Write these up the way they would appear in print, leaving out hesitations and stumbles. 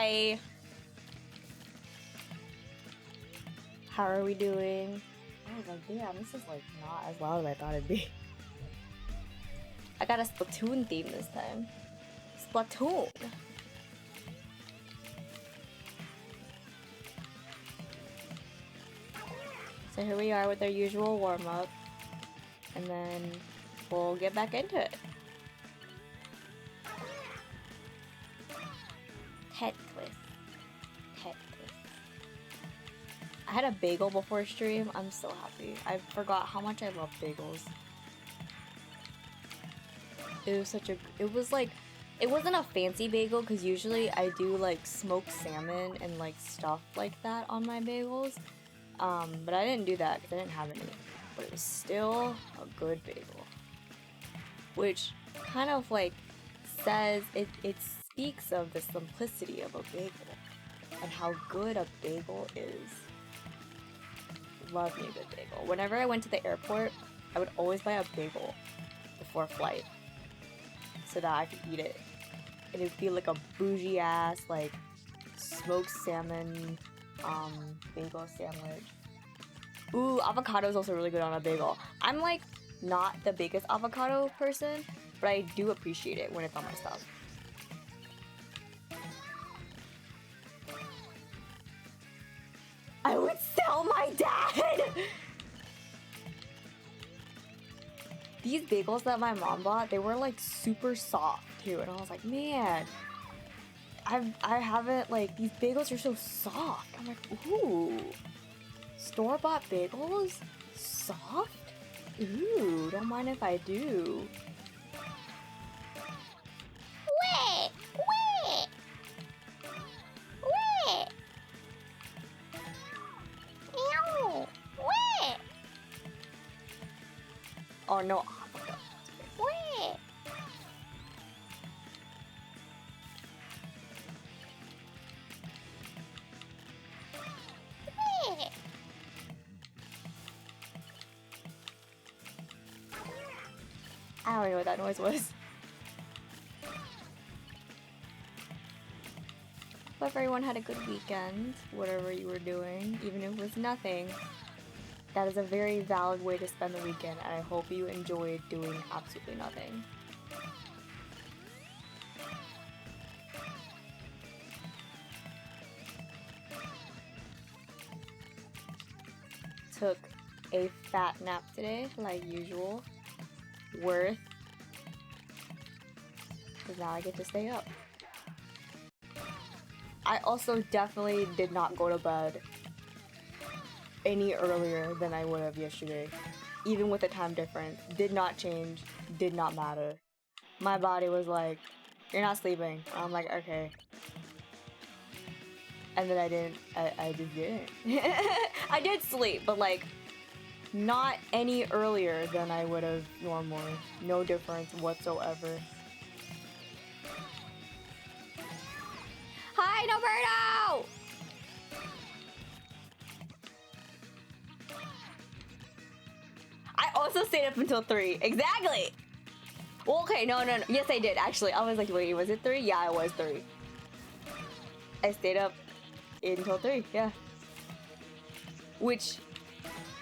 Hi. How are we doing? I was like, damn, this is like not as loud as I thought it'd be. I got a Splatoon theme this time. Splatoon! So here we are with our usual warm-up. And then we'll get back into it. Head twist. Head twist. I had a bagel before stream. I'm so happy. I forgot how much I love bagels. It was such a... It was like... It wasn't a fancy bagel because usually I do like smoked salmon and like stuff like that on my bagels. But I didn't do that because I didn't have any. But it was still a good bagel. Which kind of like says... It speaks of the simplicity of a bagel. And how good a bagel is. Love me a good bagel. Whenever I went to the airport, I would always buy a bagel before flight. So that I could eat it. And it'd be like a bougie ass, like, smoked salmon, bagel sandwich. Ooh, avocado is also really good on a bagel. I'm like, not the biggest avocado person, but I do appreciate it when it's on my stuff. I would sell my dad! These bagels that my mom bought, they were like super soft too, and I was like, man, I haven't, like, these bagels are so soft. I'm like, ooh, store-bought bagels? Soft? Ooh, don't mind if I do. Wait! Wait! Wait! Ew! Wait! Oh no. Wait! Wait! I don't know what that noise was. Hope everyone had a good weekend, whatever you were doing, even if it was nothing. That is a very valid way to spend the weekend, and I hope you enjoyed doing absolutely nothing. Took a fat nap today, like usual. Worth. Because now I get to stay up. I also definitely did not go to bed any earlier than I would have yesterday. Even with the time difference. Did not change. Did not matter. My body was like, you're not sleeping. And I'm like, okay. And then I just didn't. I did sleep, but like, not any earlier than I would have normally. No difference whatsoever. Hi, Noberto! I also stayed up until 3. Exactly! Well, okay, no. Yes, I did, actually. I was like, wait, was it 3? Yeah, it was 3. I stayed up until 3, yeah. Which,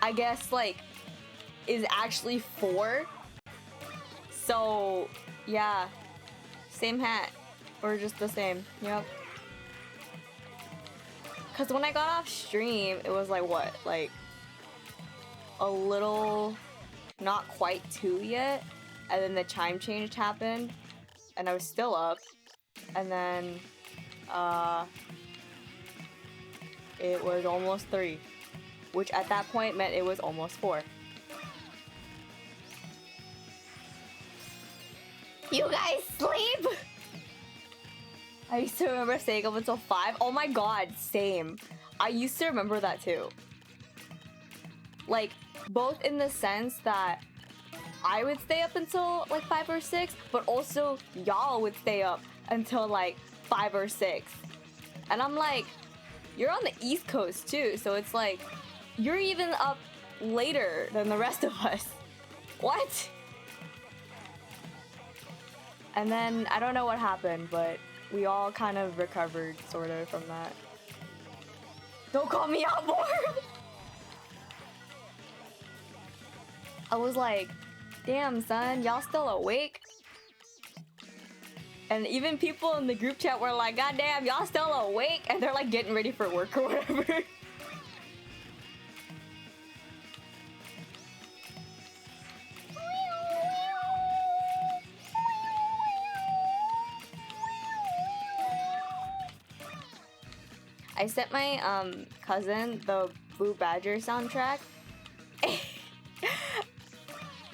I guess, like, is actually 4. So, yeah. Same hat. Or just the same, yep. Because when I got off stream, it was like, what? Like, a little, not quite 2 yet. And then the chime change happened. And I was still up. And then, it was almost 3. Which at that point meant it was almost 4. You guys sleep? I used to remember staying up until 5. Oh my god, same. I used to remember that too. Like, both in the sense that I would stay up until like 5 or 6, but also y'all would stay up until like 5 or 6. And I'm like, you're on the East Coast too, so it's like, you're even up later than the rest of us. What? And then, I don't know what happened, but we all kind of recovered, sort of, from that. Don't call me out more! I was like, damn, son, y'all still awake? And even people in the group chat were like, god damn, y'all still awake? And they're like getting ready for work or whatever. I sent my cousin the Blue Badger soundtrack.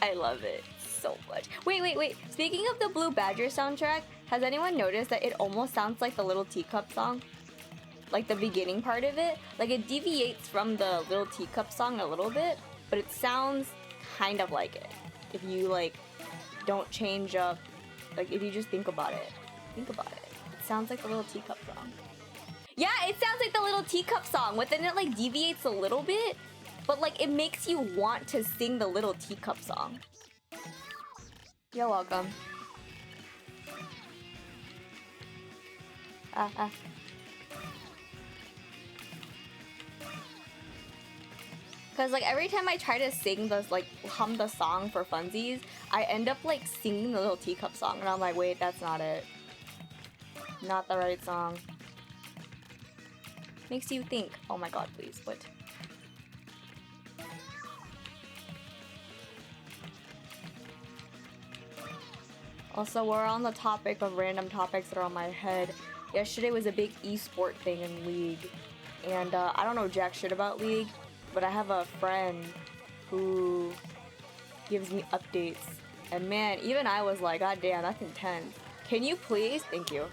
I love it so much. Wait. Speaking of the Blue Badger soundtrack, has anyone noticed that it almost sounds like the Little Teacup song? Like the beginning part of it? Like it deviates from the Little Teacup song a little bit, but it sounds kind of like it. If you like don't change up, like if you just think about it. Think about it. It sounds like the Little Teacup song. Yeah, it sounds like the Little Teacup song, but then it like deviates a little bit, but like it makes you want to sing the Little Teacup song. You're welcome. Cause like every time I try to sing this, like hum the song for funsies, I end up like singing the Little Teacup song, and I'm like, wait, that's not it. Not the right song. Makes you think. Oh my god, please, what? Also, we're on the topic of random topics that are on my head. Yesterday was a big esport thing in League, and I don't know jack shit about League, but I have a friend who gives me updates, and man, even I was like, god damn, that's intense. Can you please? Thank you.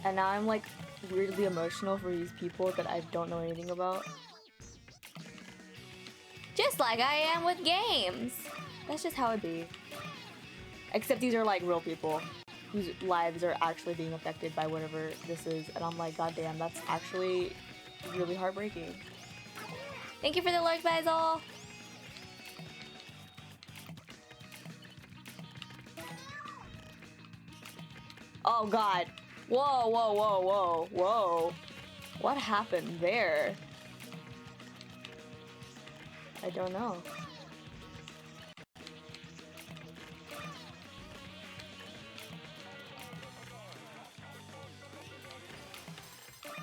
And now I'm like weirdly emotional for these people that I don't know anything about. Just like I am with games. That's just how it be. Except these are like real people whose lives are actually being affected by whatever this is. And I'm like, god damn, that's actually really heartbreaking. Thank you for the like, Basil. Oh god. Whoa. What happened there? I don't know.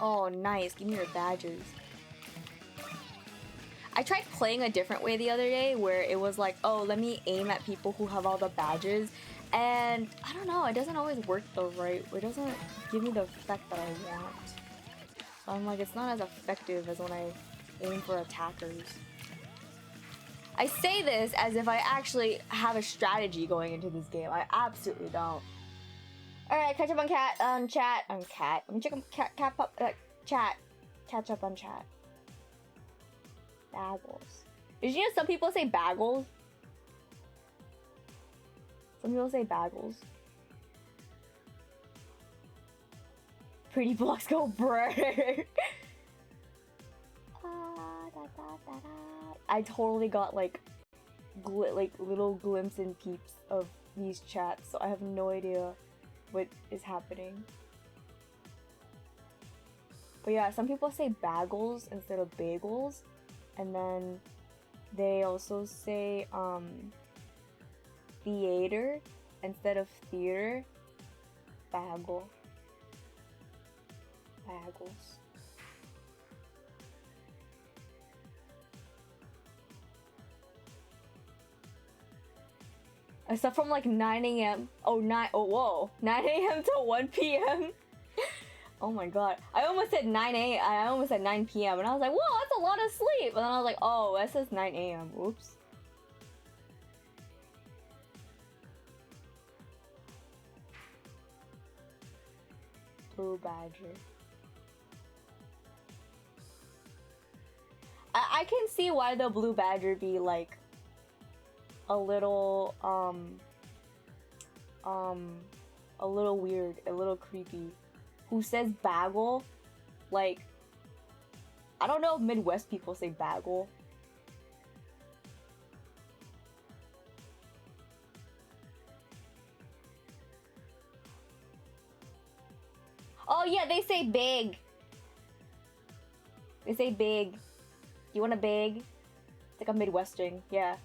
Oh, nice. Give me your badges. I tried playing a different way the other day where it was like, oh, let me aim at people who have all the badges. And I don't know, it doesn't always work the right way. It doesn't give me the effect that I want. So I'm like, it's not as effective as when I aim for attackers. I say this as if I actually have a strategy going into this game. I absolutely don't. Alright, catch up on chat. Let me check on chat. Catch up on chat. Bagels. Did you know some people say bagels? Some people say bagels. Pretty blocks go brr. I totally got like little glimpses and peeps of these chats, so I have no idea what is happening. But yeah, some people say bagels instead of bagels, and then they also say theater instead of theater. Bagels. Except from like 9 a.m. Oh, 9 a.m. to 1 p.m. Oh my god. I almost said 9 a.m. I almost said 9 p.m. and I was like, whoa, that's a lot of sleep. And then I was like, oh, that says 9 a.m. Oops. Blue Badger. I can see why the Blue Badger be like a little weird, a little creepy. Who says bagel? Like, I don't know if Midwest people say bagel. Oh yeah, they say big. They say big. You want a big? It's like a Midwestern, yeah.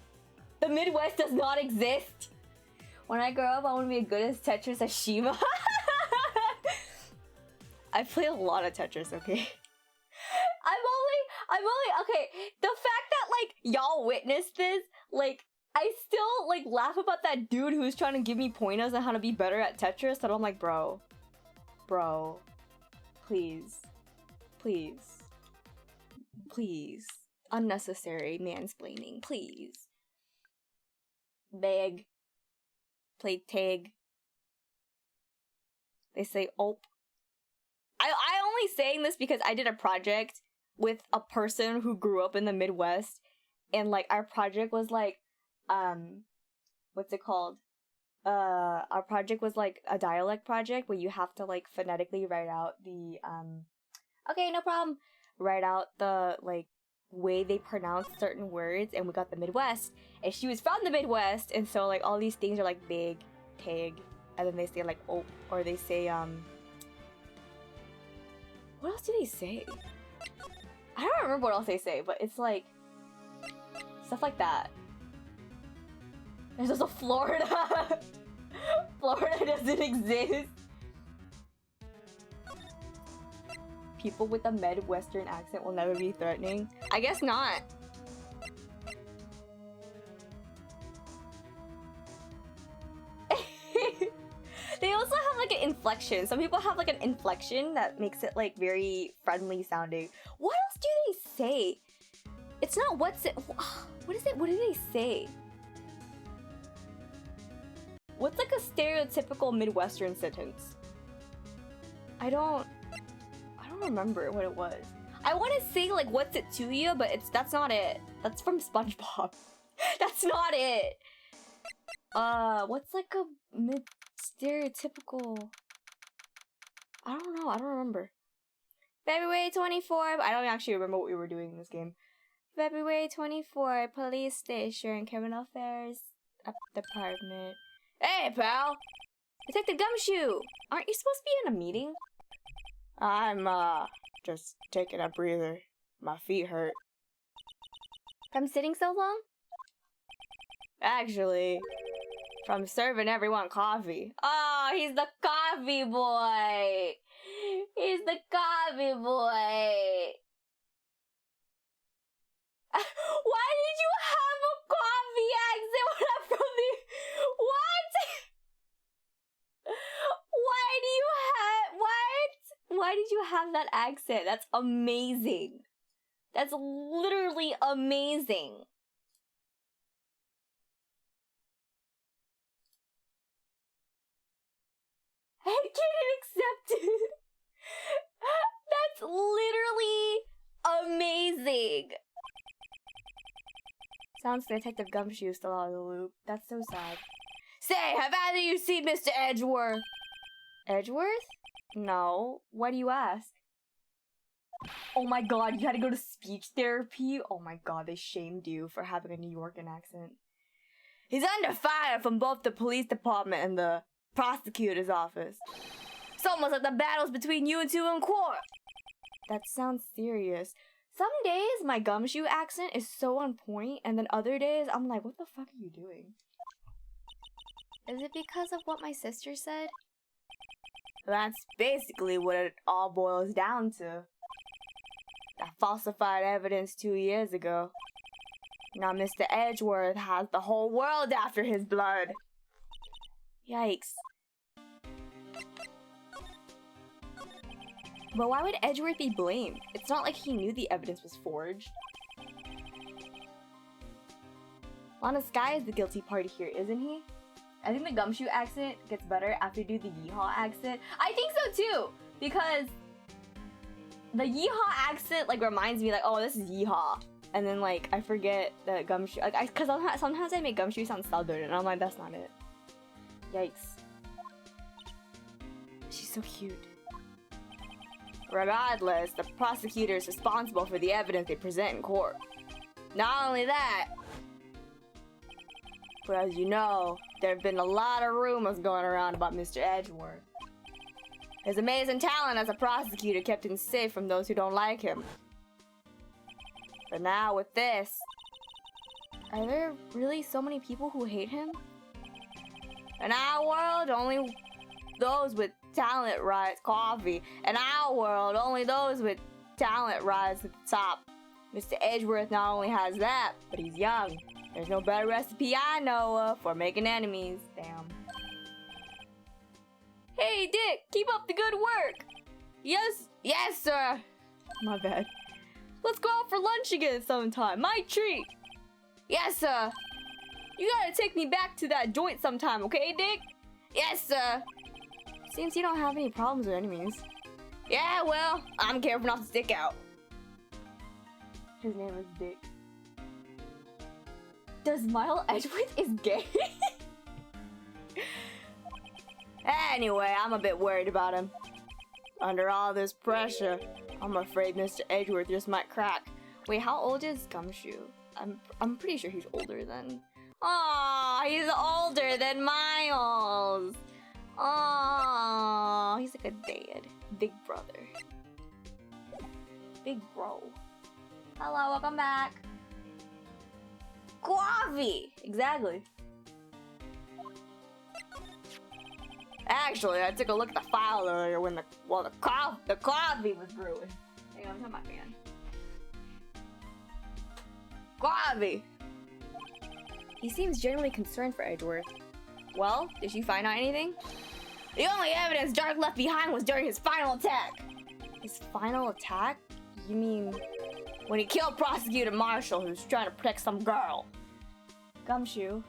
The Midwest does not exist. When I grow up, I want to be as good as Tetris as Shima. I play a lot of Tetris, okay? I'm only, okay, the fact that, like, y'all witnessed this, like, I still, like, laugh about that dude who's trying to give me pointers on how to be better at Tetris, and I'm like, bro, please, unnecessary mansplaining, please. Beg. Play tag. They say op. I only saying this because I did a project with a person who grew up in the Midwest, and like our project was like what's it called? Our project was like a dialect project where you have to like phonetically write out the okay, no problem. Write out the like way they pronounce certain words, and we got the Midwest, and she was from the Midwest, and so like all these things are like big, tag, and then they say like op, or they say what else do they say? I don't remember what else they say, but it's like stuff like that. There's also Florida. Florida doesn't exist. People with a Midwestern accent will never be threatening. I guess not. They also have like an inflection. Some people have like an inflection that makes it like very friendly sounding. What else do they say? It's not what's it. What is it? What do they say? What's like a stereotypical Midwestern sentence? I don't remember what it was. I want to say like what's it to you, but that's not it. That's from SpongeBob. That's not it. What's like a stereotypical? I don't know. I don't remember. February 24th. I don't actually remember what we were doing in this game. February 24th, police station, criminal affairs department. Hey, pal! Detective Gumshoe! Aren't you supposed to be in a meeting? I'm, just taking a breather. My feet hurt. From sitting so long? Actually, from serving everyone coffee. Oh, he's the coffee boy! He's the coffee boy! Why did you have a coffee accent when I'm from the... What? Why did you have that accent? That's amazing. That's literally amazing. I can't accept it. That's literally amazing. Sounds Detective Gumshoe still out of the loop. That's so sad. Say, have either you seen Mr. Edgeworth? Edgeworth? No. Why do you ask? Oh my god, you had to go to speech therapy? Oh my god, they shamed you for having a New Yorker accent. He's under fire from both the police department and the prosecutor's office. It's almost like the battles between you two in court. That sounds serious. Some days my Gumshoe accent is so on point, and then other days I'm like, what the fuck are you doing? Is it because of what my sister said? That's basically what it all boils down to. That falsified evidence 2 years ago. Now Mr. Edgeworth has the whole world after his blood. Yikes. But why would Edgeworth be blamed? It's not like he knew the evidence was forged. Lana Sky is the guilty party here, isn't he? I think the Gumshoe accent gets better after you do the Yeehaw accent. I think so too! Because the Yeehaw accent like reminds me like, oh, this is Yeehaw. And then like, I forget that Gumshoe, like, cause sometimes I make Gumshoe sound southern and I'm like, that's not it. Yikes. She's so cute. Regardless, the prosecutor is responsible for the evidence they present in court. Not only that, but as you know, there have been a lot of rumors going around about Mr. Edgeworth. His amazing talent as a prosecutor kept him safe from those who don't like him. But now with this, are there really so many people who hate him? In our world, only those with talent rise coffee. In our world, only those with talent rise to the top. Mr. Edgeworth not only has that, but he's young. There's no better recipe I know of for making enemies. Damn. Hey, Dick, keep up the good work. Yes, sir. My bad. Let's go out for lunch again sometime. My treat. Yes, sir. You gotta take me back to that joint sometime, okay, Dick? Yes, sir. Seems you don't have any problems with enemies. Yeah, well, I'm careful not to stick out. His name is Dick. Does Mile Edgeworth is gay? Anyway, I'm a bit worried about him. Under all this pressure, I'm afraid Mr. Edgeworth just might crack. Wait, how old is Gumshoe? I'm pretty sure he's older than... Aw, he's older than Miles. Aw, he's like a dad. Big brother. Big bro. Hello, welcome back. Coffee! Exactly. Actually, I took a look at the file earlier when the coffee was brewing. Hang on, I'm my fan. Coffee! He seems genuinely concerned for Edgeworth. Well, did she find out anything? The only evidence Dark left behind was during his final attack. His final attack? You mean when he killed Prosecutor Marshall, who was trying to protect some girl? Gumshoe.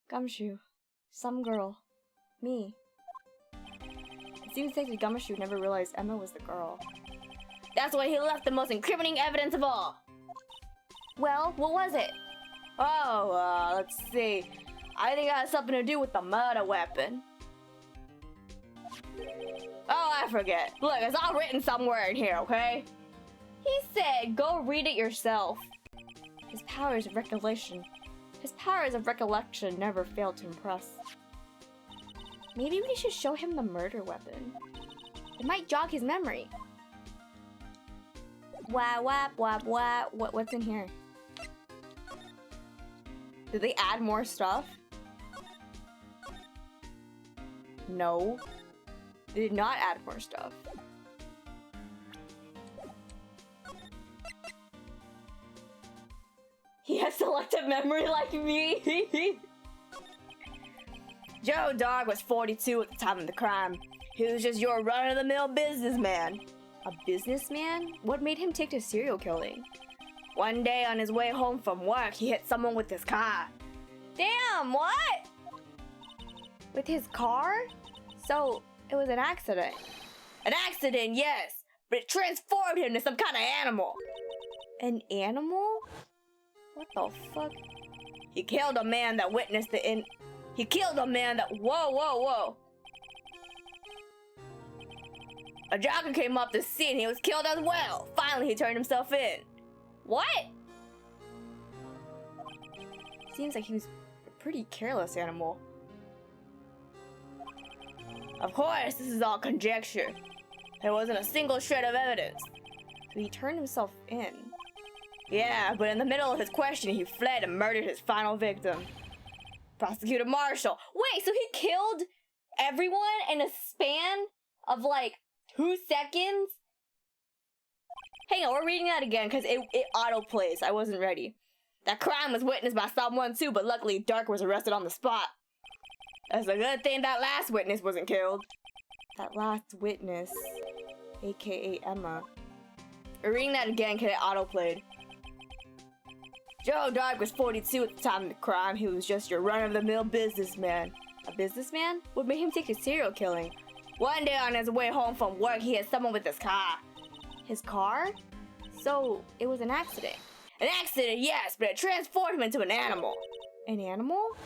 Gumshoe. Some girl. Me. It seems like the Gumshoe never realized Emma was the girl. That's why he left the most incriminating evidence of all. Well, what was it? Oh, let's see. I think it has something to do with the murder weapon. Oh, I forget. Look, it's all written somewhere in here, okay? He said, go read it yourself. His powers of recollection never failed to impress. Maybe we should show him the murder weapon. It might jog his memory. What's in here? Did they add more stuff? No. They did not add more stuff. He has selective memory like me. Joe Dog was 42 at the time of the crime. He was just your run-of-the-mill businessman. A businessman? What made him take to serial killing? One day on his way home from work, he hit someone with his car. Damn, what? With his car? So, it was an accident. An accident, yes, but it transformed him to some kind of animal. An animal? What the fuck? He killed a man that witnessed the He killed a man that... Whoa. A jogger came up to see and he was killed as well. Finally, he turned himself in. What? Seems like he was a pretty careless animal. Of course, this is all conjecture. There wasn't a single shred of evidence. So he turned himself in. Yeah, but in the middle of his questioning, he fled and murdered his final victim. Prosecutor Marshall. Wait, so he killed everyone in a span of like 2 seconds? Hang on, we're reading that again because it auto-plays. I wasn't ready. That crime was witnessed by someone too, but luckily Dark was arrested on the spot. That's a good thing that last witness wasn't killed. That last witness, aka Emma. We're reading that again because it auto-played. Joe Dark was 42 at the time of the crime. He was just your run-of-the-mill businessman. A businessman? What made him take to serial killing? One day on his way home from work, he hit someone with his car. His car? So, it was an accident. An accident, yes, but it transformed him into an animal. An animal?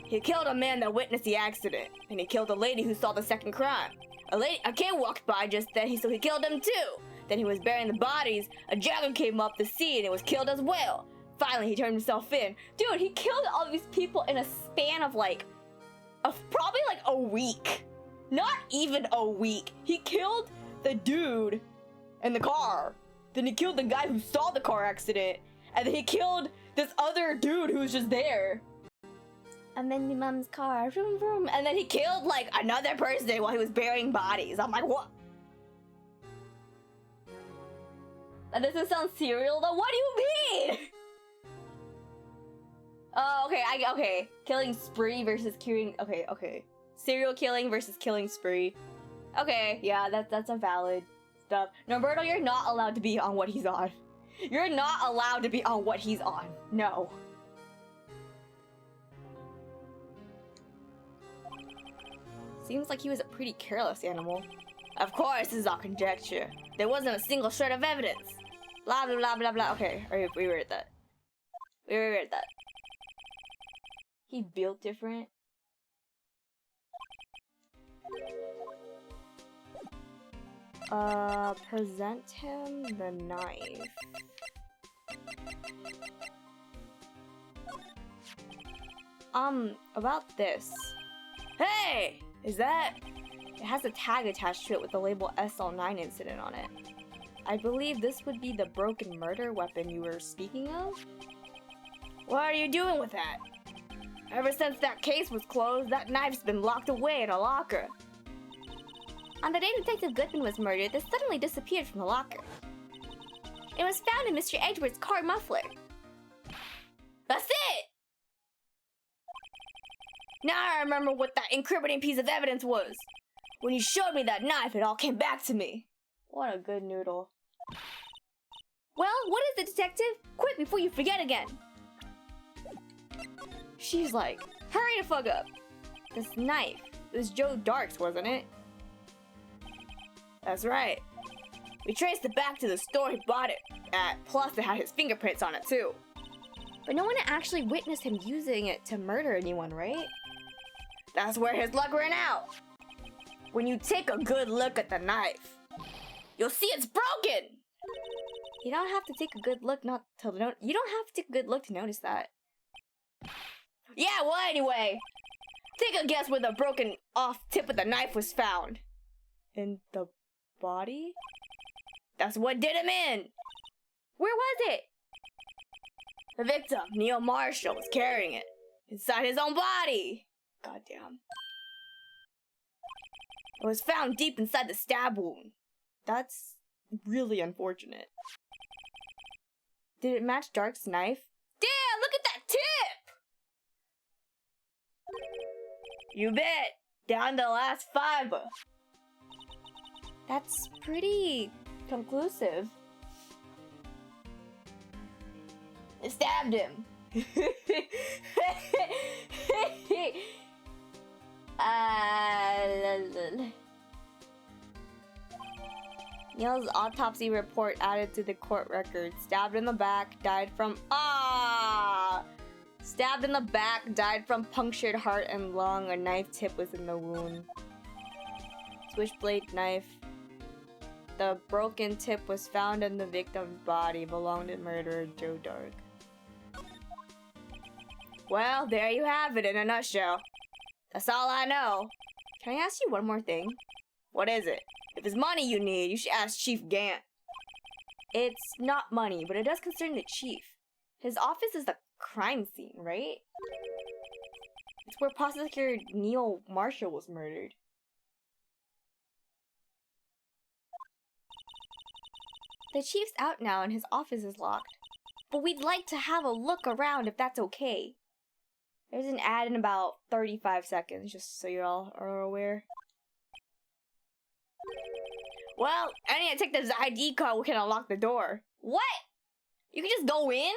He killed a man that witnessed the accident, and he killed a lady who saw the second crime. A kid walked by just then, so he killed him too. Then he was burying the bodies. A jogger came up to see and it was killed as well. Finally, he turned himself in. Dude, he killed all these people in a span of probably like a week. Not even a week. He killed the dude in the car. Then he killed the guy who saw the car accident. And then he killed this other dude who was just there. I'm in my mom's car. Vroom, vroom. And then he killed like another person while he was burying bodies. I'm like, what? That doesn't sound serial though. What do you mean? Oh, okay. Okay. Killing spree versus killing. Okay. Serial killing versus killing spree. Okay, yeah, that's a valid stuff. Norberto, you're not allowed to be on what he's on. You're not allowed to be on what he's on. No. Seems like he was a pretty careless animal. Of course, this is all conjecture. There wasn't a single shred of evidence. Blah, blah, blah, blah, blah. Okay, we read that. We read that. He built different. Present him the knife. About this. Hey! Is that? It has a tag attached to it with the label SL9 incident on it. I believe this would be the broken murder weapon you were speaking of? What are you doing with that? Ever since that case was closed, that knife's been locked away in a locker. On the day Detective Goodman was murdered, this suddenly disappeared from the locker. It was found in Mr. Edgeworth's car muffler. That's it! Now I remember what that incriminating piece of evidence was. When you showed me that knife, it all came back to me. What a good noodle. Well, what is it, Detective? Quick, before you forget again. She's like, hurry the fuck up. This knife, it was Joe Dark's, wasn't it? That's right. We traced it back to the store he bought it at, plus it had his fingerprints on it too. But no one actually witnessed him using it to murder anyone, right? That's where his luck ran out. When you take a good look at the knife, you'll see it's broken! You don't have to take a good look you don't have to take a good look to notice that. Yeah, well anyway, take a guess where the broken off tip of the knife was found. In the body? That's what did him in! Where was it? The victim, Neil Marshall, was carrying it inside his own body. Goddamn. It was found deep inside the stab wound. That's really unfortunate. Did it match Dark's knife? Damn, look at that tip! You bet. Down to the last fiber. That's pretty conclusive. It stabbed him. Neil's autopsy report added to the court record. Stabbed in the back, died from stabbed in the back, died from punctured heart and lung. A knife tip was in the wound. Switchblade knife. The broken tip was found in the victim's body. Belonged to murderer Joe Dark. Well, there you have it in a nutshell. That's all I know. Can I ask you one more thing? What is it? If it's money you need, you should ask Chief Gant. It's not money, but it does concern the chief. His office is the crime scene, right? It's where prosecutor Neil Marshall was murdered. The chief's out now and his office is locked. But we'd like to have a look around if that's okay. There's an ad in about 35 seconds, just so you all are aware. Well, any detective's ID card can unlock the door. What? You can just go in?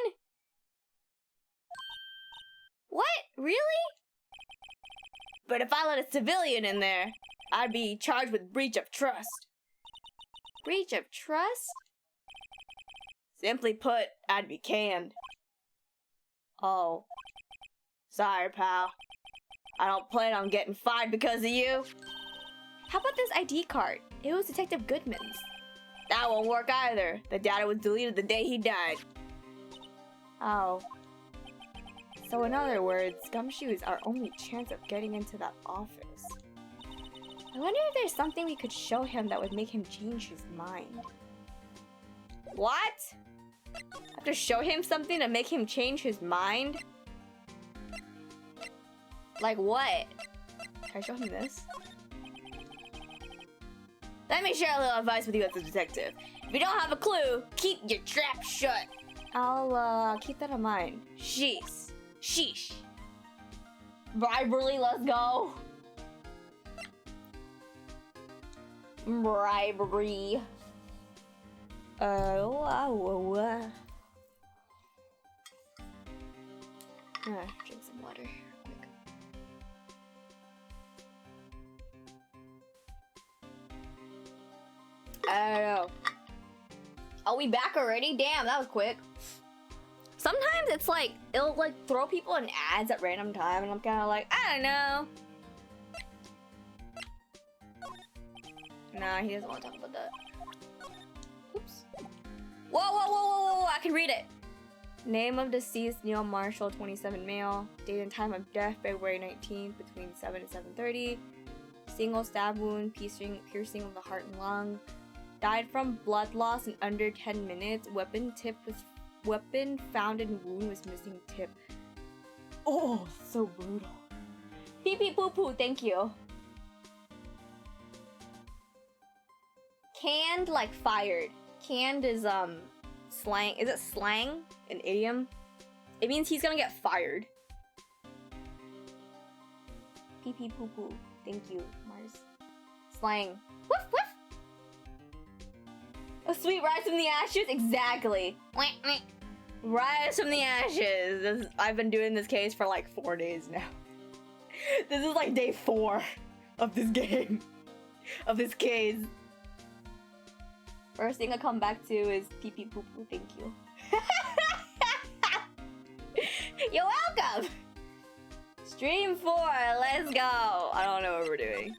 What? Really? But if I let a civilian in there, I'd be charged with breach of trust. Breach of trust? Simply put, I'd be canned. Oh. Sorry, pal. I don't plan on getting fined because of you. How about this ID card? It was Detective Goodman's. That won't work either. The data was deleted the day he died. Oh. So in other words, gumshoe is our only chance of getting into that office. I wonder if there's something we could show him that would make him change his mind. What? I have to show him something to make him change his mind? Like what? Can I show him this? Let me share a little advice with you as a detective. If you don't have a clue, keep your trap shut. I'll keep that in mind. Sheesh. Sheesh. Bribery, let's go. Bribery. Drink some water real quick. I don't know. Are we back already? Damn, that was quick. Sometimes it's like, it'll like throw people in ads at random time and I'm kind of like, I don't know. Nah, he doesn't want to talk about that. Oops. Whoa, whoa, whoa, whoa, whoa, I can read it. Name of deceased, Neil Marshall, 27 male. Date and time of death, February 19th, between 7 and 7:30. Single stab wound, piercing of the heart and lung. Died from blood loss in under 10 minutes. Weapon found in wound was missing tip. Oh, so brutal. Pee pee poo poo, thank you. Canned like fired. Canned is slang. Is it slang? An idiom? It means he's gonna get fired. Pee pee poo poo. Thank you, Mars. Slang. Woof woof. A sweet rise from the ashes? Exactly. Rise from the ashes. I've been doing this case for like 4 days now. This is like day 4 of this game. Of this case. First thing I come back to is pee pee poo poo. Thank you. You're welcome! Stream 4, let's go! I don't know what we're doing.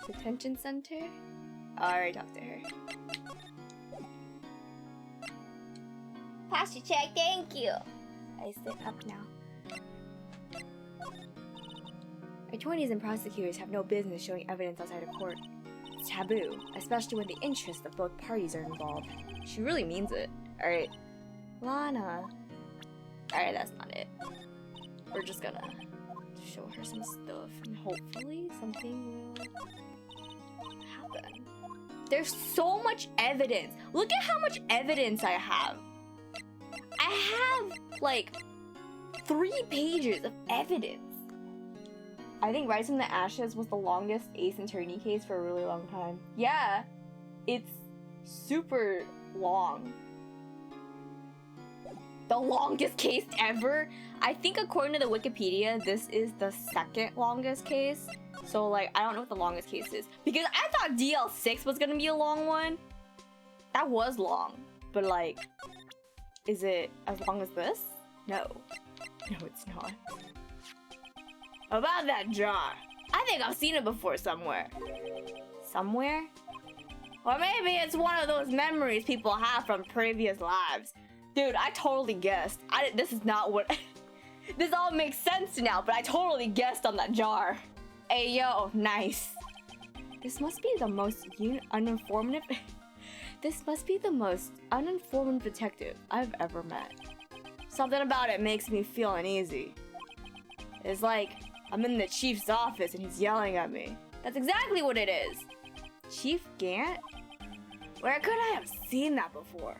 Detention center? Oh, I already talked to her. Posture check, thank you! I sit up now. Attorneys and prosecutors have no business showing evidence outside of court. It's taboo, especially when the interests of both parties are involved. She really means it. Alright. Lana. Alright, that's not it. We're just gonna show her some stuff and hopefully something will happen. There's so much evidence. Look at how much evidence I have. I have like 3 pages of evidence. I think Rise from the Ashes was the longest Ace Attorney case for a really long time. Yeah, it's super long. The longest case ever? I think according to the Wikipedia, this is the 2nd longest case. So like, I don't know what the longest case is. Because I thought DL6 was gonna be a long one. That was long. But like, is it as long as this? No. No, it's not. About that jar. I think I've seen it before somewhere. Somewhere? Or maybe it's one of those memories people have from previous lives. Dude, I totally guessed. This is not what... This all makes sense now, but I totally guessed on that jar. Hey, yo, nice. This must be the most uninformative... This must be the most uninformed detective I've ever met. Something about it makes me feel uneasy. It's like I'm in the chief's office and he's yelling at me. That's exactly what it is. Chief Gant? Where could I have seen that before?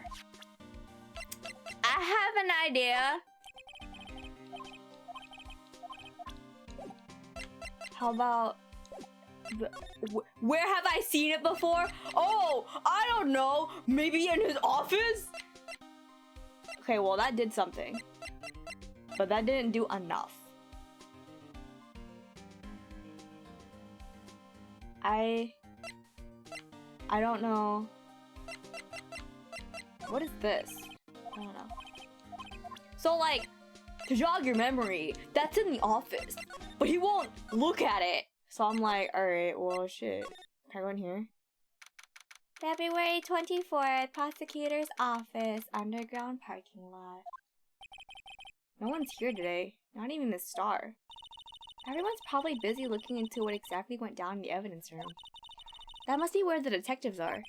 I have an idea. How about... Where have I seen it before? Oh, I don't know. Maybe in his office? Okay, well that did something. But that didn't do enough. I don't know. What is this? I don't know. So like, to jog your memory, that's in the office. But he won't look at it. So I'm like, alright, well shit. Can I go in here? February 24th, prosecutor's office, underground parking lot. No one's here today. Not even the star. Everyone's probably busy looking into what exactly went down in the evidence room. That must be where the detectives are.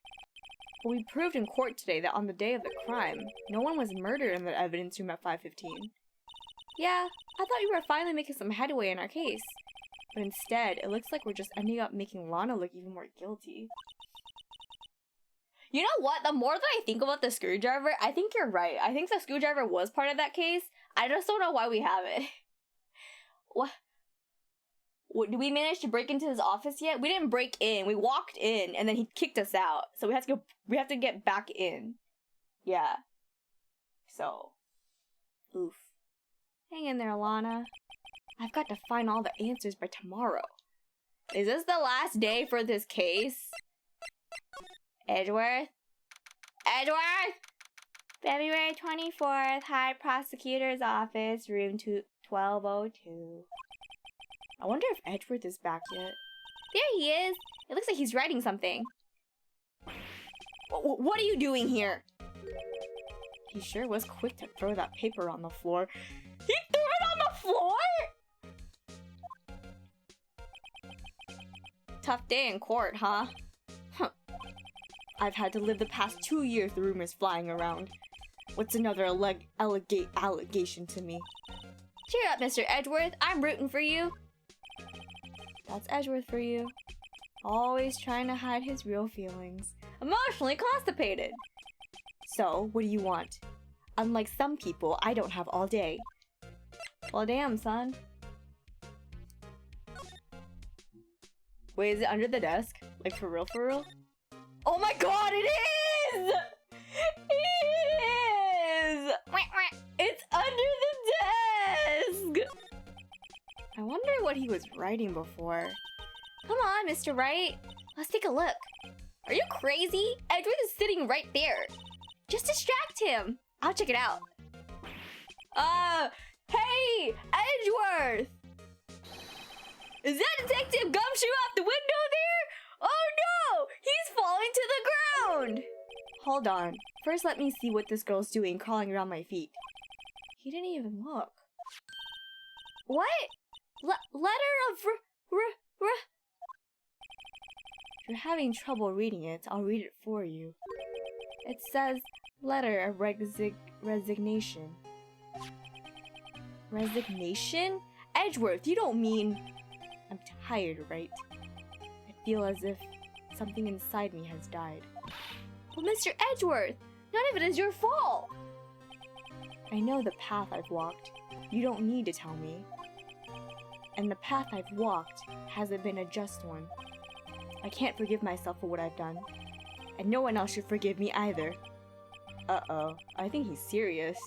But we proved in court today that on the day of the crime, no one was murdered in the evidence room at 5:15. Yeah, I thought we were finally making some headway in our case. But instead, it looks like we're just ending up making Lana look even more guilty. You know what? The more that I think about the screwdriver, I think you're right. I think the screwdriver was part of that case. I just don't know why we have it. What? Did we manage to break into his office yet? We didn't break in. We walked in, and then he kicked us out. So we have to go. We have to get back in. Yeah. So, oof. Hang in there, Lana. I've got to find all the answers by tomorrow. Is this the last day for this case? Edgeworth? Edgeworth! February 24th, High Prosecutor's Office, room 1202. I wonder if Edgeworth is back yet. There he is! It looks like he's writing something. What are you doing here? He sure was quick to throw that paper on the floor. He threw it on the floor?! Tough day in court, huh? I've had to live the past 2 years with rumors flying around. What's another allegation to me? Cheer up, Mr. Edgeworth. I'm rooting for you. That's Edgeworth for you. Always trying to hide his real feelings. Emotionally constipated. So, what do you want? Unlike some people, I don't have all day. Well, damn, son. Wait, is it under the desk? Like, for real, for real? Oh my god, it is! It is! It's under the desk! I wonder what he was writing before. Come on, Mr. Wright. Let's take a look. Are you crazy? Edgeworth is sitting right there. Just distract him. I'll check it out. Hey! Edgeworth! Is that Detective Gumshoe out the window there? Oh no! He's falling to the ground! Hold on. First let me see what this girl's doing crawling around my feet. He didn't even look. What? Letter of If you're having trouble reading it, I'll read it for you. It says, letter of resignation. Resignation? Edgeworth, you don't mean... I'm tired, right? I feel as if something inside me has died. Well, Mr. Edgeworth, none of it is your fault! I know the path I've walked. You don't need to tell me. And the path I've walked hasn't been a just one. I can't forgive myself for what I've done. And no one else should forgive me either. Uh-oh, I think he's serious.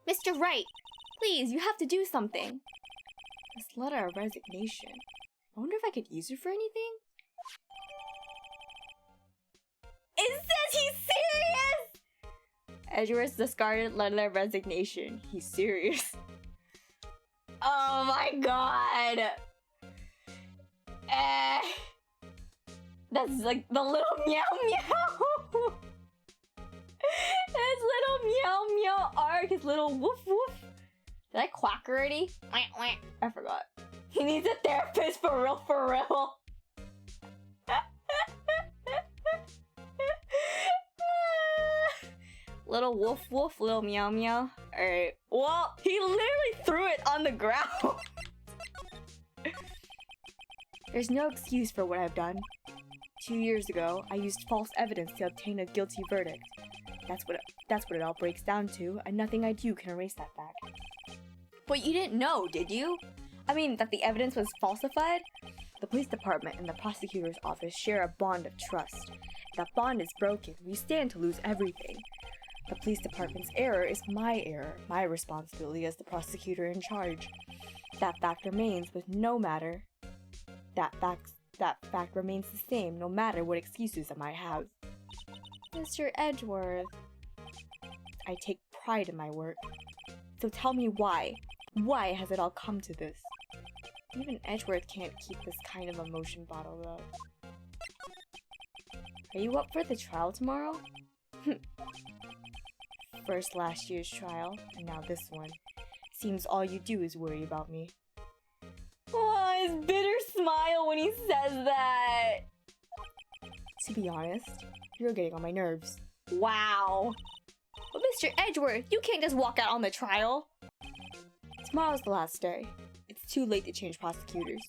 Mr. Wright, please, you have to do something. This letter of resignation. I wonder if I could use it for anything? It says he's serious! Edgeworth's discarded letter of resignation. He's serious. Oh my god! That's like the little meow meow! His little meow meow arc, his little woof woof. Did I quack already? I forgot. He needs a therapist for real, for real. Little woof woof, little meow meow. Alright. Well, he literally threw it on the ground. There's no excuse for what I've done. 2 years ago, I used false evidence to obtain a guilty verdict. That's what it all breaks down to, and nothing I do can erase that fact. But you didn't know, did you? I mean, that the evidence was falsified? The police department and the prosecutor's office share a bond of trust. If that bond is broken, we stand to lose everything. The police department's error is my error, my responsibility as the prosecutor in charge. That fact remains with no matter. That fact remains the same no matter what excuses I might have. Mr. Edgeworth. I take pride in my work. So tell me why. Why has it all come to this? Even Edgeworth can't keep this kind of emotion bottled up. Are you up for the trial tomorrow? First last year's trial, and now this one. Seems all you do is worry about me. his bitter smile when he says that. To be honest, you're getting on my nerves. Wow. But Mr. Edgeworth, you can't just walk out on the trial. Tomorrow's the last day. It's too late to change prosecutors.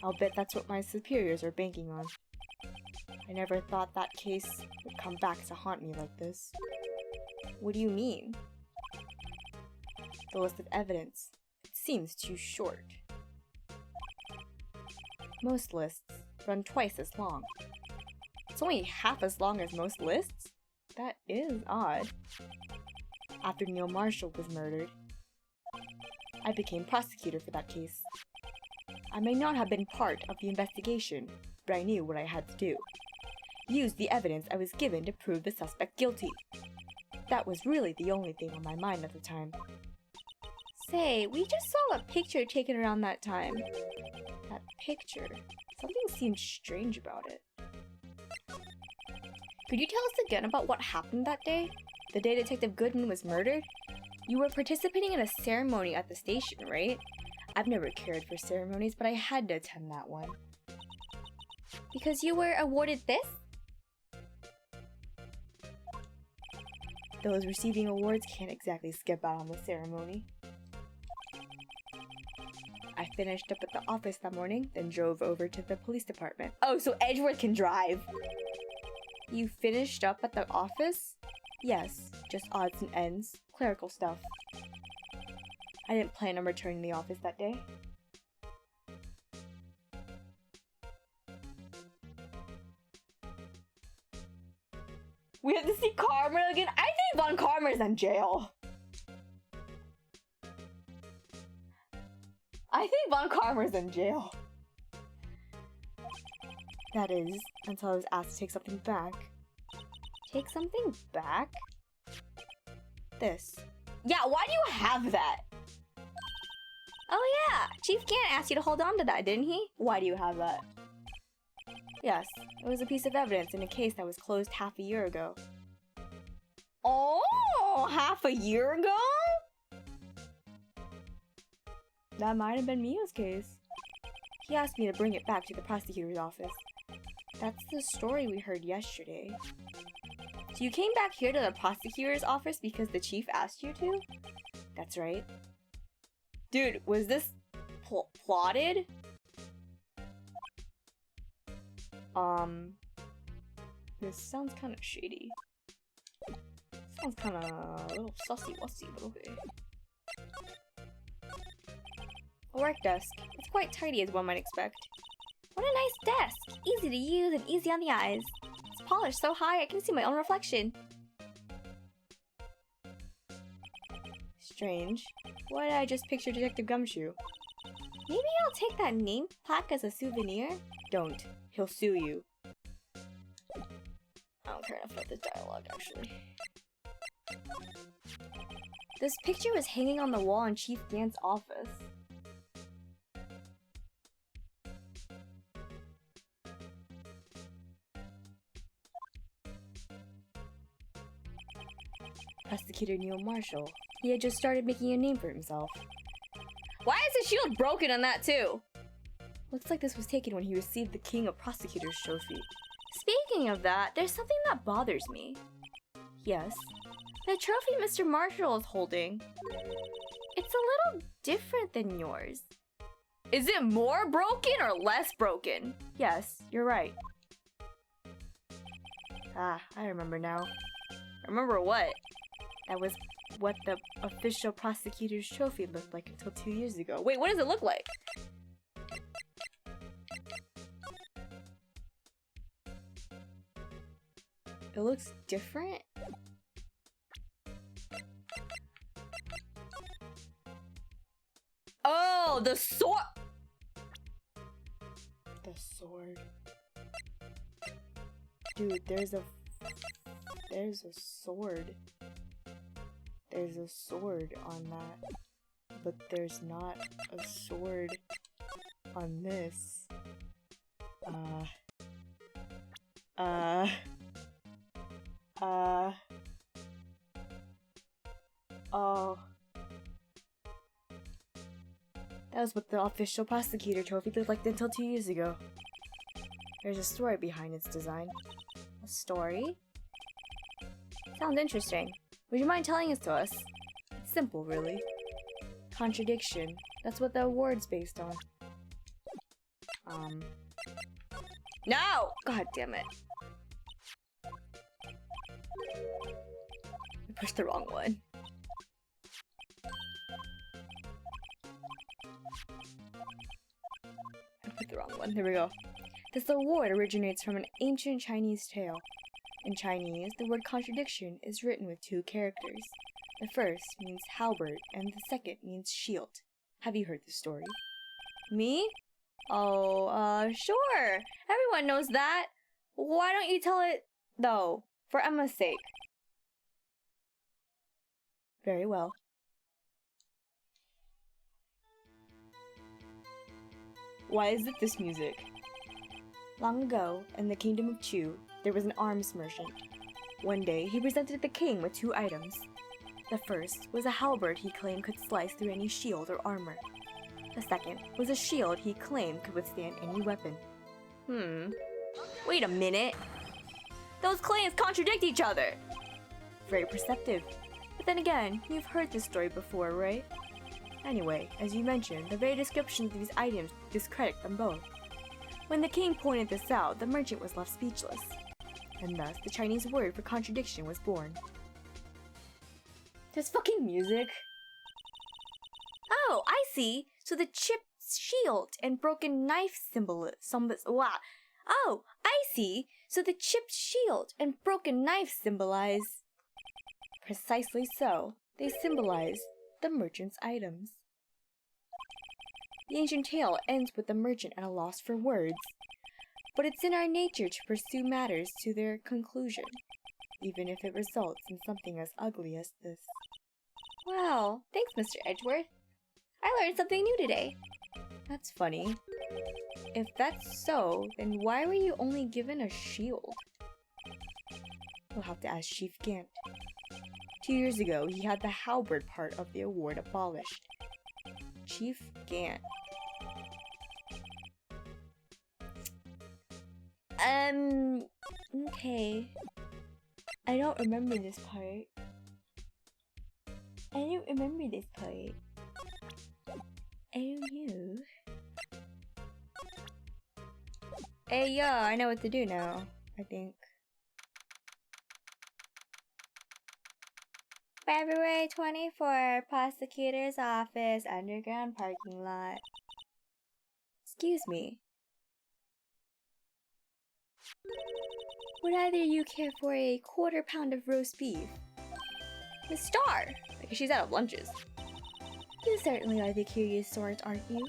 I'll bet that's what my superiors are banking on. I never thought that case would come back to haunt me like this. What do you mean? The list of evidence. It seems too short. Most lists run twice as long. It's only half as long as most lists? That is odd. After Neil Marshall was murdered, I became prosecutor for that case. I may not have been part of the investigation, but I knew what I had to do. Use the evidence I was given to prove the suspect guilty. That was really the only thing on my mind at the time. Say, we just saw a picture taken around that time. That picture. Something seemed strange about it. Could you tell us again about what happened that day? The day Detective Goodman was murdered? You were participating in a ceremony at the station, right? I've never cared for ceremonies, but I had to attend that one. Because you were awarded this? Those receiving awards can't exactly skip out on the ceremony. I finished up at the office that morning, then drove over to the police department. Oh, so Edgeworth can drive! You finished up at the office? Yes, just odds and ends, clerical stuff. I didn't plan on returning to the office that day. We have to see Karma again? I think Von Karma's in jail. I think Von Karma's in jail. That is, until I was asked to take something back. Take something back? This. Yeah, why do you have that? Oh yeah, Chief Gant asked you to hold on to that, didn't he? Why do you have that? Yes, it was a piece of evidence in a case that was closed half a year ago. Oh, half a year ago? That might have been Mia's case. He asked me to bring it back to the prosecutor's office. That's the story we heard yesterday. So you came back here to the prosecutor's office because the chief asked you to? That's right. Dude, was this plotted? This sounds kind of shady. Sounds kind of a little sussy-wussy, but okay. A work desk. It's quite tidy as one might expect. What a nice desk! Easy to use and easy on the eyes. It's polished so high I can see my own reflection. Strange. Why did I just picture Detective Gumshoe? Maybe I'll take that name plaque as a souvenir? Don't. He'll sue you. I don't care enough about this dialogue, actually. This picture was hanging on the wall in Chief Gant's office. Prosecutor Neil Marshall. He had just started making a name for himself. Why is the shield broken on that too? Looks like this was taken when he received the King of Prosecutors trophy. Speaking of that, there's something that bothers me. Yes? The trophy Mr. Marshall is holding. It's a little different than yours. Is it more broken or less broken? Yes, you're right. Ah, I remember now. Remember what? That was what the official prosecutor's trophy looked like until 2 years ago. Wait, what does it look like? It looks different? Oh, the sword! The sword. Dude, there's a sword. There's a sword on that. But there's not a sword on this. Oh. That was what the official prosecutor trophy looked like until 2 years ago. There's a story behind its design. A story? Sounds interesting. Would you mind telling it to us? It's simple, really. Contradiction. That's what the award's based on. No! God damn it. I pushed the wrong one. I put the wrong one. There we go. This award originates from an ancient Chinese tale. In Chinese, the word contradiction is written with 2 characters. The first means halberd, and the second means shield. Have you heard the story? Me? Oh, sure. Everyone knows that. Why don't you tell it, though? For Emma's sake. Very well. Why is it this music? Long ago, in the kingdom of Chu, there was an arms merchant. One day, he presented the king with 2 items. The first was a halberd he claimed could slice through any shield or armor. The second was a shield he claimed could withstand any weapon. Wait a minute! Those claims contradict each other! Very perceptive. But then again, you've heard this story before, right? Anyway, as you mentioned, the very descriptions of these items discredit them both. When the king pointed this out, the merchant was left speechless. And thus, the Chinese word for contradiction was born. There's fucking music! Oh, I see! So the chipped shield and broken knife Oh, I see! So the chipped shield and broken knife symbolize... Precisely so. They symbolize the merchant's items. The ancient tale ends with the merchant at a loss for words. But it's in our nature to pursue matters to their conclusion, even if it results in something as ugly as this. Wow, thanks, Mr. Edgeworth. I learned something new today. That's funny. If that's so, then why were you only given a shield? We'll have to ask Chief Gant. 2 years ago, he had the halberd part of the award abolished. Chief Gant. Okay. I don't remember this part. I don't remember this part. Oh no. Hey, yeah, I know what to do now, I think. February 24, Prosecutor's Office, Underground Parking Lot. Excuse me. Would either of you care for a quarter pound of roast beef? Miss Star! Because she's out of lunches. You certainly are the curious sort, aren't you?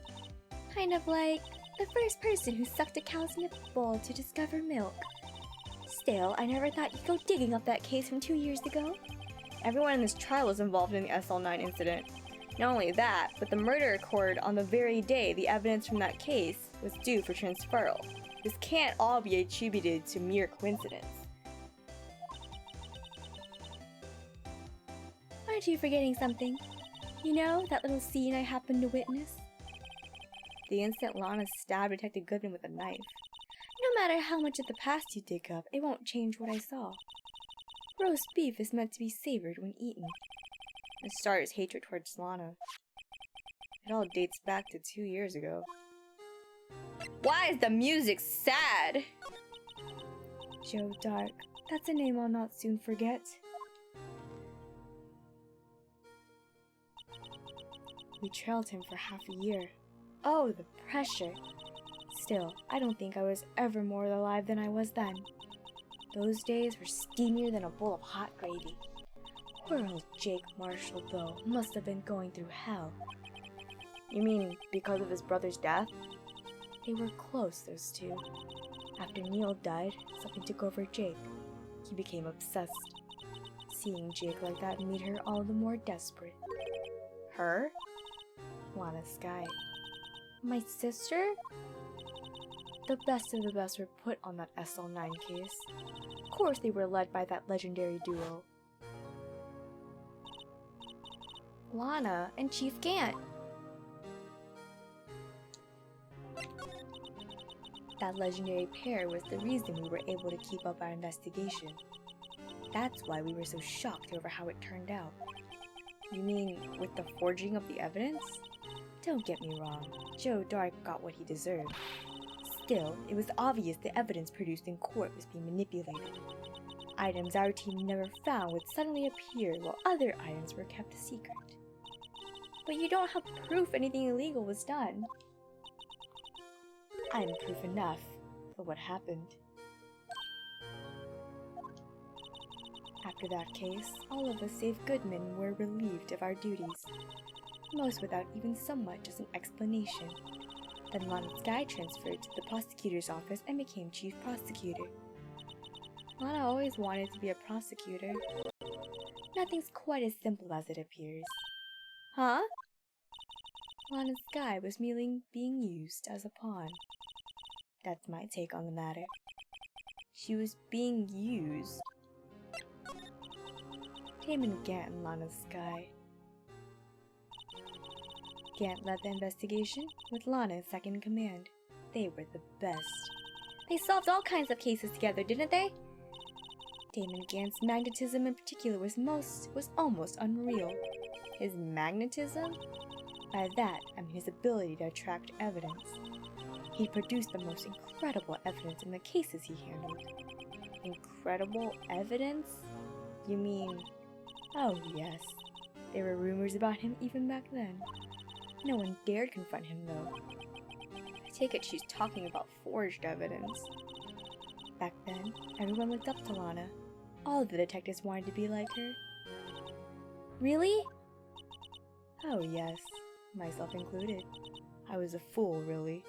Kind of like the first person who sucked a cow's nipple to discover milk. Still, I never thought you'd go digging up that case from 2 years ago. Everyone in this trial was involved in the SL9 incident. Not only that, but the murder occurred on the very day the evidence from that case was due for transferal. This can't all be attributed to mere coincidence. Aren't you forgetting something? You know, that little scene I happened to witness? The instant Lana stabbed Detective Goodman with a knife. No matter how much of the past you dig up, it won't change what I saw. Roast beef is meant to be savored when eaten. The Star's hatred towards Lana. It all dates back to 2 years ago. Why is the music sad? Joe Dark. That's a name I'll not soon forget. We trailed him for half a year. Oh, the pressure. Still, I don't think I was ever more alive than I was then. Those days were steamier than a bowl of hot gravy. Poor old Jake Marshall, though, must have been going through hell. You mean because of his brother's death? They were close, those two. After Neil died, something took over Jake. He became obsessed. Seeing Jake like that made her all the more desperate. Her? Lana Skye. My sister? The best of the best were put on that SL9 case. Of course they were led by that legendary duo. Lana and Chief Gant. That legendary pair was the reason we were able to keep up our investigation. That's why we were so shocked over how it turned out. You mean with the forging of the evidence? Don't get me wrong, Joe Dark got what he deserved. Still, it was obvious the evidence produced in court was being manipulated. Items our team never found would suddenly appear while other items were kept a secret. But you don't have proof anything illegal was done. I'm proof enough for what happened. After that case, all of us save Goodman were relieved of our duties, most without even so much as an explanation. Then Lana Sky transferred to the prosecutor's office and became chief prosecutor. Lana always wanted to be a prosecutor. Nothing's quite as simple as it appears. Huh? Lana Sky was merely being used as a pawn. That's my take on the matter. She was being used. Damon Gant and Lana Sky. Gant led the investigation, with Lana in second in command. They were the best. They solved all kinds of cases together, didn't they? Damon Gant's magnetism in particular was almost unreal. His magnetism? By that, I mean his ability to attract evidence. He produced the most incredible evidence in the cases he handled. Incredible evidence? You mean... Oh yes, there were rumors about him even back then. No one dared confront him though. I take it she's talking about forged evidence. Back then, everyone looked up to Lana. All of the detectives wanted to be like her. Really? Oh yes, myself included. I was a fool, really.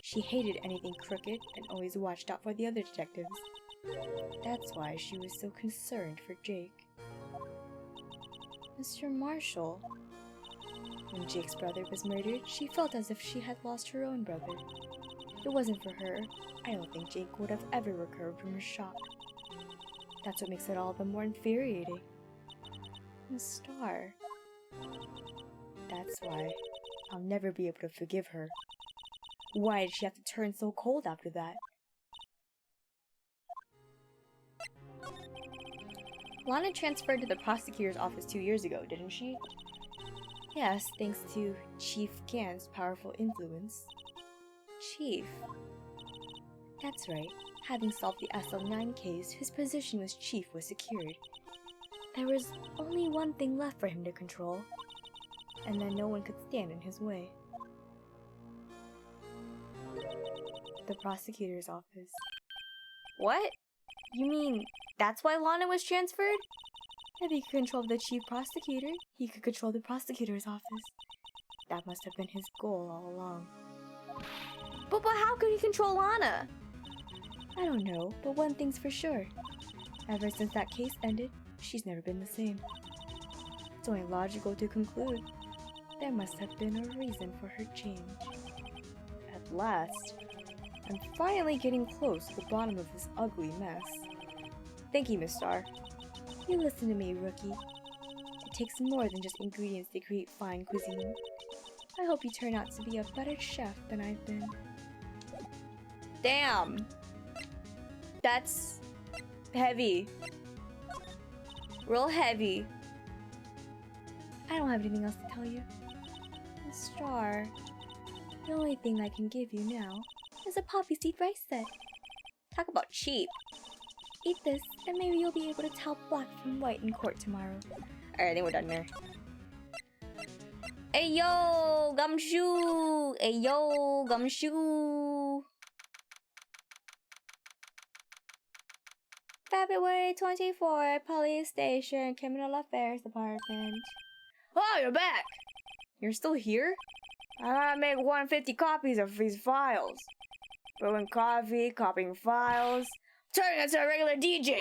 She hated anything crooked and always watched out for the other detectives. That's why she was so concerned for Jake. Mr. Marshall. When Jake's brother was murdered, she felt as if she had lost her own brother. If it wasn't for her, I don't think Jake would have ever recovered from her shock. That's what makes it all the more infuriating. The Star. That's why I'll never be able to forgive her. Why did she have to turn so cold after that? Lana transferred to the prosecutor's office 2 years ago, didn't she? Yes, thanks to Chief Gant's powerful influence. Chief? That's right. Having solved the SL9 case, his position as chief was secured. There was only one thing left for him to control, and then no one could stand in his way. The prosecutor's office. What? You mean that's why Lana was transferred? If he could control the chief prosecutor, he could control the prosecutor's office. That must have been his goal all along. But how could he control Lana? I don't know, but one thing's for sure. Ever since that case ended, she's never been the same. It's only logical to conclude there must have been a reason for her change. At last, I'm finally getting close to the bottom of this ugly mess. Thank you, Miss Star. You listen to me, rookie. It takes more than just ingredients to create fine cuisine. I hope you turn out to be a better chef than I've been. Damn! That's heavy. Real heavy. I don't have anything else to tell you. Miss Star, the only thing I can give you now is a poppy seed rice set. Talk about cheap. Eat this, and maybe you'll be able to tell black from white in court tomorrow. Alright, I think we're done there. Hey yo, Gumshoe! Hey yo, Gumshoe! February 24, Police Station, Criminal Affairs Department. Oh, you're back! You're still here? I gotta make 150 copies of these files. Brewing coffee, copying files, turning into a regular DJ.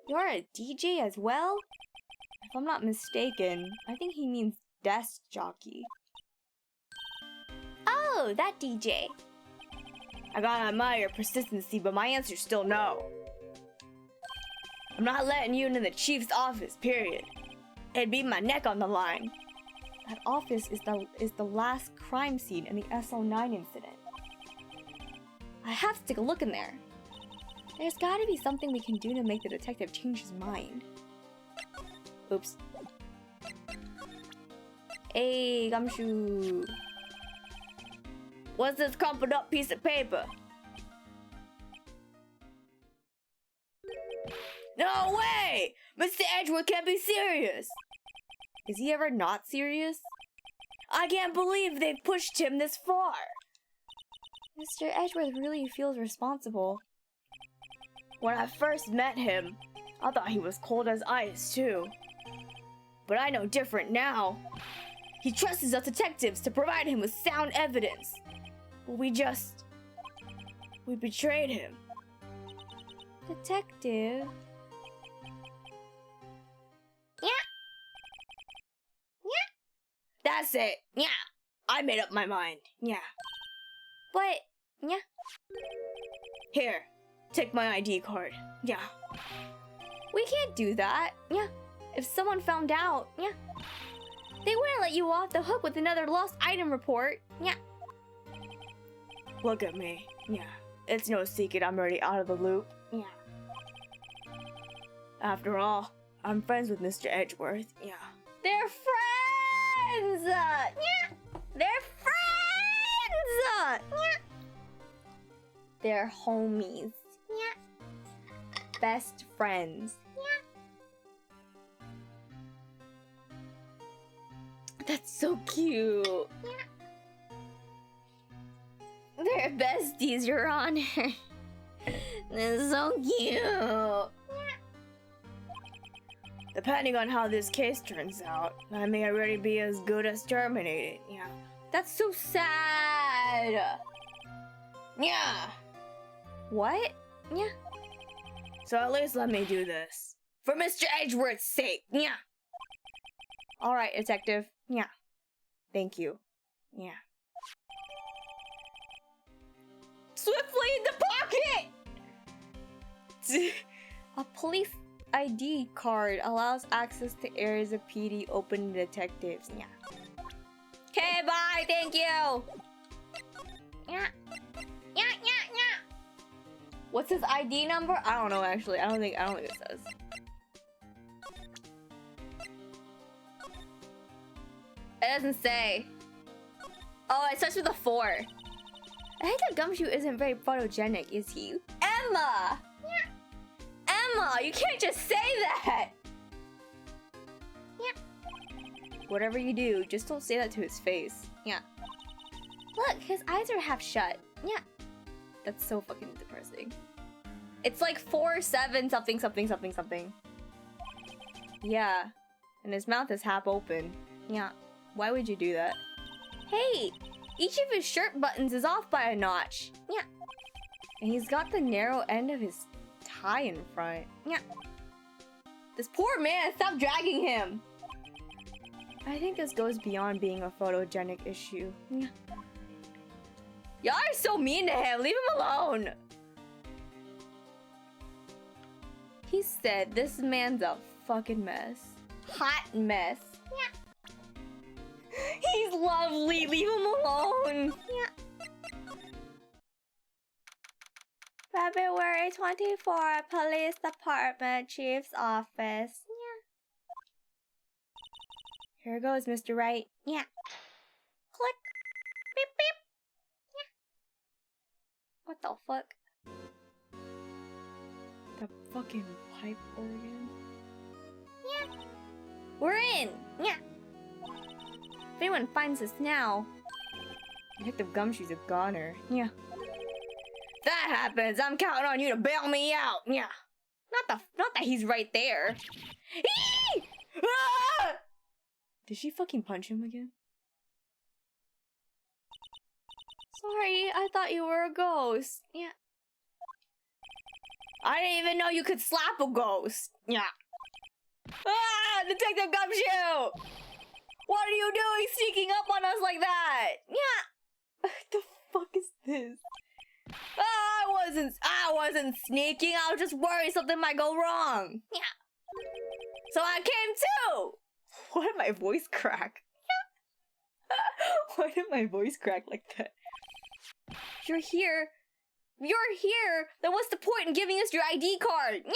You're a DJ as well? If I'm not mistaken, I think he means desk jockey. Oh, that DJ. I gotta admire your persistency, but my answer's still no. I'm not letting you into the chief's office, period. It'd be my neck on the line. That office is the last crime scene in the SL9 incident. I have to take a look in there. There's gotta be something we can do to make the detective change his mind. Oops. Hey, Gumshoe. What's this crumpled up piece of paper? No way! Mr. Edgeworth can't be serious! Is he ever not serious? I can't believe they've pushed him this far! Mr. Edgeworth really feels responsible. When I first met him, I thought he was cold as ice, too. But I know different now. He trusts us detectives to provide him with sound evidence. But we betrayed him. Detective? Yeah. Yeah. That's it. Yeah. I made up my mind. Yeah. But, yeah. Here, take my ID card. Yeah. We can't do that. Yeah. If someone found out, yeah. They wouldn't let you off the hook with another lost item report. Yeah. Look at me. Yeah. It's no secret I'm already out of the loop. Yeah. After all, I'm friends with Mr. Edgeworth. Yeah. They're friends! Yeah. They're friends! Yeah. They're homies. Yeah. Best friends. Yeah. That's so cute. Yeah. They're besties, Your Honor. That's so cute. Yeah. Depending on how this case turns out, I may already be as good as terminated. Yeah. That's so sad. Yeah. What? Yeah. So at least let me do this. For Mr. Edgeworth's sake. Yeah. Alright, detective. Yeah. Thank you. Yeah. Swiftly in the pocket! A police ID card allows access to areas of PD open to detectives. Yeah. Okay, bye. Thank you. Yeah. Yeah. What's his ID number? I don't know actually. I don't think it says. It doesn't say. Oh, it starts with a 4. I think that Gumshoe isn't very photogenic, is he? Emma! Yeah. Emma, you can't just say that! Yeah. Whatever you do, just don't say that to his face. Yeah. Look, his eyes are half shut. Yeah. That's so fucking depressing. It's like 4, 7, something. Yeah. And his mouth is half open. Yeah. Why would you do that? Hey! Each of his shirt buttons is off by a notch. Yeah. And he's got the narrow end of his tie in front. Yeah. This poor man, stop dragging him! I think this goes beyond being a photogenic issue. Yeah. Y'all are so mean to him, leave him alone! He said this man's a fucking mess. Hot mess. Yeah. He's lovely, leave him alone! Yeah. February 24, Police Department, Chief's Office. Yeah. Here goes, Mr. Wright. Yeah. Click. Beep, beep. Yeah. What the fuck? The fucking pipe organ? Yeah. We're in! Yeah. If anyone finds us now, Detective Gumshoe's a goner. Yeah. If that happens, I'm counting on you to bail me out. Yeah. Not that he's right there. Eee! Ah! Did she fucking punch him again? Sorry, I thought you were a ghost. Yeah. I didn't even know you could slap a ghost. Yeah. Ah! Detective Gumshoe! What are you doing sneaking up on us like that? Yeah. What the fuck is this? I wasn't sneaking. I was just worried something might go wrong. Yeah. So I came too. Why did my voice crack? Yeah. Why did my voice crack like that? You're here If you're here, then what's the point in giving us your ID card? Yeah.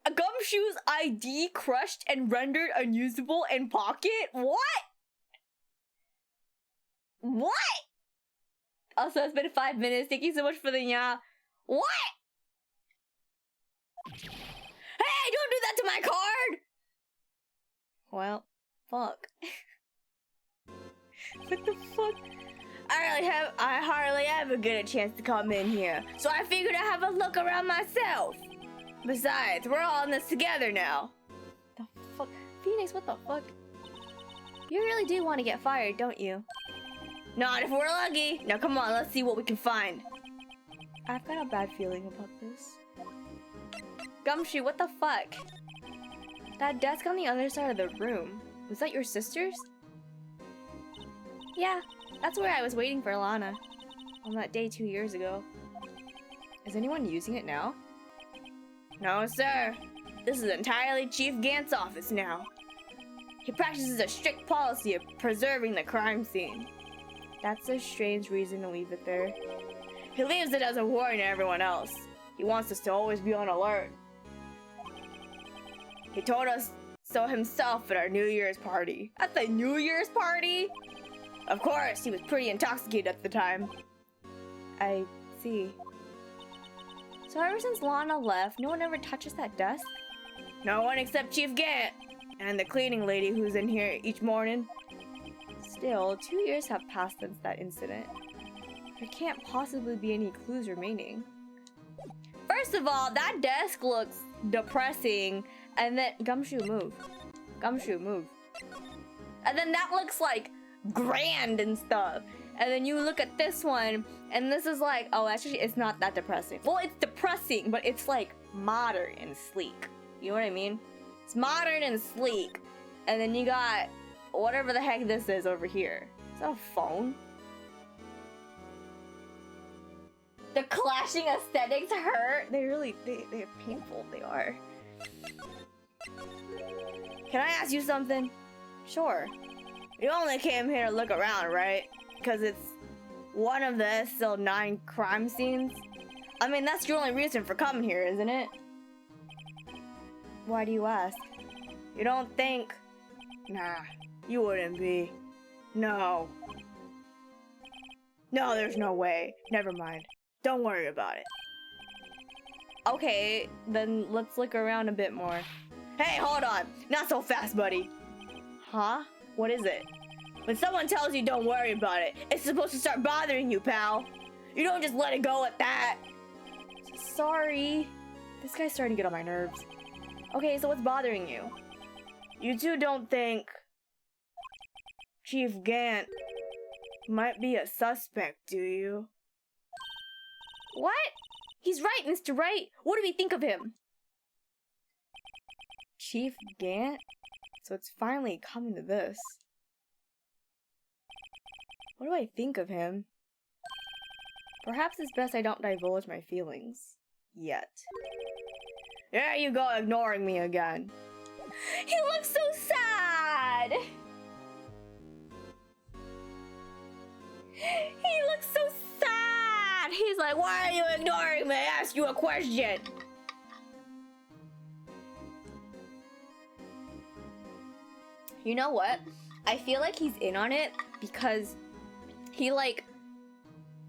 Gumshoe's ID crushed and rendered unusable in pocket? What? What? Also, it's been 5 minutes. Thank you so much for the yeah. What? Hey, don't do that to my card! Well, fuck. What the fuck? I hardly ever get a chance to come in here, so I figured I'd have a look around myself. Besides, we're all in this together now. The fuck? Phoenix, what the fuck? You really do want to get fired, don't you? Not if we're lucky. Now come on, let's see what we can find. I've got a bad feeling about this. Gumshoe, what the fuck? That desk on the other side of the room. Was that your sister's? Yeah, that's where I was waiting for Lana. On that day 2 years ago. Is anyone using it now? No, sir. This is entirely Chief Gant's office now. He practices a strict policy of preserving the crime scene. That's a strange reason to leave it there. He leaves it as a warning to everyone else. He wants us to always be on alert. He told us so himself at our New Year's party. At the New Year's party? Of course, he was pretty intoxicated at the time. I see. So ever since Lana left, no one ever touches that desk? No one except Chief Gant and the cleaning lady who's in here each morning. Still, 2 years have passed since that incident. There can't possibly be any clues remaining. First of all, that desk looks depressing, and then Gumshoe move. Gumshoe move. And then that looks like grand and stuff. And then you look at this one, and this is like, oh, actually, it's not that depressing. Well, it's depressing, but it's like modern and sleek. You know what I mean? It's modern and sleek. And then you got whatever the heck this is over here. Is that a phone? The clashing aesthetics hurt. They're painful. They are. Can I ask you something? Sure. You only came here to look around, right? Because it's one of the still 9 crime scenes. I mean, that's your only reason for coming here, isn't it? Why do you ask? You don't think... Nah, you wouldn't be. No. No, there's no way. Never mind. Don't worry about it. Okay, then let's look around a bit more. Hey, hold on. Not so fast, buddy. Huh? What is it? When someone tells you don't worry about it, it's supposed to start bothering you, pal. You don't just let it go at that. Sorry. This guy's starting to get on my nerves. Okay, so what's bothering you? You two don't think Chief Gant might be a suspect, do you? What? He's right, Mr. Wright. What do we think of him? Chief Gant? So it's finally coming to this. What do I think of him? Perhaps it's best I don't divulge my feelings. Yet. There you go, ignoring me again. He looks so sad! He looks so sad! He's like, why are you ignoring me? I asked you a question! You know what? I feel like he's in on it because he, like,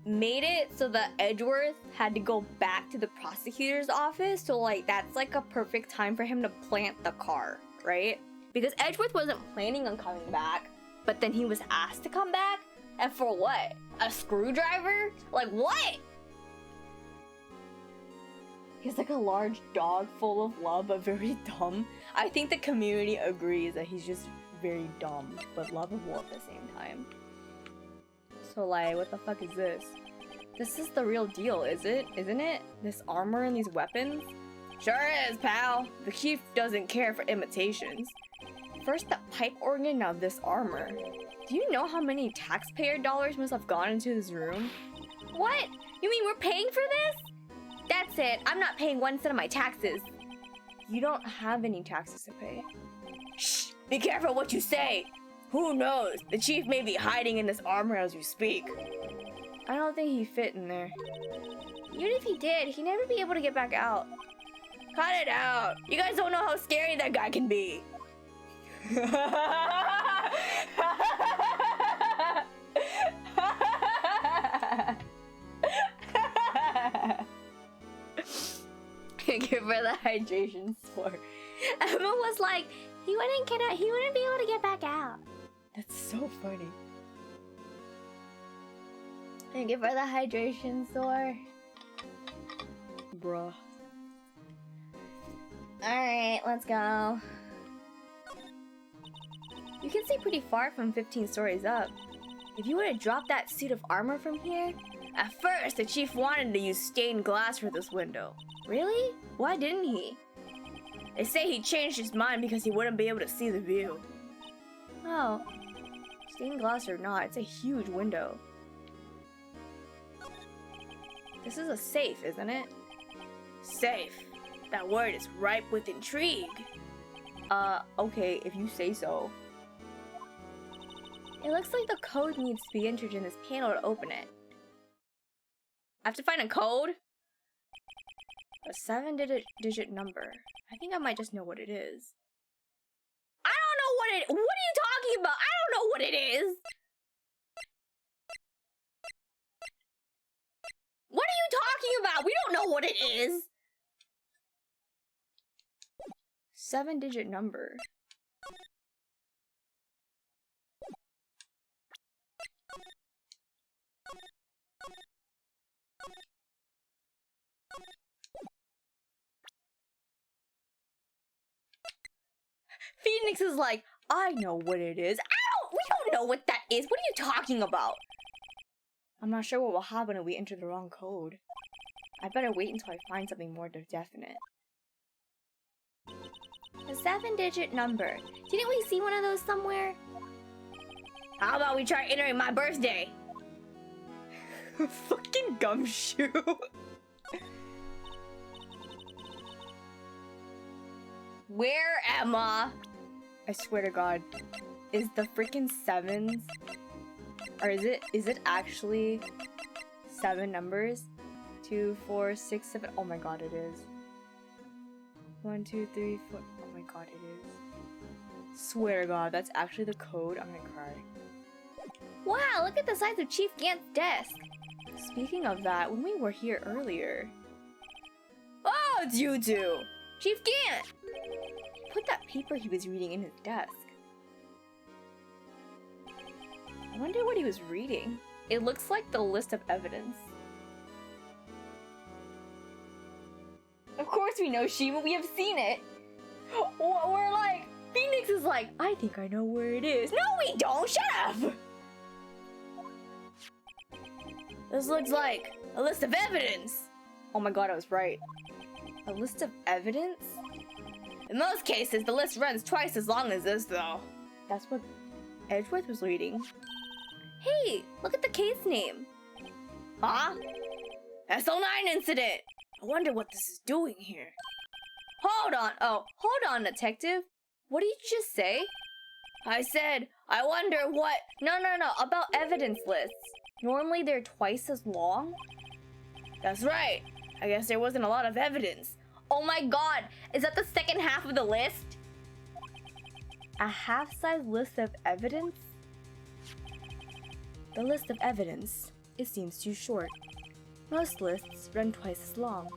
made it so that Edgeworth had to go back to the prosecutor's office. So, like, that's, like, a perfect time for him to plant the car, right? Because Edgeworth wasn't planning on coming back, but then he was asked to come back. And for what? A screwdriver? Like, what? He's like a large dog full of love, but very dumb. I think the community agrees that he's just very dumb, but lovable at the same time. So, like, what the fuck is this? This is the real deal, is it? Isn't it? This armor and these weapons? Sure is, pal. The chief doesn't care for imitations. First the pipe organ, now this armor. Do you know how many taxpayer dollars must have gone into this room? What? You mean we're paying for this? That's it. I'm not paying 1 cent of my taxes. You don't have any taxes to pay. Shh! Be careful what you say! Who knows? The chief may be hiding in this armor as we speak. I don't think he fit in there. Even if he did, he'd never be able to get back out. Cut it out! You guys don't know how scary that guy can be. Give her the hydration sport. Emma was like, he wouldn't be able to get back out. That's so funny. And give her the hydration sword. Bruh. Alright, let's go. You can see pretty far from 15 stories up. If you were to drop that suit of armor from here... At first, the chief wanted to use stained glass for this window. Really? Why didn't he? They say he changed his mind because he wouldn't be able to see the view. Oh. Stained glass or not, it's a huge window. This is a safe, isn't it? Safe. That word is ripe with intrigue. Okay, if you say so. It looks like the code needs to be entered in this panel to open it. I have to find a code? A 7-digit number. I think I might just know what it is. I don't know what it... What are you talking about? I don't know what it is! What are you talking about? We don't know what it is! 7-digit number. Phoenix is like, I know what it is. We don't know what that is. What are you talking about? I'm not sure what will happen if we enter the wrong code. I better wait until I find something more definite. A 7-digit number. Didn't we see one of those somewhere? How about we try entering my birthday? Fucking gumshoe. Where, Emma? I swear to God, is the freaking 7s, or is it actually 7 numbers? 2, 4, 6, 7. Oh my God, it is. 1, 2, 3, 4. Oh my God, it is. Swear to God, that's actually the code. I'm gonna cry. Wow, look at the size of Chief Gant's desk. Speaking of that, when we were here earlier. Oh, it's you two! Chief Gant! He put that paper he was reading in his desk. I wonder what he was reading. It looks like the list of evidence. Of course we know, Shima, we have seen it! We're like, Phoenix is like, I think I know where it is. No, we don't! Shut up! This looks like a list of evidence! Oh my God, I was right. A list of evidence? In most cases, the list runs twice as long as this, though. That's what Edgeworth was reading. Hey, look at the case name. Huh? SL9 incident! I wonder what this is doing here. Hold on. Oh, hold on, detective. What did you just say? I said, I wonder what... No, about evidence lists. Normally they're twice as long? That's right. I guess there wasn't a lot of evidence. Oh my God, is that the second half of the list? A half-size list of evidence? The list of evidence. It seems too short. Most lists run twice as long.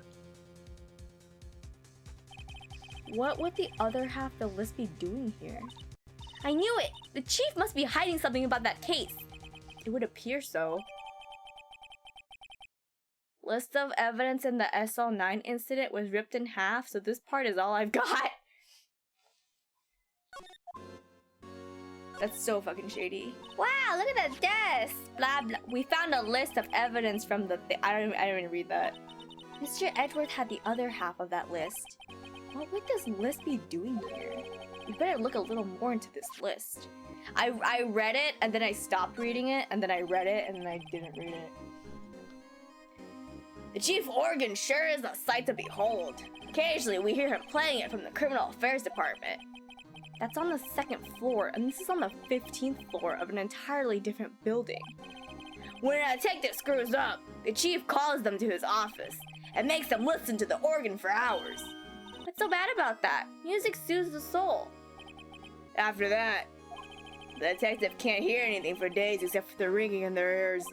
What would the other half of the list be doing here? I knew it! The chief must be hiding something about that case. It would appear so. List of evidence in the SL9 incident was ripped in half, so this part is all I've got. That's so fucking shady. Wow, look at that desk! Blah blah. We found a list of evidence from the I don't even read that. Mr. Edgeworth had the other half of that list. What would this list be doing here? We better look a little more into this list. I read it, and then I stopped reading it, and then I read it, and then I didn't read it. The chief organ sure is a sight to behold. Occasionally, we hear him playing it from the criminal affairs department. That's on the 2nd floor, and this is on the 15th floor of an entirely different building. When a detective screws up, the chief calls them to his office and makes them listen to the organ for hours. What's so bad about that? Music soothes the soul. After that, the detective can't hear anything for days except for the ringing in their ears.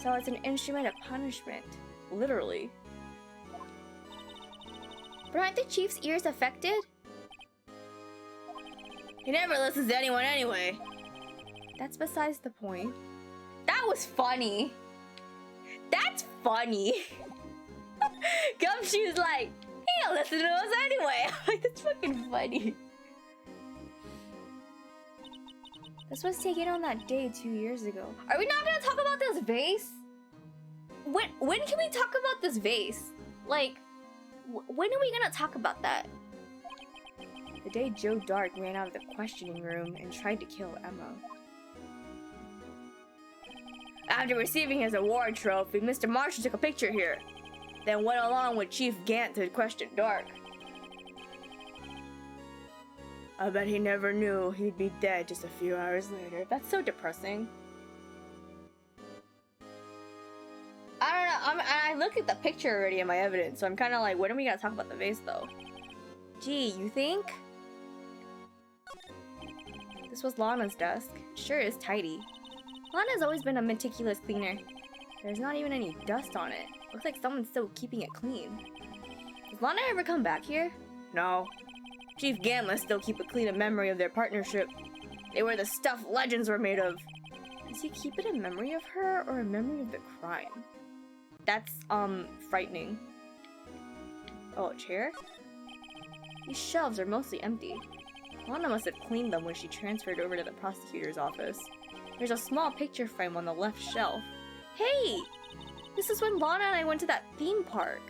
So it's an instrument of punishment, literally. But aren't the chief's ears affected? He never listens to anyone anyway. That's besides the point. That was funny. That's funny. Gumshoe's like, he don't listen to us anyway. Like, that's fucking funny. This was taken on that day 2 years ago. Are we not gonna talk about this vase? When can we talk about this vase? Like, when are we gonna talk about that? The day Joe Dark ran out of the questioning room and tried to kill Emma. After receiving his award trophy, Mr. Marshall took a picture here, then went along with Chief Gant to question Dark. I bet he never knew he'd be dead just a few hours later. That's so depressing. I don't know, I looked at the picture already in my evidence, so I'm kind of like, when are we gonna talk about the vase though? Gee, you think? This was Lana's desk. It sure is tidy. Lana's always been a meticulous cleaner. There's not even any dust on it. Looks like someone's still keeping it clean. Does Lana ever come back here? No. Chief Gant must still keep a clean memory of their partnership. They were the stuff legends were made of. Does he keep it a memory of her or a memory of the crime? That's, frightening. Oh, a chair? These shelves are mostly empty. Lana must have cleaned them when she transferred over to the prosecutor's office. There's a small picture frame on the left shelf. Hey! This is when Lana and I went to that theme park.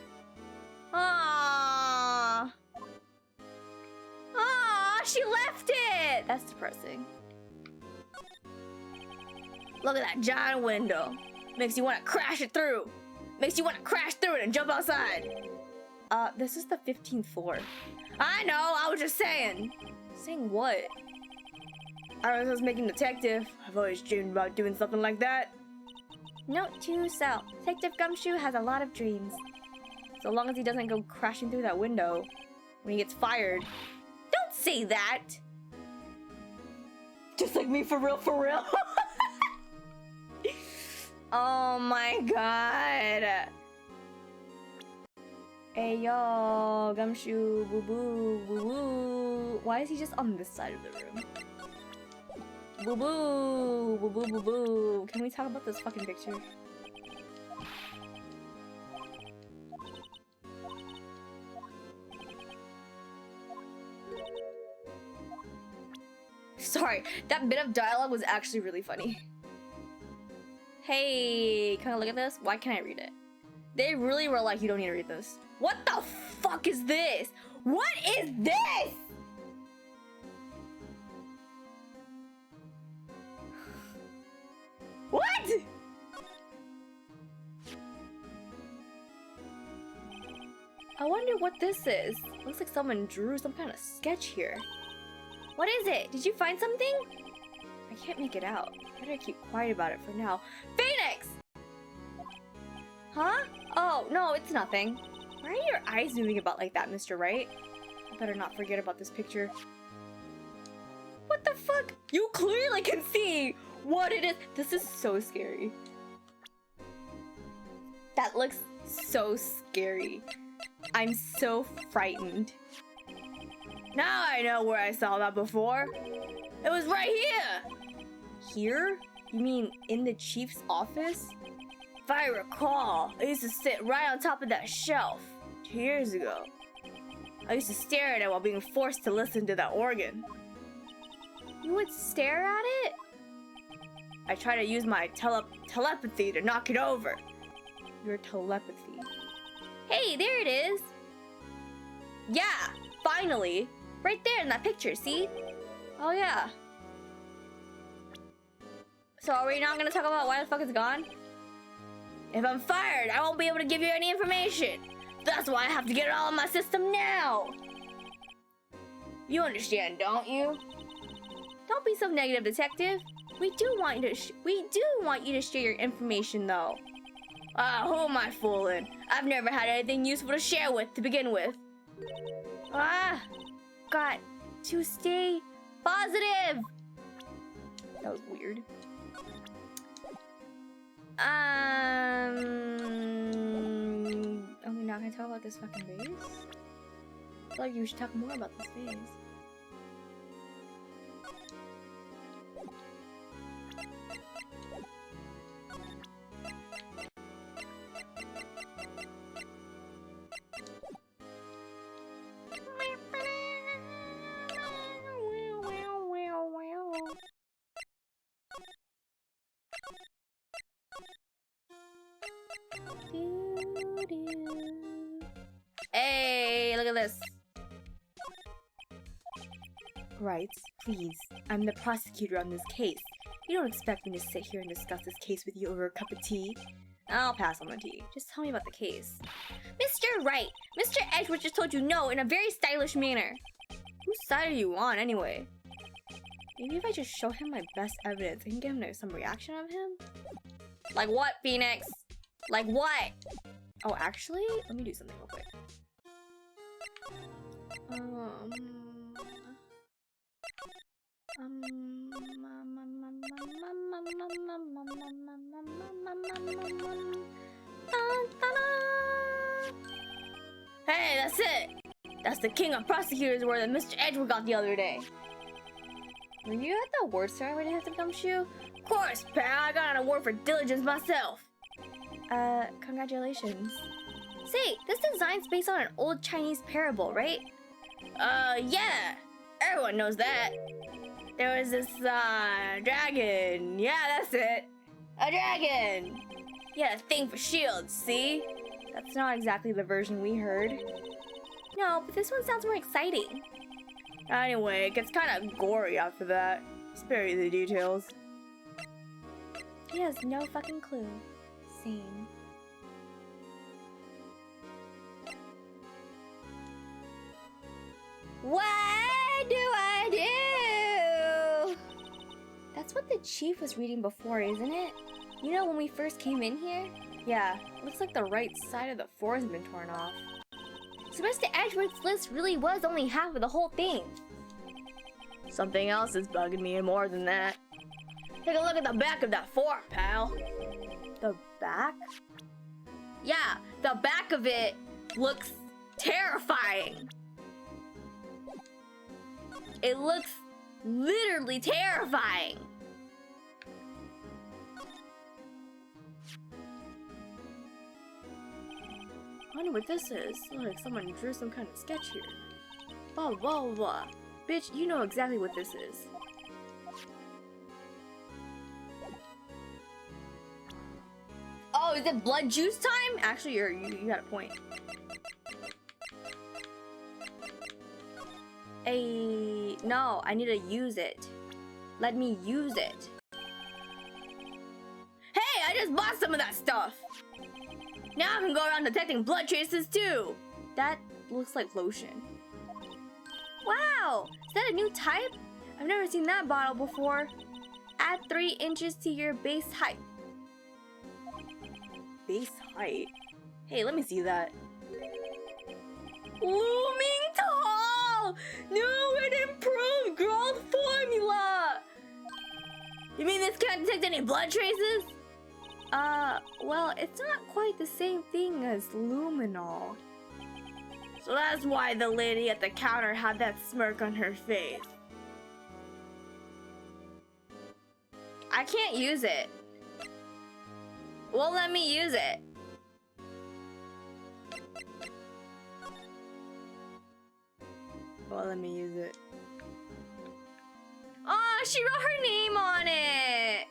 Ah! Ah! She left it! That's depressing. Look at that giant window. Makes you want to crash it through. Makes you want to crash through it and jump outside. This is the 15th floor. I know, I was just saying. Saying what? I was making detective. I've always dreamed about doing something like that. Note to self. Detective Gumshoe has a lot of dreams. So long as he doesn't go crashing through that window when he gets fired. Don't say that! Just like me, for real, for real. Oh my god. Hey yo, Gumshoe, boo boo, boo boo. Why is he just on this side of the room? Boo boo, boo boo, boo boo. Can we talk about this fucking picture? Sorry, that bit of dialogue was actually really funny. Hey, can I look at this? Why can't I read it? They really were like, you don't need to read this. What the fuck is this? What is this? What? I wonder what this is. Looks like someone drew some kind of sketch here. What is it? Did you find something? I can't make it out. Better keep quiet about it for now. Phoenix! Huh? Oh, no, it's nothing. Why are your eyes moving about like that, Mr. Wright? I better not forget about this picture. What the fuck? You clearly can see what it is. This is so scary. That looks so scary. I'm so frightened. Now I know where I saw that before. It was right here. Here? You mean in the chief's office? If I recall, I used to sit right on top of that shelf 2 years ago. I used to stare at it while being forced to listen to that organ. You would stare at it? I try to use my telepathy to knock it over. Your telepathy. Hey, there it is. Yeah, finally. Right there in that picture, see? Oh yeah. So are we not gonna talk about why the fuck it's gone? If I'm fired, I won't be able to give you any information. That's why I have to get it all in my system now. You understand, don't you? Don't be so negative, detective. We do want you to share your information, though. Who am I fooling? I've never had anything useful to share with to begin with. Got to stay positive. That was weird. Are we not gonna talk about this fucking vase? I feel like you should talk more about this vase. Hey, look at this. Wright, please. I'm the prosecutor on this case. You don't expect me to sit here and discuss this case with you over a cup of tea? I'll pass on the tea. Just tell me about the case. Mr. Wright, Mr. Edgeworth just told you no in a very stylish manner. Whose side are you on, anyway? Maybe if I just show him my best evidence, I can get him some reaction of him? Like what, Phoenix? Like what? Oh, actually, let me do something real quick. Hey, that's it! That's the king of prosecutors award that Mr. Edgeworth got the other day. Were you at the award ceremony when I had to come shoe? Of course, pal. I got an award for diligence myself. Congratulations. Say, this design's based on an old Chinese parable, right? Yeah. Everyone knows that. There was this, dragon. Yeah, that's it. A dragon. He had a thing for shields, see? That's not exactly the version we heard. No, but this one sounds more exciting. Anyway, it gets kind of gory after that. Spare you the details. He has no fucking clue. Same. What do I do? That's what the chief was reading before, isn't it? You know when we first came in here? Yeah, looks like the right side of the floor has been torn off. So Mr. Edgeworth's list really was only half of the whole thing. Something else is bugging me more than that. Take a look at the back of that fork, pal. The back? Yeah, the back of it looks terrifying. It looks literally terrifying. I wonder what this is. Like someone drew some kind of sketch here. Blah blah blah. Bitch, you know exactly what this is. Oh, is it blood juice time? Actually, you got a point. No, I need to use it. Let me use it. Hey, I just bought some of that stuff. Now I can go around detecting blood traces too. That looks like lotion. Wow, is that a new type? I've never seen that bottle before. Add 3 inches to your base height. Base height? Hey, let me see that. Looming tall! No, an improved growth formula! You mean this can't detect any blood traces? Well, it's not quite the same thing as luminol. So that's why the lady at the counter had that smirk on her face. I can't use it. Won't let me use it. Well, let me use it. Oh, she wrote her name on it!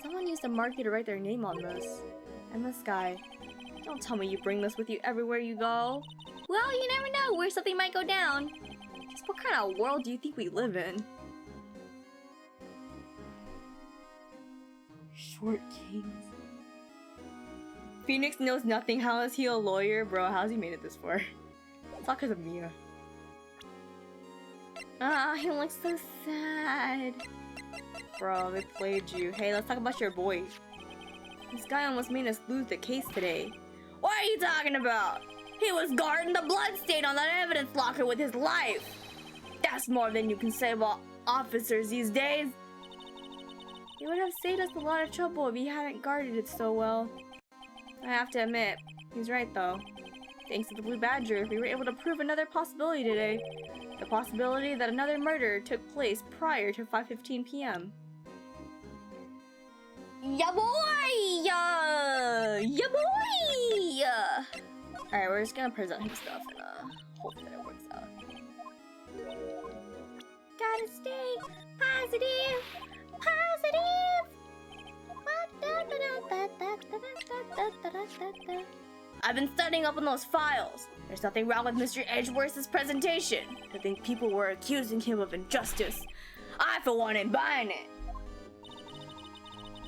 Someone used a marker to write their name on this. And this guy. Don't tell me you bring this with you everywhere you go. Well, you never know where something might go down. Just what kind of world do you think we live in? Short kings. Phoenix knows nothing. How is he a lawyer? Bro, how's he made it this far? It's all because of Mia. Ah, he looks so sad. Bro, they played you. Hey, let's talk about your boy. This guy almost made us lose the case today. What are you talking about? He was guarding the bloodstain on that evidence locker with his life. That's more than you can say about officers these days. He would have saved us a lot of trouble if he hadn't guarded it so well. I have to admit, he's right though. Thanks to the Blue Badger, we were able to prove another possibility today. The possibility that another murder took place prior to 5:15 p.m. Ya boy! Ya boy! Alright, we're just gonna present him stuff and hope that it works out. Gotta stay positive! Positive! I've been studying up on those files. There's nothing wrong with Mr. Edgeworth's presentation. I think people were accusing him of injustice. I, for one, ain't buying it.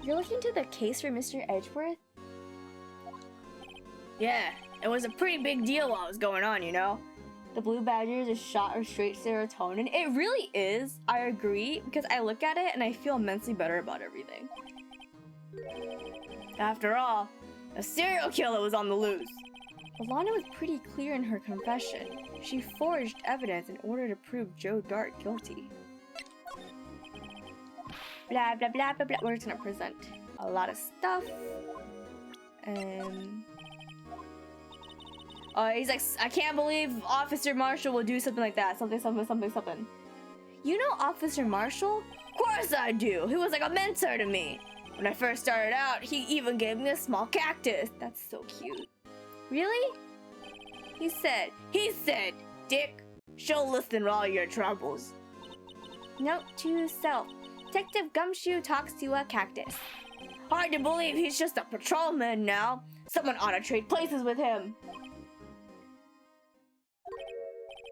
You're looking to the case for Mr. Edgeworth? Yeah, it was a pretty big deal while it was going on, you know? The Blue Badger is a shot of straight serotonin. It really is. I agree, because I look at it and I feel immensely better about everything. After all, a serial killer was on the loose. Alana was pretty clear in her confession. She forged evidence in order to prove Joe Dart guilty. Blah, blah, blah, blah, blah. We're just gonna present a lot of stuff. He's like, I can't believe Officer Marshall will do something like that. Something. You know Officer Marshall? Of course I do. He was like a mentor to me. When I first started out, he even gave me a small cactus. That's so cute. Really? He said, Dick, she'll listen to all your troubles. Note to self. Detective Gumshoe talks to a cactus. Hard to believe he's just a patrolman now. Someone ought to trade places with him.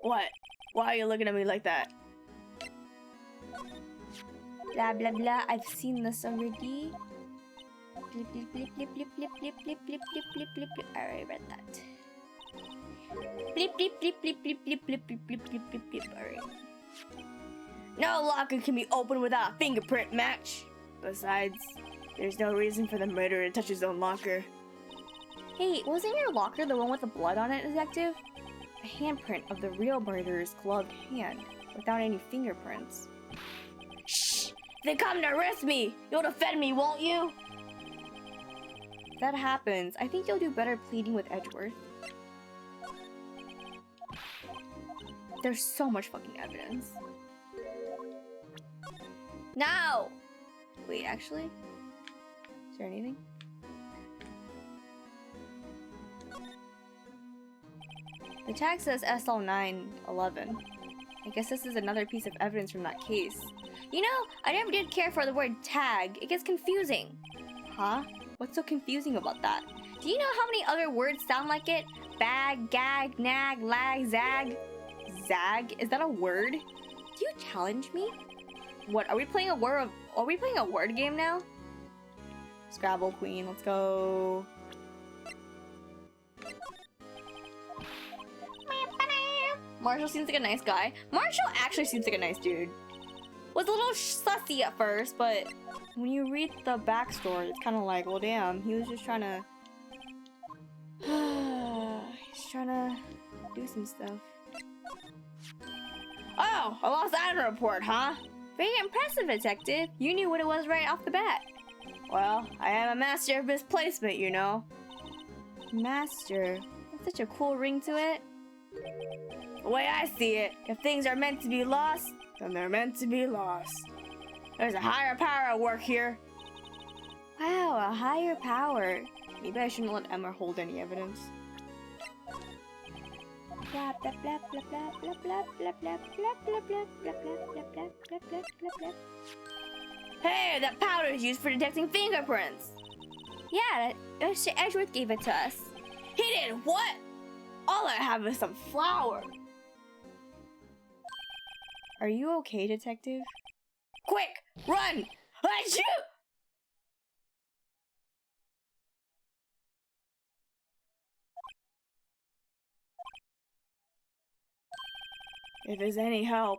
What? Why are you looking at me like that? Blah blah blah, I've seen this already. Blip blip blip blip blip blip blip blip blip blip blip blip blip. I already read that. Blip blip blip blip blip blip blip blip blip blip blip blip. Alright. No locker can be opened without a fingerprint match. Besides, there's no reason for the murderer to touch his own locker. Hey, wasn't your locker the one with the blood on it, detective? A handprint of the real murderer's gloved hand, without any fingerprints. Shh! They come to arrest me! You'll defend me, won't you? If that happens, I think you'll do better pleading with Edgeworth. There's so much fucking evidence. No! Wait, actually? Is there anything? The tag says SL911. I guess this is another piece of evidence from that case. You know, I never did care for the word tag. It gets confusing. Huh? What's so confusing about that? Do you know how many other words sound like it? Bag, gag, nag, lag, zag. Zag? Is that a word? Do you challenge me? What, are we playing a word game now? Scrabble Queen, let's go. Marshall seems like a nice guy. Marshall actually seems like a nice dude. Was a little sussy at first, but when you read the backstory, it's kind of like, well, damn, he was just trying to... he's trying to do some stuff. Oh, a lost item report, huh? Very impressive, detective. You knew what it was right off the bat. Well, I am a master of misplacement, you know. Master? That's such a cool ring to it. The way I see it, if things are meant to be lost, then they're meant to be lost. There's a higher power at work here. Wow, a higher power. Maybe I shouldn't let Emma hold any evidence. Blah blah blah blah blah blah blah blah blah blah blah blah blah blah blah blah blah blah. Hey, that powder is used for detecting fingerprints. Yeah, Mr. Edgeworth gave it to us. He did what? All I have is some flour. Are you okay, detective? Quick, run! Achoo! If it's any help,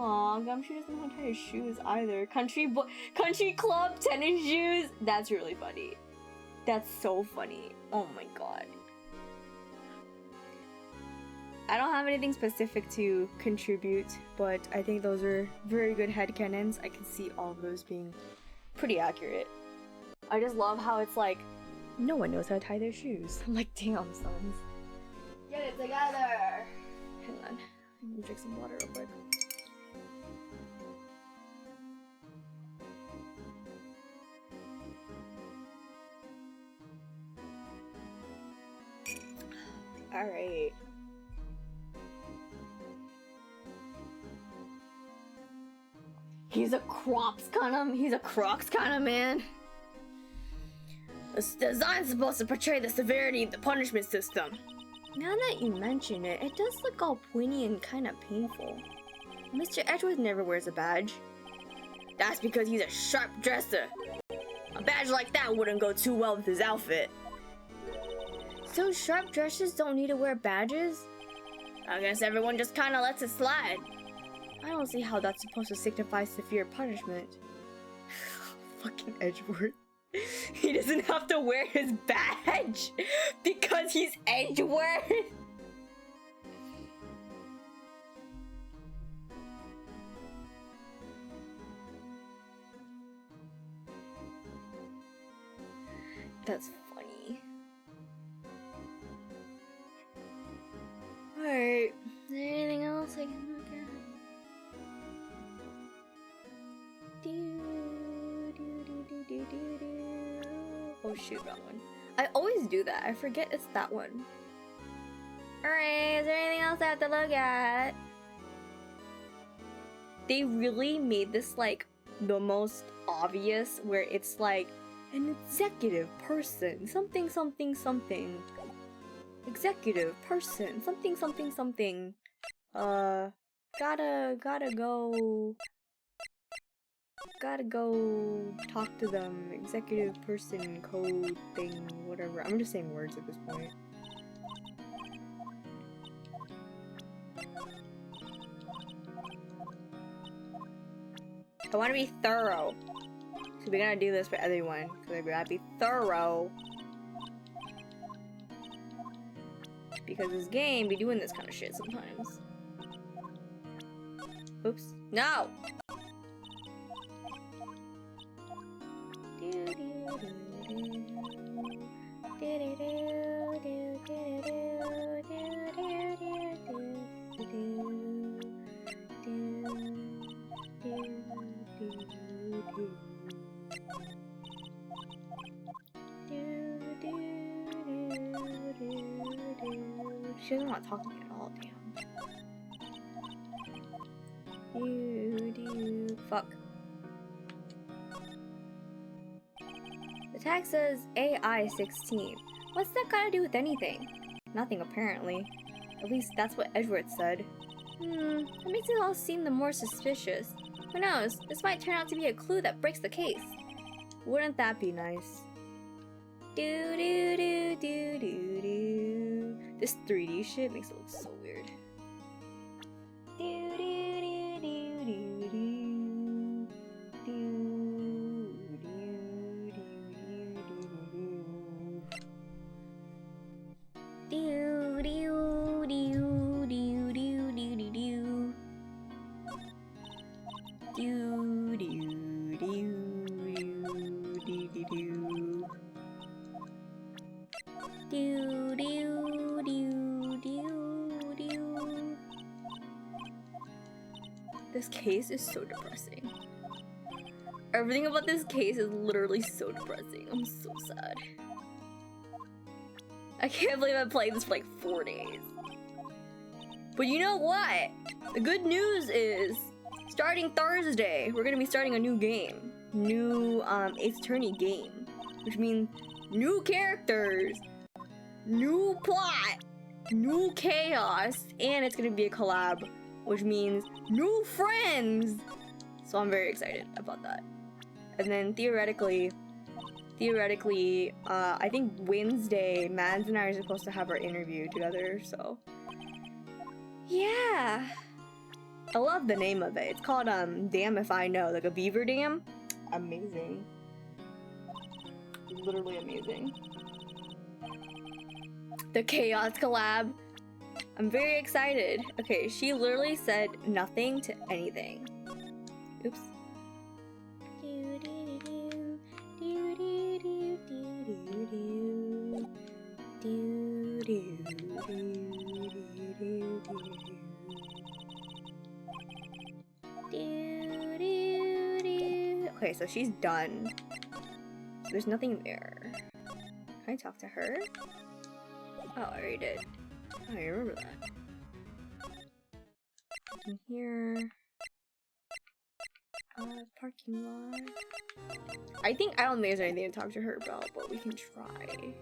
Aw, Gumshoe doesn't know how to tie his shoes either. Country club tennis shoes? That's really funny. That's so funny. Oh my god. I don't have anything specific to contribute, but I think those are very good headcanons. I can see all of those being pretty accurate. I just love how it's like, no one knows how to tie their shoes. I'm like, damn, sons. Get it together! Hang on. I need to drink some water real quick. Alright. He's a Crocs kind of man. This design's supposed to portray the severity of the punishment system. Now that you mention it, it does look all pointy and kind of painful. Mr. Edgeworth never wears a badge. That's because he's a sharp dresser. A badge like that wouldn't go too well with his outfit. So sharp dressers don't need to wear badges? I guess everyone just kind of lets it slide. I don't see how that's supposed to signify severe punishment. Fucking Edgeworth. He doesn't have to wear his badge because he's Edgeworth. That's funny. Alright. Is there anything else I can look at? Oh shoot, that one. I always do that. I forget it's that one. Alright, is there anything else I have to look at? They really made this like the most obvious, where it's like an executive person, something something something. Executive person, something something something. Gotta go talk to them. Executive person code thing, whatever. I'm just saying words at this point. I want to be thorough. So we're gonna do this for everyone. Because we gotta be thorough. Because this game be doing this kind of shit sometimes. Oops. No! She doesn't want to talk to me at all, damn. Fuck. The tag says AI 16. What's that got to do with anything? Nothing, apparently. At least that's what Edgeworth said. It makes it all seem the more suspicious. Who knows? This might turn out to be a clue that breaks the case. Wouldn't that be nice? Do do do do do do. This 3D shit makes it look so weird. Do do do do do do. Do do do do do. Do do do do do do do do. Do do do do do do do. Do do do do do. This case is so depressing. Everything about this case is literally so depressing. I'm so sad. I can't believe I played this for like 4 days. But you know what? The good news is, starting Thursday, we're gonna be starting a new game. New Ace Attorney game. Which means new characters, new plot, new chaos, and it's gonna be a collab, which means new friends. So I'm very excited about that. And then theoretically, I think Wednesday, Mads and I are supposed to have our interview together, so yeah. I love the name of it. It's called Dam If I Know, like a beaver dam. Amazing. Literally amazing. The Chaos collab. I'm very excited. Okay, she literally said nothing to anything. Oops. Okay, so she's done. So there's nothing there. Can I talk to her? Oh, I already did. Oh, I remember that. In here. Parking lot. I don't think there's anything to talk to her about, but we can try.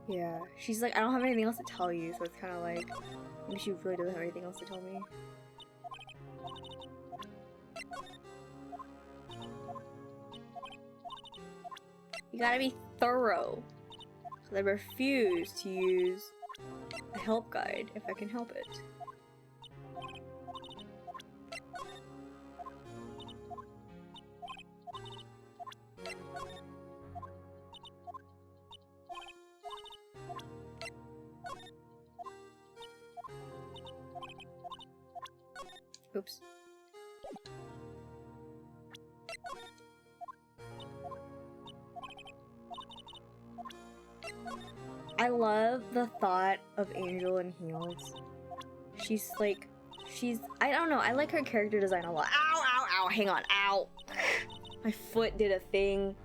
Yeah, she's like, I don't have anything else to tell you, so it's kind of like, maybe she really doesn't have anything else to tell me. You gotta be thorough. So I refuse to use a help guide if I can help it. Oops. I love the thought of Angel in heels. She's like, I don't know, I like her character design a lot. Ow, ow, ow, hang on, ow. My foot did a thing.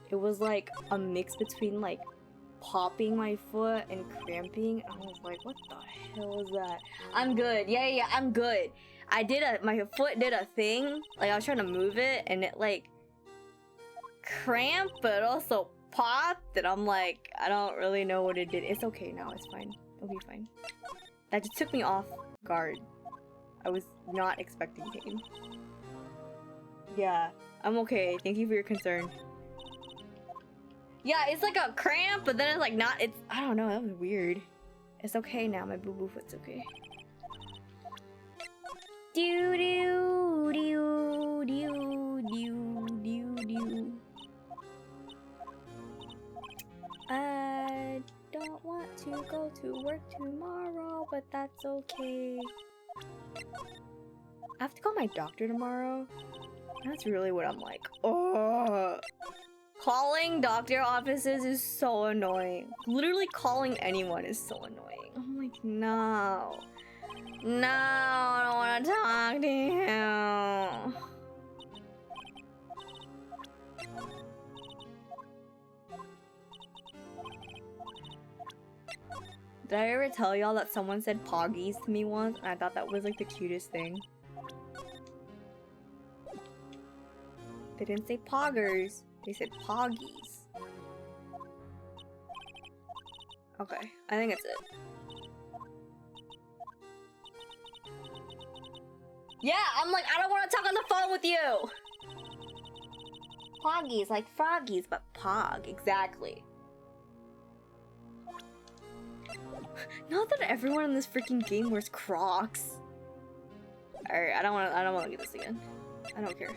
It was like a mix between like popping my foot and cramping. I was like, what the hell is that? I'm good. Yeah, I'm good. My foot did a thing. Like I was trying to move it and it like cramped, but also popped. And I'm like, I don't really know what it did. It's okay now. It's fine. It'll be fine. That just took me off guard. I was not expecting pain. Yeah, I'm okay. Thank you for your concern. Yeah, it's like a cramp, but then it's like not, I don't know, that was weird. It's okay now, my boo-boo foot's okay. I don't want to go to work tomorrow, but that's okay. I have to call my doctor tomorrow. That's really what I'm like. Oh. Calling doctor offices is so annoying. Literally calling anyone is so annoying. I'm like, no. No, I don't want to talk to you. Did I ever tell y'all that someone said poggies to me once and I thought that was like the cutest thing? They didn't say poggers, they said poggies. Okay, I think it's it. Yeah, I'm like, I don't want to talk on the phone with you! Poggies, like froggies, but pog, exactly. Not that everyone in this freaking game wears Crocs. Alright, I don't want to get this again. I don't care.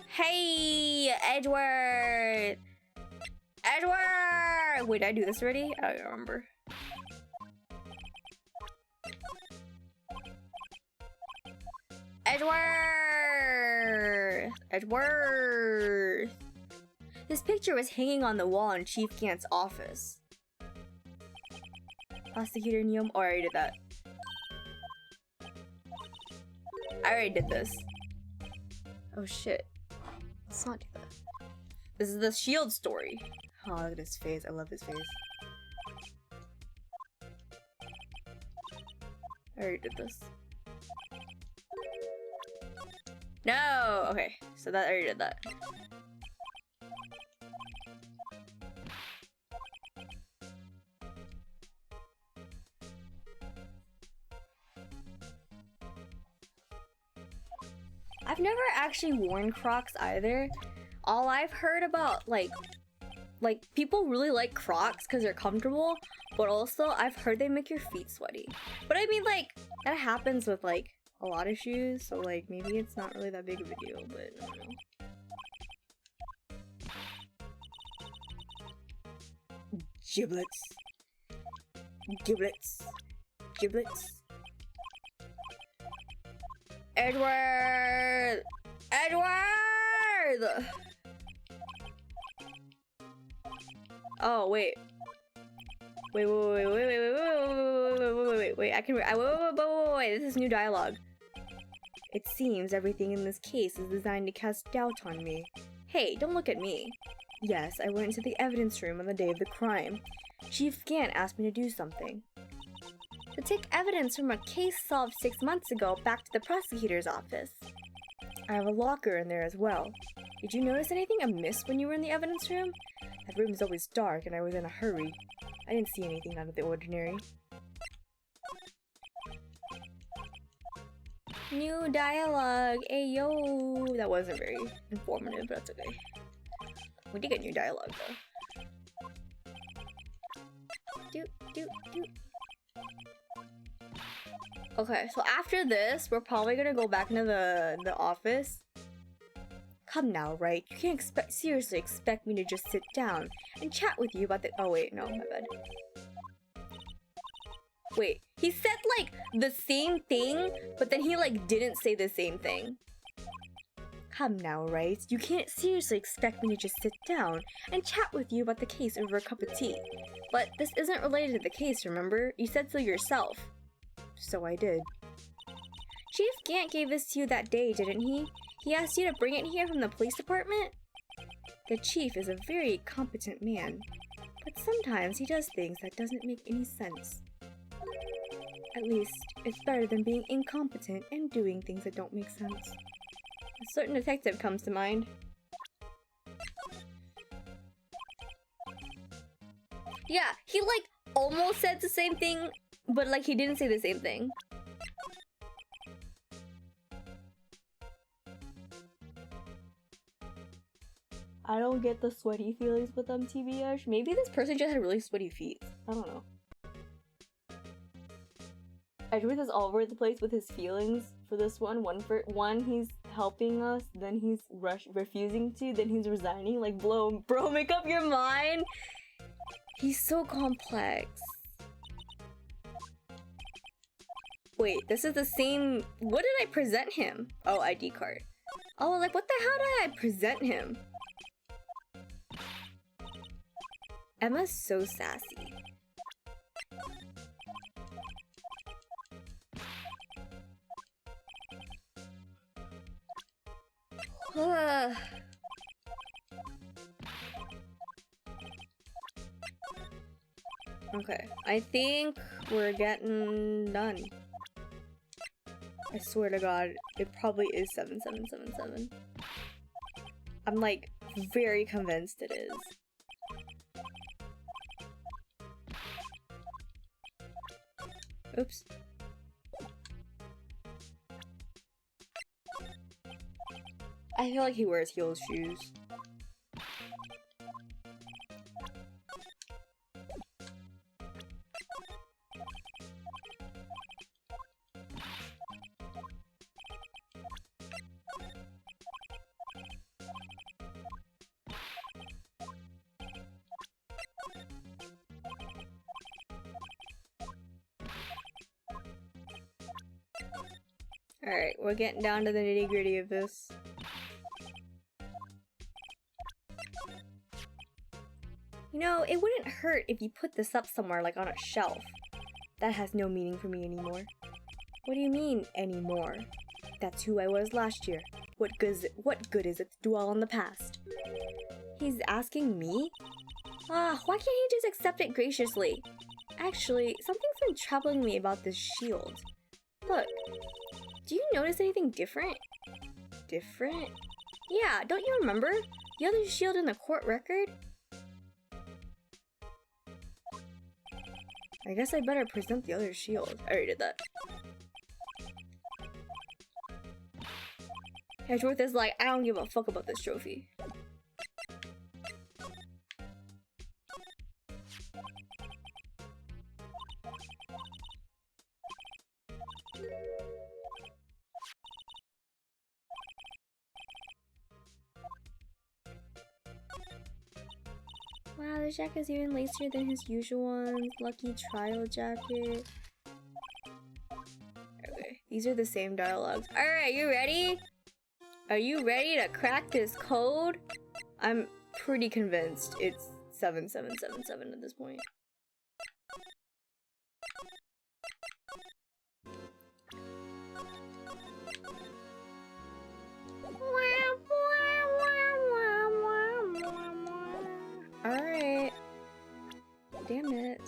Hey, Edgeworth! Edgeworth! Wait, did I do this already? I don't remember. Edgeworth! Edgeworth! This picture was hanging on the wall in Chief Gant's office. Prosecutor Neom. Oh, I already did that. I already did this. Oh shit. Let's not do that. This is the Shield story. Oh, look at his face. I love his face. I already did this. No! Okay, so that I already did that. I've never actually worn Crocs either. All I've heard about, like people really like Crocs because they're comfortable, but also I've heard they make your feet sweaty. But I mean, like, that happens with, like, a lot of shoes, so, like, maybe it's not really that big of a deal, but I don't know. Giblets. Giblets. Giblets. Edward! Edward! Oh, wait. Wait, I can wait, this is new dialogue. It seems everything in this case is designed to cast doubt on me. Hey, don't look at me. Yes, I went into the evidence room on the day of the crime. Chief Gant asked me to do something. To take evidence from a case solved 6 months ago back to the prosecutor's office. I have a locker in there as well. Did you notice anything amiss when you were in the evidence room? That room is always dark and I was in a hurry. I didn't see anything out of the ordinary. New dialogue! Ayo! That wasn't very informative, but that's okay. We did get new dialogue though. Okay, so after this, we're probably gonna go back into the office. Come now, Wright. You can't seriously expect me to just sit down and chat with you about the— oh wait, no, my bad. Wait, he said like the same thing, but then he like didn't say the same thing. Come now, Wright. You can't seriously expect me to just sit down and chat with you about the case over a cup of tea. But this isn't related to the case, remember? You said so yourself. So I did. Chief Gant gave this to you that day, didn't he? He asked you to bring it here from the police department? The chief is a very competent man, but sometimes he does things that doesn't make any sense. At least, it's better than being incompetent and doing things that don't make sense. A certain detective comes to mind. Yeah, he like almost said the same thing, but like he didn't say the same thing. I don't get the sweaty feelings with them, TBH. Maybe this person just had really sweaty feet. I don't know. Edward is all over the place with his feelings for this one. One, he's helping us, then he's refusing to, then he's resigning. Like, bro, make up your mind. He's so complex. Wait, this is the same— what did I present him? Oh, ID card. Oh, like what the hell did I present him? Emma's so sassy. Okay, I think we're getting done. I swear to God, it probably is 7777. I'm like very convinced it is. Oops. I feel like he wears heeled shoes. Alright, we're getting down to the nitty-gritty of this. You know, it wouldn't hurt if you put this up somewhere like on a shelf. That has no meaning for me anymore. What do you mean, anymore? That's who I was last year. What good is it to dwell on the past? He's asking me? Why can't he just accept it graciously? Actually, something's been troubling me about this shield. Look, do you notice anything different? Different? Yeah, don't you remember? The other shield in the court record? I guess I better present the other shield. I already did that. The truth is, like, I don't give a fuck about this trophy. Wow, this jacket is even lacier than his usual one. Lucky trial jacket. Okay, these are the same dialogues. Alright, you ready? Are you ready to crack this code? I'm pretty convinced it's 7777 at this point. Alright. Damn it.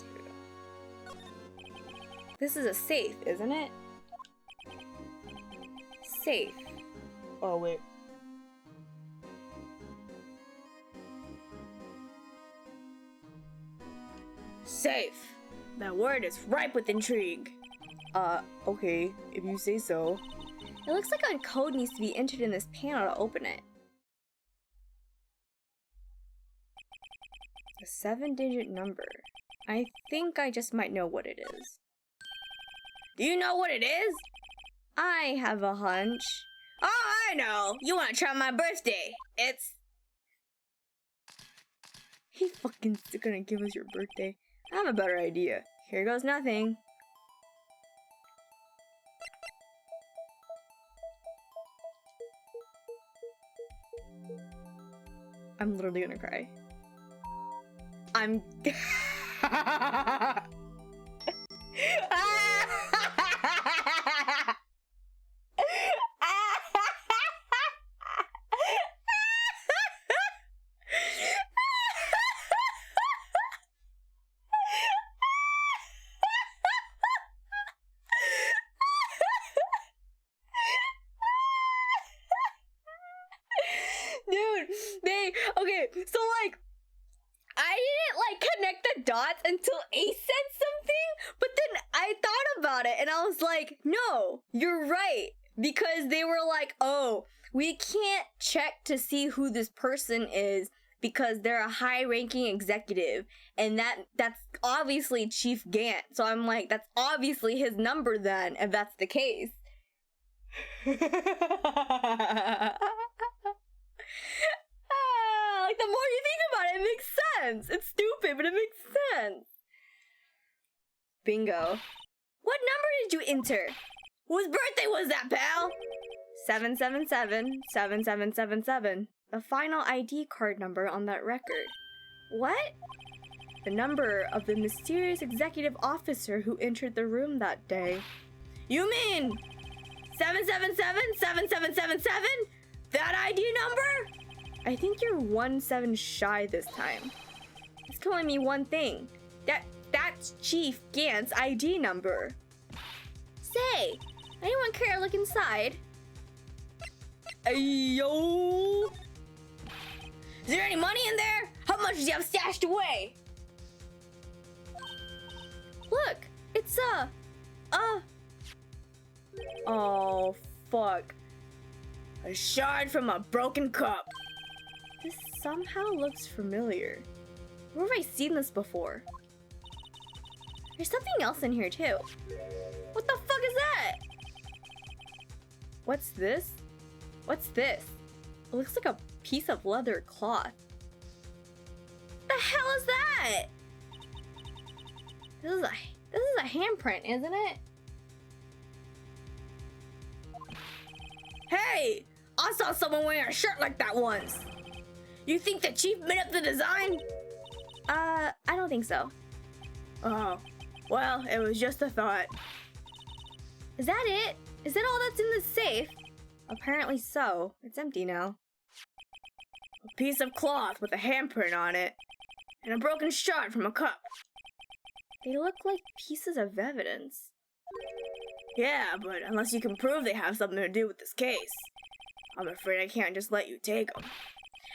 This is a safe, isn't it? Safe. Oh, wait. Safe. That word is ripe with intrigue. Okay, if you say so. It looks like a code needs to be entered in this panel to open it. A 7-digit number. I think I just might know what it is. Do you know what it is? I have a hunch. Oh, I know! You wanna try my birthday. It's... He fucking gonna give us your birthday. I have a better idea. Here goes nothing. I'm literally gonna cry. I'm... Okay, so like, I didn't like connect the dots until Ace said something, but then I thought about it and I was like, no, you're right. Because they were like, oh, we can't check to see who this person is because they're a high-ranking executive, and that's obviously Chief Gant. So I'm like, that's obviously his number then, if that's the case. Like, the more you think about it, it makes sense. It's stupid, but it makes sense. Bingo. What number did you enter? Whose birthday was that, pal? 777 7777. The final ID card number on that record. What? The number of the mysterious executive officer who entered the room that day. You mean 777 7777? That ID number? I think you're 1-7 shy this time. It's telling me one thing. That's Chief Gant's ID number. Say, anyone care to look inside? Ayo! Is there any money in there? How much do you have stashed away? Look, it's oh, fuck. A shard from a broken cup. This somehow looks familiar. Where have I seen this before? There's something else in here too. What the fuck is that? What's this? What's this? It looks like a piece of leather cloth. The hell is that? This is a handprint, isn't it? Hey! I saw someone wearing a shirt like that once. You think the chief made up the design? I don't think so. Oh, well, it was just a thought. Is that it? Is that all that's in the safe? Apparently so. It's empty now. A piece of cloth with a handprint on it, and a broken shard from a cup. They look like pieces of evidence. Yeah, but unless you can prove they have something to do with this case, I'm afraid I can't just let you take them.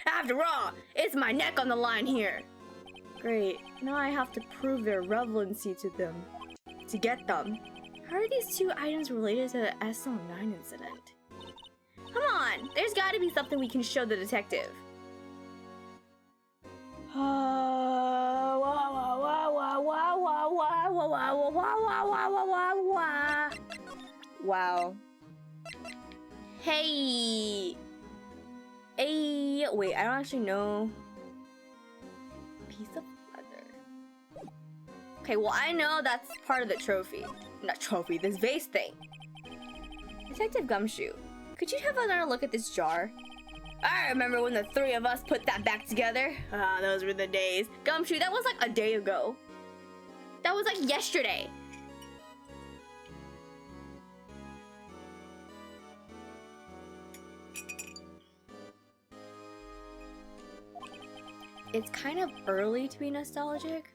After all, it's my neck on the line here. Great, now I have to prove their relevancy to them. To get them. How are these two items related to the SO9 incident? Come on, on. There's gotta be something we can show the detective. Wow. Hey. Hey. Wait, I don't actually know. Piece of leather. Okay, well, I know that's part of the trophy. Not trophy, this vase thing. Detective Gumshoe, could you have another look at this jar? I remember when the three of us put that back together. Ah, those were the days. Gumshoe, that was like a day ago. That was like yesterday. It's kind of early to be nostalgic.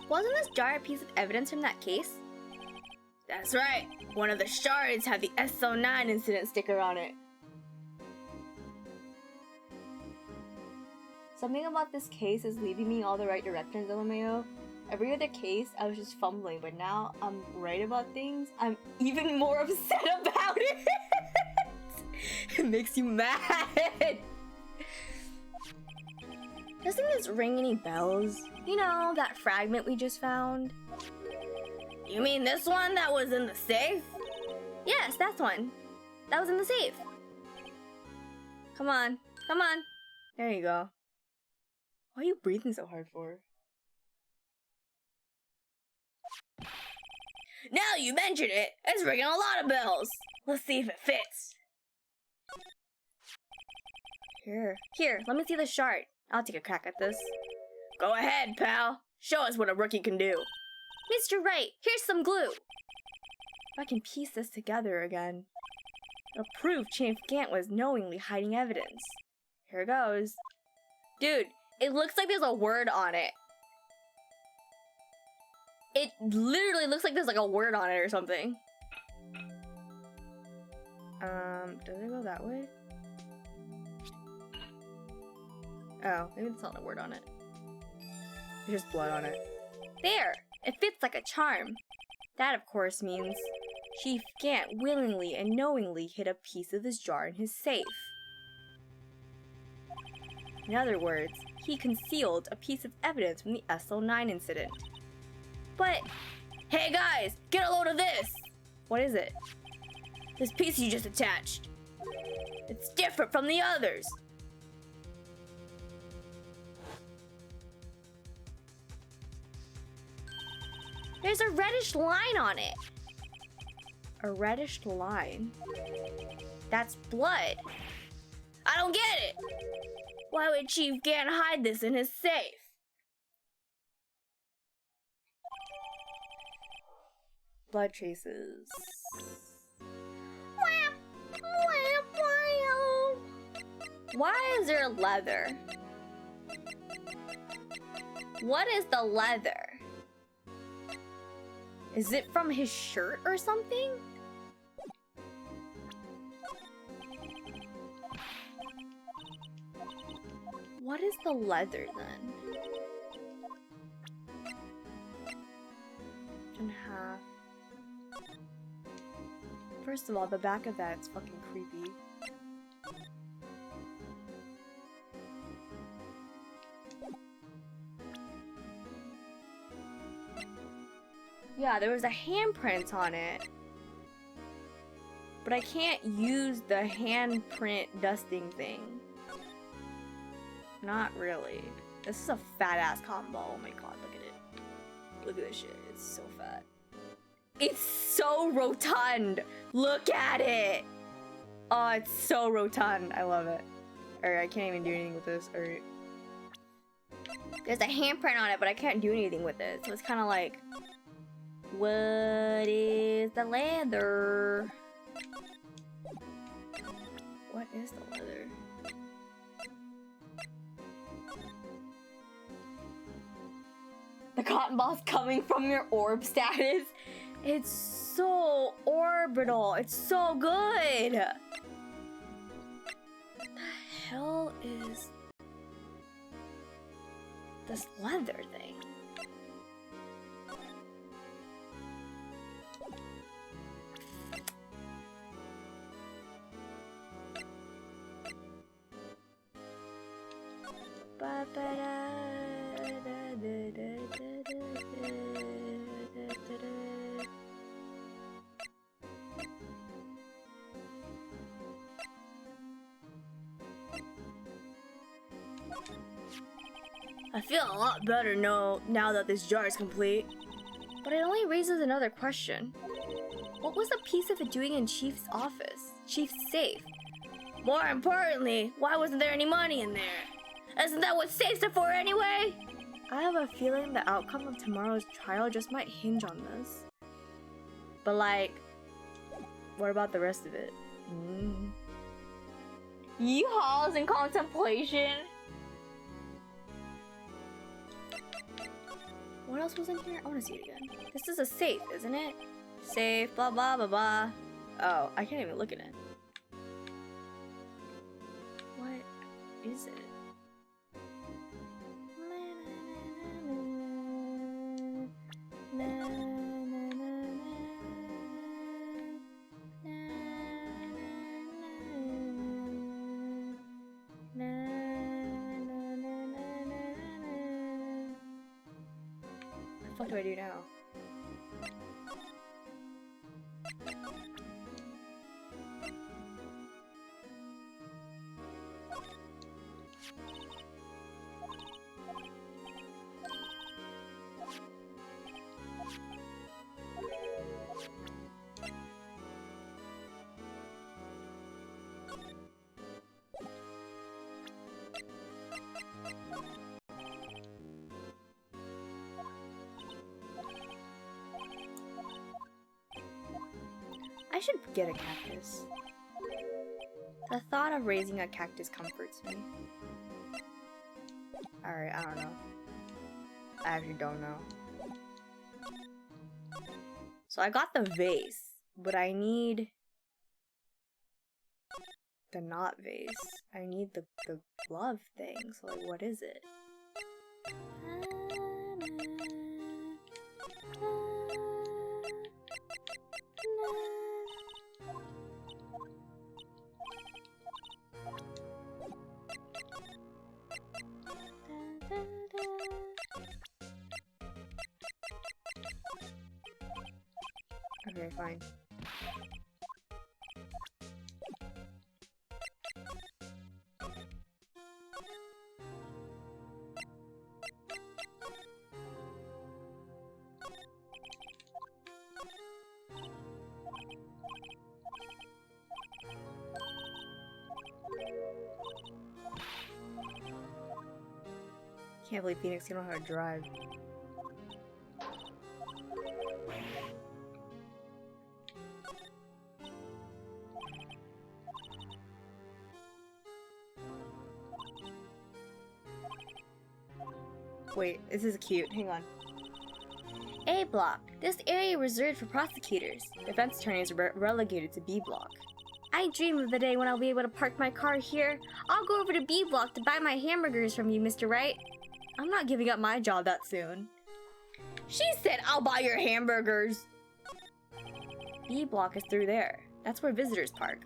Wasn't this jar a piece of evidence from that case? That's right. One of the shards had the SO9 incident sticker on it. Something about this case is leading me all the right directions, LMAO. Every other case, I was just fumbling, but now I'm right about things. I'm even more upset about it. It makes you mad. Doesn't this ring any bells? You know, that fragment we just found? You mean this one that was in the safe? Yes, that's one. That was in the safe. Come on, come on. There you go. Why are you breathing so hard for? Now you mention it, it's ringing a lot of bells. Let's see if it fits. Here, let me see the shard. I'll take a crack at this. Go ahead, pal. Show us what a rookie can do. Mr. Wright, here's some glue. If I can piece this together again, it'll prove Chief Gant was knowingly hiding evidence. Here goes. Dude, it looks like there's a word on it. It literally looks like there's like a word on it or something. Does it go that way? Oh, maybe it's not a word on it. There's just blood on it. There! It fits like a charm. That, of course, means Chief Gant willingly and knowingly hid a piece of this jar in his safe. In other words, he concealed a piece of evidence from the SO9 incident. But, hey guys, get a load of this! What is it? This piece you just attached. It's different from the others. There's a reddish line on it. A reddish line? That's blood. I don't get it. Why would Chief Gant hide this in his safe? Blood traces. Why is there leather? What is the leather? Is it from his shirt or something? What is the leather then? In half. First of all, the back of that's fucking creepy. Yeah, there was a handprint on it. But I can't use the handprint dusting thing. Not really. This is a fat ass cotton ball. Oh my god, look at it. Look at this shit. It's so fat. It's so rotund. Look at it. Oh, it's so rotund. I love it. Alright, I can't even do anything with this. Alright. There's a handprint on it, but I can't do anything with it. So it's kind of like, what is the leather? What is the leather? The cotton ball's coming from your orb status. It's so orbital. It's so good. What the hell is this leather thing? I feel a lot better now that this jar is complete. But it only raises another question. What was the piece of it doing in Chief's office? Chief's safe? More importantly, why wasn't there any money in there? Isn't that what safes are for anyway? I have a feeling the outcome of tomorrow's trial just might hinge on this. But like, what about the rest of it? Yeehaw's in contemplation. What else was in here? I want to see it again. This is a safe, isn't it? Safe, blah blah blah blah. Oh, I can't even look at it. What is it? What do I do now? I should get a cactus. The thought of raising a cactus comforts me. Alright, I don't know. I actually don't know. So I got the vase, but I need the not vase. I need the glove thing. So like, what is it? Okay, fine. Can't believe Phoenix, you don't know how to drive. Wait, this is cute. Hang on. A block. This area reserved for prosecutors. Defense attorneys are relegated to B block. I dream of the day when I'll be able to park my car here. I'll go over to B block to buy my hamburgers from you, Mr. Wright. I'm not giving up my job that soon. She said I'll buy your hamburgers. B block is through there. That's where visitors park.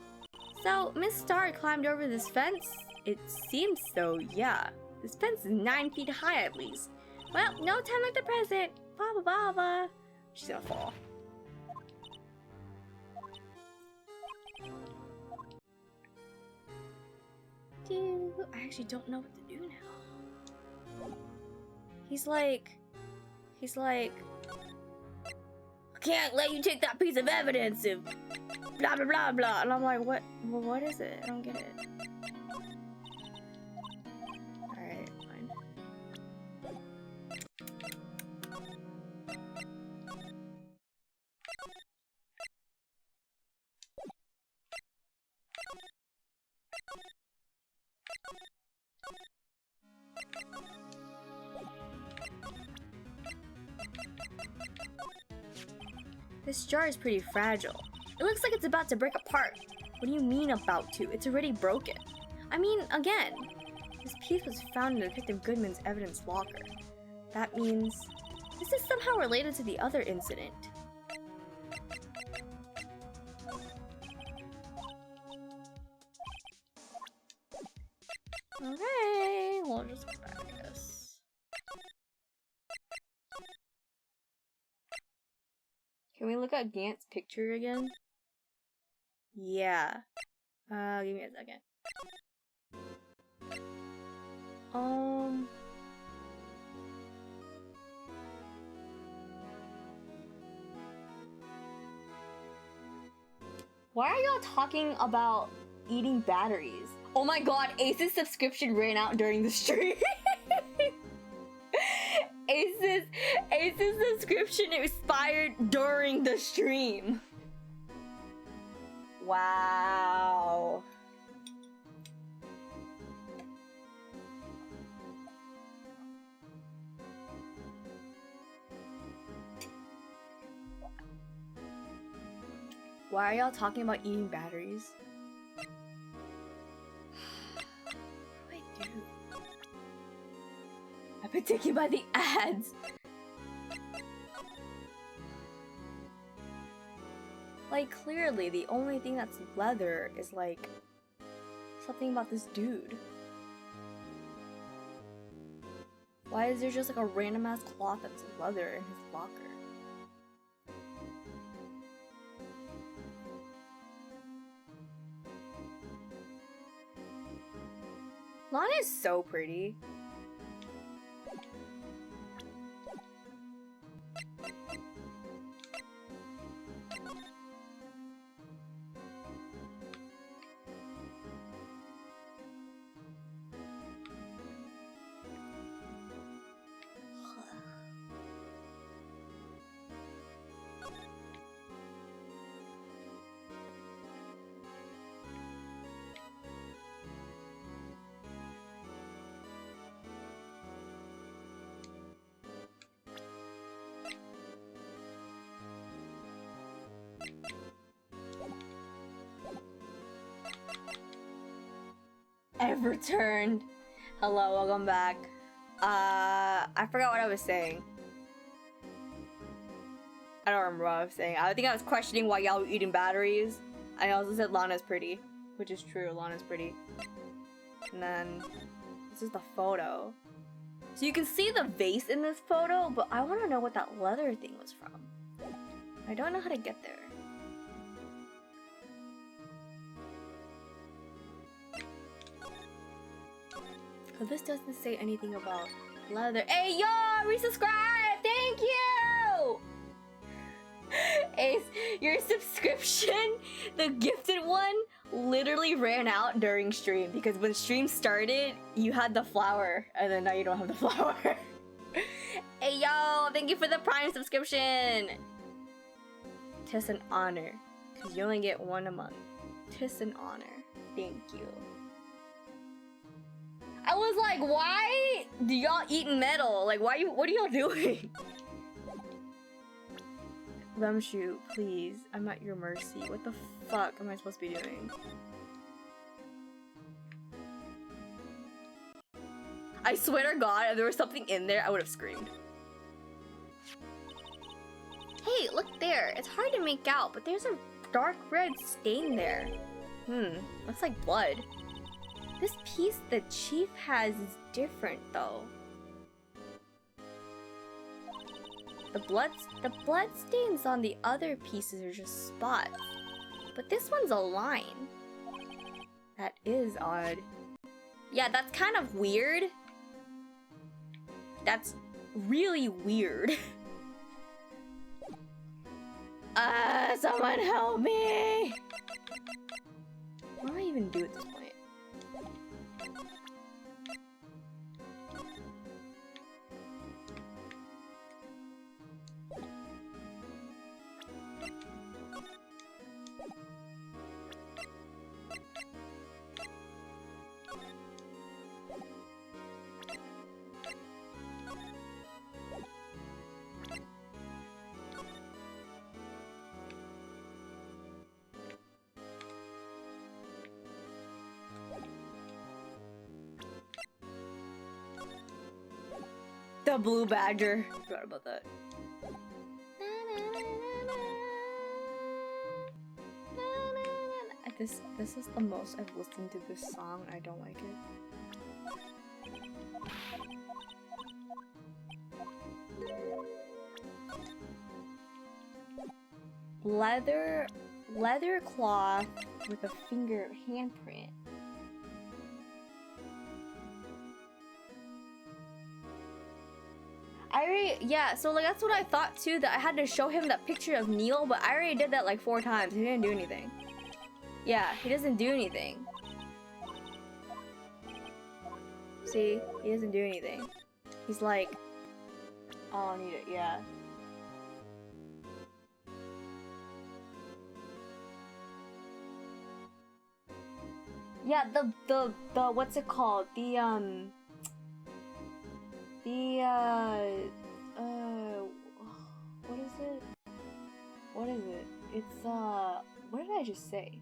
So, Miss Starr climbed over this fence? It seems so, yeah. This fence is 9 feet high at least. Well, no time like the present. Blah blah blah blah. She's gonna fall. I actually don't know what to do now. He's like, I can't let you take that piece of evidence if blah blah blah blah. And I'm like, what? Well, what is it? I don't get it. Alright, fine. This jar is pretty fragile. It looks like it's about to break apart. What do you mean about to? It's already broken. I mean, again, this piece was found in Detective Goodman's evidence locker. That means this is somehow related to the other incident. Okay, we'll just go back, I guess. Can we look at Gant's picture again? Yeah. Give me a second. Why are y'all talking about eating batteries? Oh my god, Ace's subscription ran out during the stream. Ace's subscription expired during the stream. Wow. Why are y'all talking about eating batteries? What do I do? I've been taken by the ads. Like, clearly, the only thing that's leather is, like, something about this dude. Why is there just, like, a random-ass cloth that's leather in his locker? Lana is so pretty. I've returned. Hello, welcome back. I forgot what I was saying. I don't remember what I was saying. I think I was questioning why y'all were eating batteries. I also said Lana's pretty, which is true. Lana's pretty. And then this is the photo. So you can see the vase in this photo, but I want to know what that leather thing was from. I don't know how to get there. But this doesn't say anything about leather. Hey, yo, resubscribe! Thank you! Ace, your subscription, the gifted one, literally ran out during stream because when stream started, you had the flower, and then now you don't have the flower. Hey, yo, thank you for the Prime subscription! Tis an honor, because you only get one a month. Tis an honor. Thank you. I was like, why do y'all eat metal? Like, what are y'all doing? Lemshoe, please. I'm at your mercy. What the fuck am I supposed to be doing? I swear to God, if there was something in there, I would have screamed. Hey, look there. It's hard to make out, but there's a dark red stain there. Looks like blood. This piece the chief has is different, though. The blood stains on the other pieces are just spots, but this one's a line. That is odd. Yeah, that's kind of weird. That's really weird. Someone help me! What do I even do at this point? The blue badger. Forgot about that. This is the most I've listened to this song. I don't like it. Leather cloth with a finger handprint. Yeah, so like that's what I thought too, that I had to show him that picture of Neil, but I already did that like 4 times. He didn't do anything. Yeah, he doesn't do anything. See? He doesn't do anything. He's like, oh, I need it, yeah. Yeah, the what's it called? What is it? What is it? It's, what did I just say?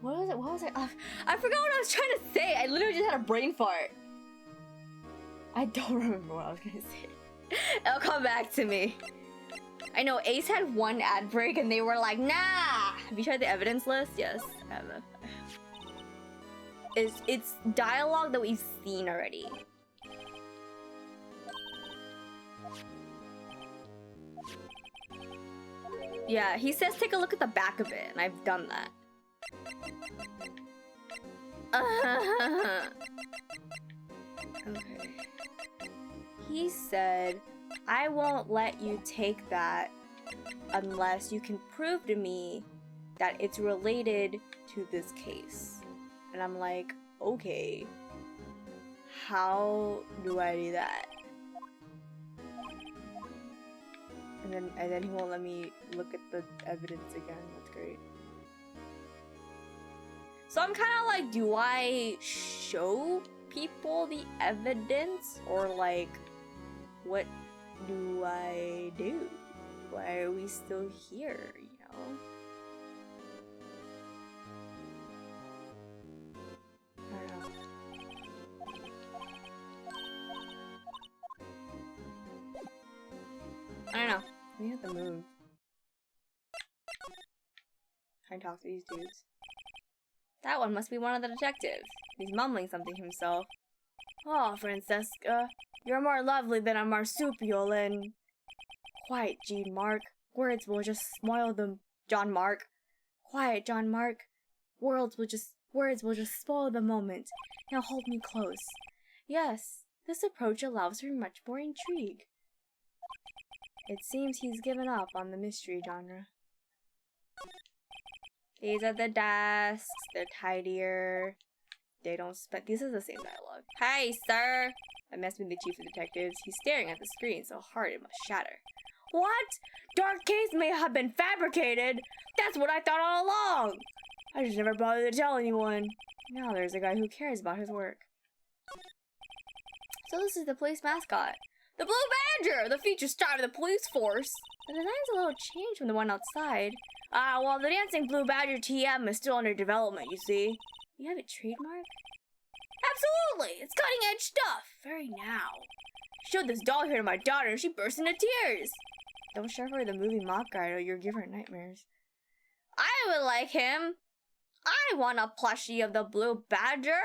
What was it? What was it? I forgot what I was trying to say. I literally just had a brain fart. I don't remember what I was gonna say. It'll come back to me. I know Ace had one ad break and they were like, nah! Have you tried the evidence list? Yes, I have. It's dialogue that we've seen already. Yeah, he says take a look at the back of it, and I've done that. Okay. He said, I won't let you take that unless you can prove to me that it's related to this case. And I'm like, okay, how do I do that? And then he won't let me look at the evidence again. That's great. So I'm kind of like, do I show people the evidence, or like, what do I do? Why are we still here, you know? I don't know. I don't know. We have to move. Try and talk to these dudes. That one must be one of the detectives. He's mumbling something to himself. Oh, Francesca, you're more lovely than a marsupial and... Quiet, Jean Mark. Words will just spoil them. John Mark. Quiet, John Mark. Words will just spoil the moment. Now hold me close. Yes, this approach allows for much more intrigue. It seems he's given up on the mystery genre. These are the desks. They're tidier. They don't spend. This is the same dialogue. Hi, sir. I must be the chief of detectives. He's staring at the screen so hard it must shatter. What? Dark case may have been fabricated. That's what I thought all along. I just never bothered to tell anyone. Now there's a guy who cares about his work. So this is the police mascot. The Blue Badger, the featured star of the police force. The design's a little changed from the one outside. Well, the dancing Blue Badger TM is still under development, you see. You have it trademarked? Absolutely! It's cutting-edge stuff! Very now. I showed this doll here to my daughter and she burst into tears. Don't show her the movie mock guide or you'll give her nightmares. I would like him! I want a plushie of the Blue Badger!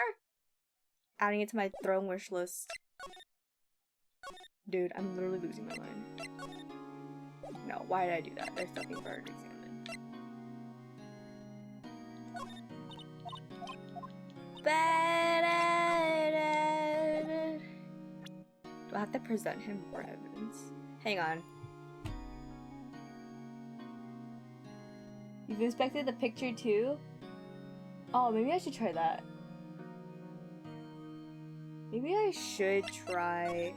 Adding it to my throne wish list. Dude, I'm literally losing my mind. No, why did I do that? There's nothing for her to examine. Do I have to present him more evidence? Hang on. You've inspected the picture too? Oh, maybe I should try that. Maybe I should try...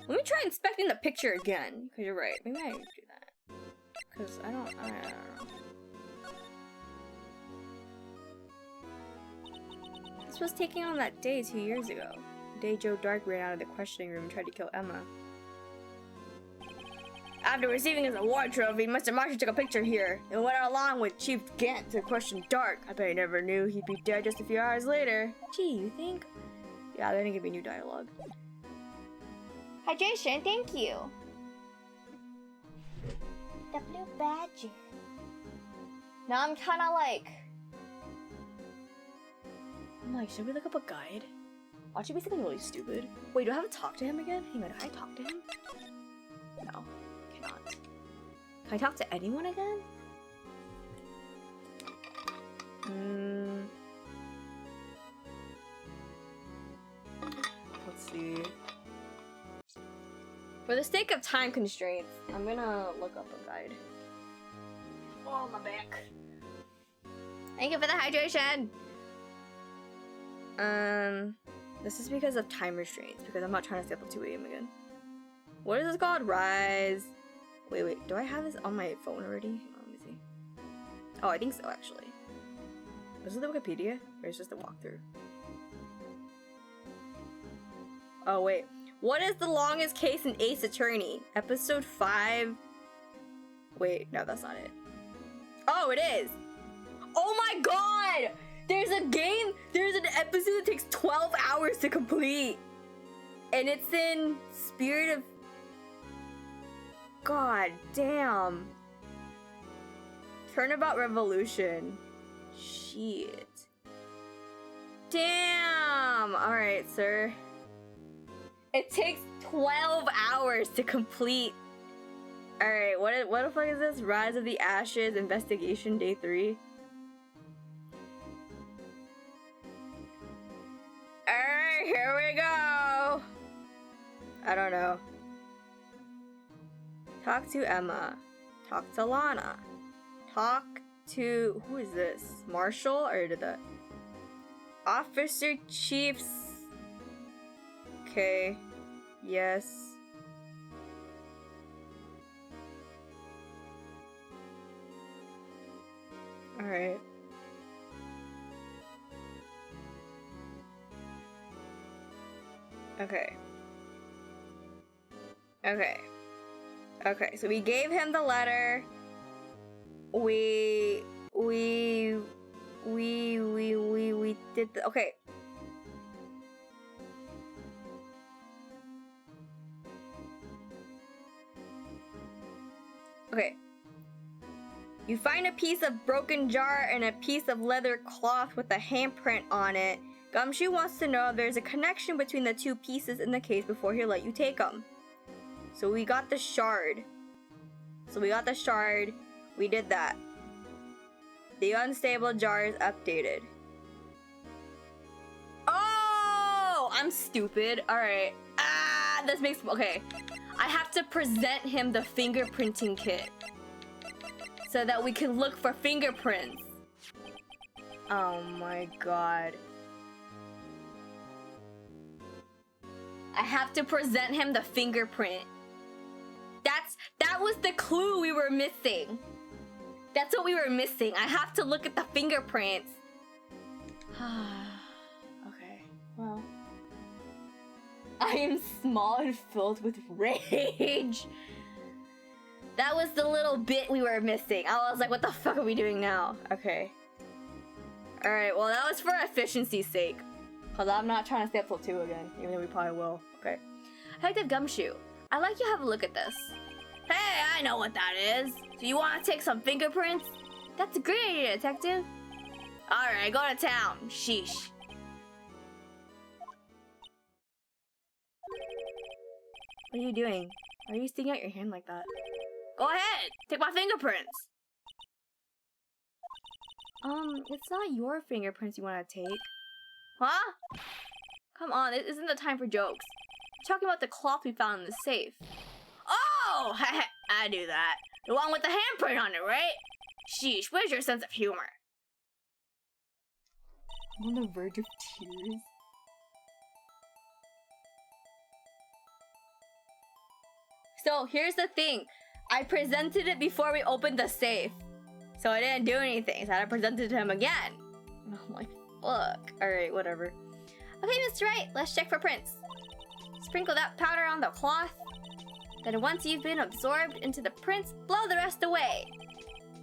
Let me try inspecting the picture again, because you're right. Maybe I should do that. Because I don't know. This was taken on that day 2 years ago. The day Joe Dark ran out of the questioning room and tried to kill Emma. After receiving his award trophy, Mr. Marshall took a picture here and went along with Chief Gant to question Dark. I bet he never knew he'd be dead just a few hours later. Gee, you think? Yeah, they didn't give me new dialogue. Hydration, thank you. The Blue Badger. Now I'm kind of like... should we look up a guide? Watch it be something really stupid. Wait, do I have to talk to him again? Hang on, do I talk to him? No, cannot. Can I talk to anyone again? Let's see. For the sake of time constraints, I'm gonna look up a guide. Oh, my back. Thank you for the hydration. This is because of time restraints, because I'm not trying to stay up till 2 a.m. again. What is this called? Rise. Wait, do I have this on my phone already? Hang on, let me see. Oh, I think so, actually. Is it the Wikipedia? Or is it just the walkthrough? Oh, wait. What is the longest case in Ace Attorney? Episode 5. Wait, no, that's not it. Oh, it is! Oh my god! There's a game, there's an episode that takes 12 hours to complete. And it's in Spirit of... God damn. Turnabout Revolution. Shit. Damn! Alright, sir. It takes 12 hours to complete. Alright, what the fuck is this? Rise of the Ashes, Investigation, Day 3. Alright, here we go. I don't know. Talk to Emma. Talk to Lana. Talk to... Who is this? Marshall? Or the... Officer Chiefs... Okay. Yes. Alright. Okay. Okay, so we gave him the letter. We did the... Okay. Okay. You find a piece of broken jar and a piece of leather cloth with a handprint on it. Gumshoe wants to know if there's a connection between the two pieces in the case before he'll let you take them. So we got the shard. We did that. The unstable jar is updated. Oh! I'm stupid. Alright. This makes... Okay. I have to present him the fingerprinting kit. So that we can look for fingerprints. Oh my god. I have to present him the fingerprint. That was the clue we were missing. That's what we were missing. I have to look at the fingerprints. Okay, well. I am small and filled with rage. That was the little bit we were missing. I was like, what the fuck are we doing now? Okay. Alright, well that was for efficiency's sake. Because I'm not trying to stay up till 2 again. Even though we probably will. Okay. Detective Gumshoe, I'd like you to have a look at this. Hey, I know what that is. Do you want to take some fingerprints? That's a great idea, detective. Alright, go to town. Sheesh. What are you doing? Why are you sticking out your hand like that? Go ahead! Take my fingerprints! It's not your fingerprints you want to take. Huh? Come on, this isn't the time for jokes. We're talking about the cloth we found in the safe. Oh! I do that. The one with the handprint on it, right? Sheesh, where's your sense of humor? I'm on the verge of tears. So, here's the thing. I presented it before we opened the safe. So I didn't do anything, so I presented it to him again. And I'm like, fuck. Alright, whatever. Okay, Mr. Wright, let's check for prints. Sprinkle that powder on the cloth. Then once you've been absorbed into the prints, blow the rest away.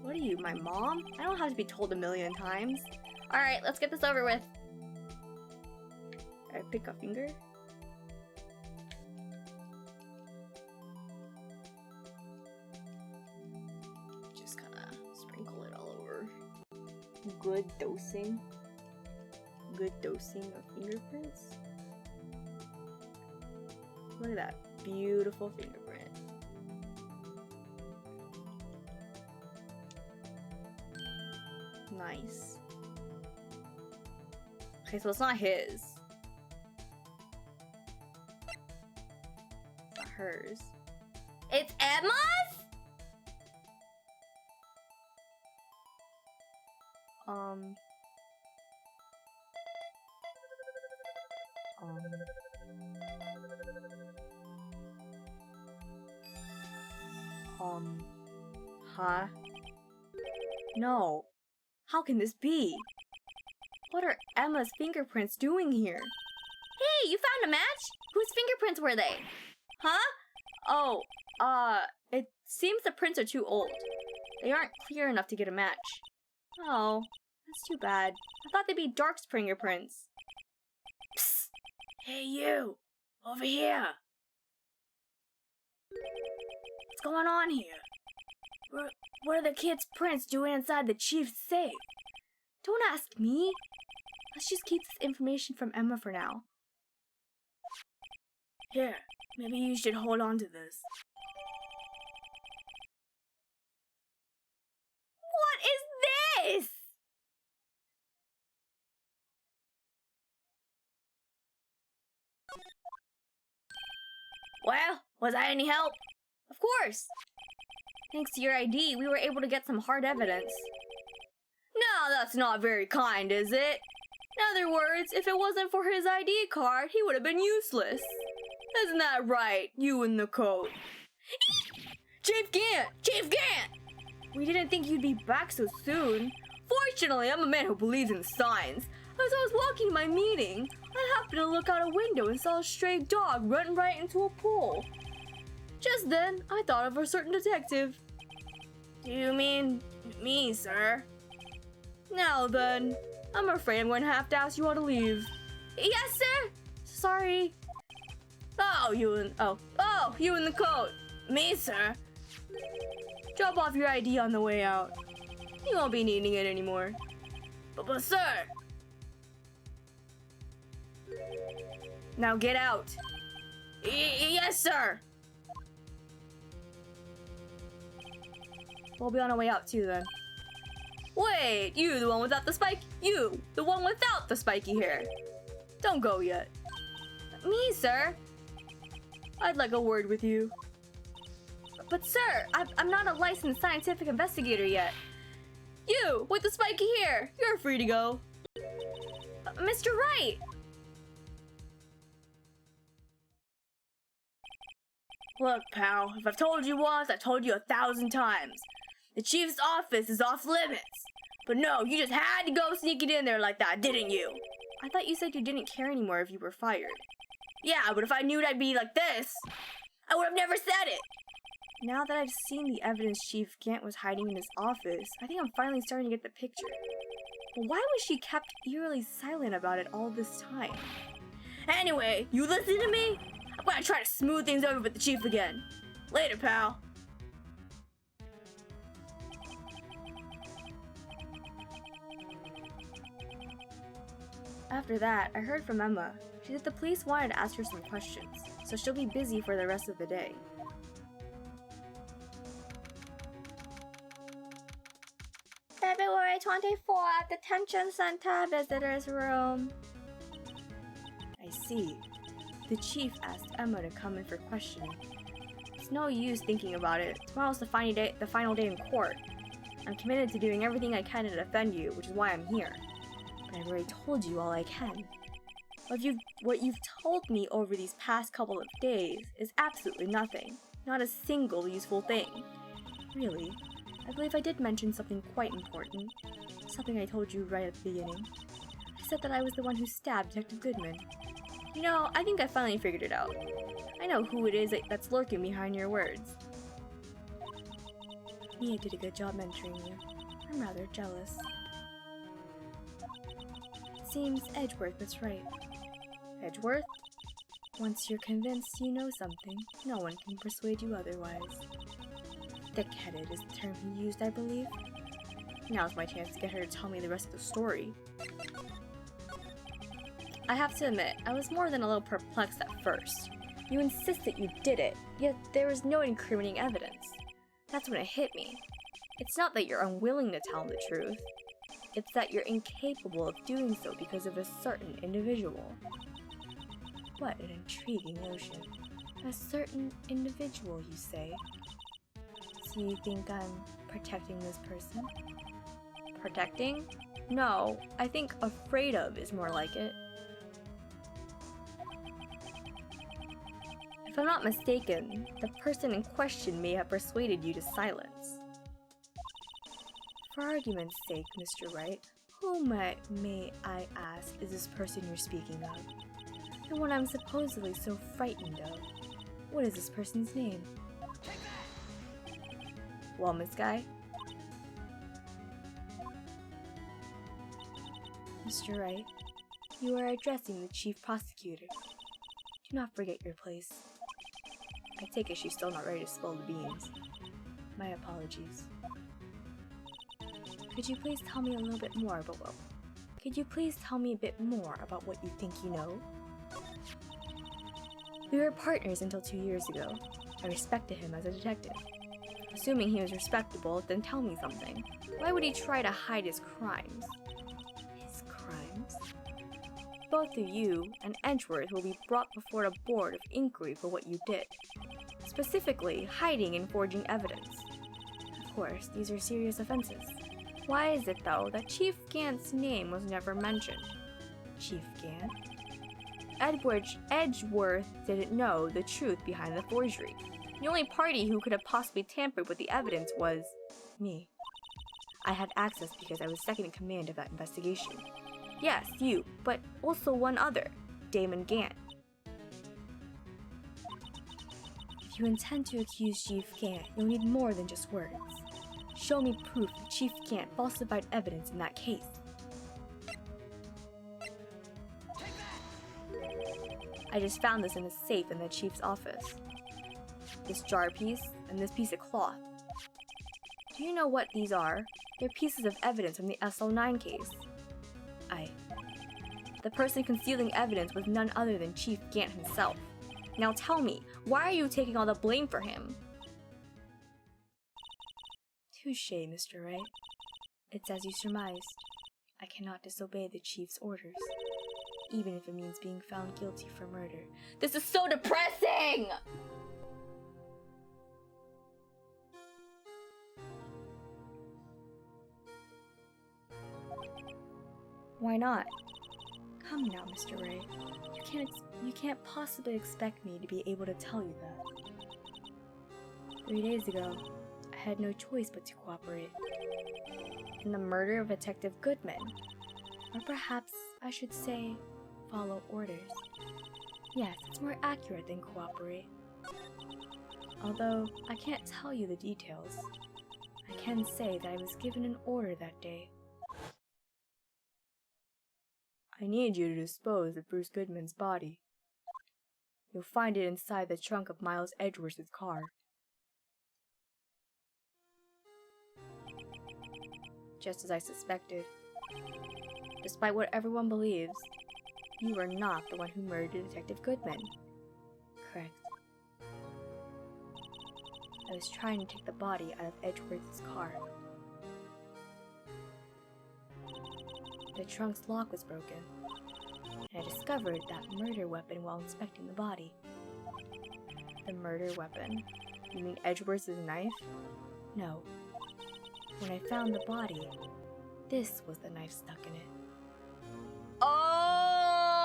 What are you, my mom? I don't have to be told 1,000,000 times. Alright, let's get this over with. I pick a finger. Just kinda sprinkle it all over. Good dosing. Good dosing of fingerprints. Look at that beautiful fingerprint. Nice. Okay, so it's not his. It's not hers. It's Emma's? Huh? No. How can this be? What are Emma's fingerprints doing here? Hey, you found a match? Whose fingerprints were they? Huh? Oh, it seems the prints are too old. They aren't clear enough to get a match. Oh, that's too bad. I thought they'd be Dark's fingerprints. Psst! Hey you! Over here! What's going on here? What are the kids' prints doing inside the chief's safe? Don't ask me. Let's just keep this information from Emma for now. Here, maybe you should hold on to this. What is this? Well, was I any help? Of course. Thanks to your ID, we were able to get some hard evidence. No, that's not very kind, is it? In other words, if it wasn't for his ID card, he would have been useless. Isn't that right, you in the coat? Chief Gant! Chief Gant! We didn't think you'd be back so soon. Fortunately, I'm a man who believes in signs. As I was walking to my meeting, I happened to look out a window and saw a stray dog run right into a pool. Just then, I thought of a certain detective. Do you mean me, sir? Now then, I'm afraid I'm going to have to ask you all to leave. Yes, sir? Sorry. Oh, you in the coat. Me, sir? Drop off your ID on the way out. You won't be needing it anymore. But sir! Now get out. Yes, sir! We'll be on our way out too then. Wait, you the one without the spike? You, the one without the spiky hair. Don't go yet. Me, sir? I'd like a word with you. But sir, I'm not a licensed scientific investigator yet. You, with the spiky hair, you're free to go. Mr. Wright! Look, pal, if I've told you once, I've told you 1,000 times. The chief's office is off limits. But no, you just had to go sneaking in there like that, didn't you? I thought you said you didn't care anymore if you were fired. Yeah, but if I knew I'd be like this, I would have never said it. Now that I've seen the evidence Chief Gant was hiding in his office, I think I'm finally starting to get the picture. But why was she kept eerily silent about it all this time? Anyway, you listen to me? I'm gonna try to smooth things over with the chief again. Later, pal. After that, I heard from Emma. She said the police wanted to ask her some questions, so she'll be busy for the rest of the day. February 24th, Detention Center Visitors Room. I see. The chief asked Emma to come in for questioning. It's no use thinking about it. Tomorrow's the final day in court. I'm committed to doing everything I can to defend you, which is why I'm here. But I've already told you all I can. What you've told me over these past couple of days is absolutely nothing. Not a single useful thing. Really, I believe I did mention something quite important. Something I told you right at the beginning. I said that I was the one who stabbed Detective Goodman. You know, I think I finally figured it out. I know who it is that's lurking behind your words. Mia did a good job mentoring you. I'm rather jealous. It seems Edgeworth was right. Edgeworth? Once you're convinced you know something, no one can persuade you otherwise. Thick-headed is the term he used, I believe. Now's my chance to get her to tell me the rest of the story. I have to admit, I was more than a little perplexed at first. You insist that you did it, yet there was no incriminating evidence. That's when it hit me. It's not that you're unwilling to tell the truth. It's that you're incapable of doing so because of a certain individual. What an intriguing notion. A certain individual, you say? So you think I'm protecting this person? Protecting? No, I think afraid of is more like it. If I'm not mistaken, the person in question may have persuaded you to silence. For argument's sake, Mr. Wright, who may I ask is this person you're speaking of? The one I'm supposedly so frightened of. What is this person's name? Well, Miss Guy? Mr. Wright, you are addressing the chief prosecutor. Do not forget your place. I take it she's still not ready to spill the beans. My apologies. Could you please tell me a bit more about what you think you know? We were partners until 2 years ago. I respected him as a detective. Assuming he was respectable, then tell me something. Why would he try to hide his crimes? His crimes? Both of you and Edgeworth will be brought before a board of inquiry for what you did. Specifically, hiding and forging evidence. Of course, these are serious offenses. Why is it, though, that Chief Gant's name was never mentioned? Chief Gant? Edgeworth didn't know the truth behind the forgery. The only party who could have possibly tampered with the evidence was me. I had access because I was second in command of that investigation. Yes, you, but also one other, Damon Gant. If you intend to accuse Chief Gant, you'll need more than just words. Show me proof that Chief Gant falsified evidence in that case. I just found this in a safe in the chief's office. This jar piece and this piece of cloth. Do you know what these are? They're pieces of evidence from the SL9 case. The person concealing evidence was none other than Chief Gant himself. Now tell me, why are you taking all the blame for him? Touché, Mr. Wright. It's as you surmised. I cannot disobey the chief's orders, even if it means being found guilty for murder. This is so depressing! Why not? Come now, Mr. Wright. You can't possibly expect me to be able to tell you that. 3 days ago, I had no choice but to cooperate. In the murder of Detective Goodman. Or perhaps I should say, follow orders. Yes, it's more accurate than cooperate. Although, I can't tell you the details. I can say that I was given an order that day. I need you to dispose of Bruce Goodman's body. You'll find it inside the trunk of Miles Edgeworth's car. Just as I suspected. Despite what everyone believes, you are not the one who murdered Detective Goodman. Correct. I was trying to take the body out of Edgeworth's car. The trunk's lock was broken, and I discovered that murder weapon while inspecting the body. The murder weapon? You mean Edgeworth's knife? No. When I found the body, this was the knife stuck in it. Oh!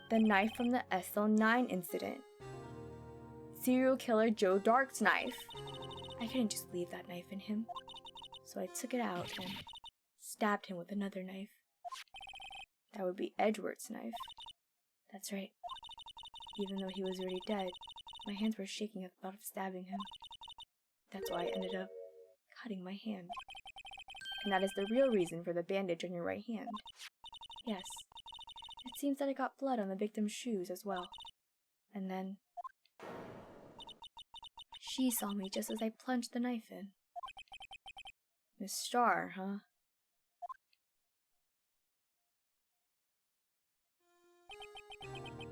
The knife from the SL9 incident. Serial killer Joe Dark's knife. I couldn't just leave that knife in him. So I took it out and stabbed him with another knife. That would be Edgeworth's knife. That's right. Even though he was already dead, my hands were shaking at the thought of stabbing him. That's why I ended up cutting my hand. And that is the real reason for the bandage on your right hand. Yes. It seems that I got blood on the victim's shoes as well. And then she saw me just as I plunged the knife in. Miss Starr, huh?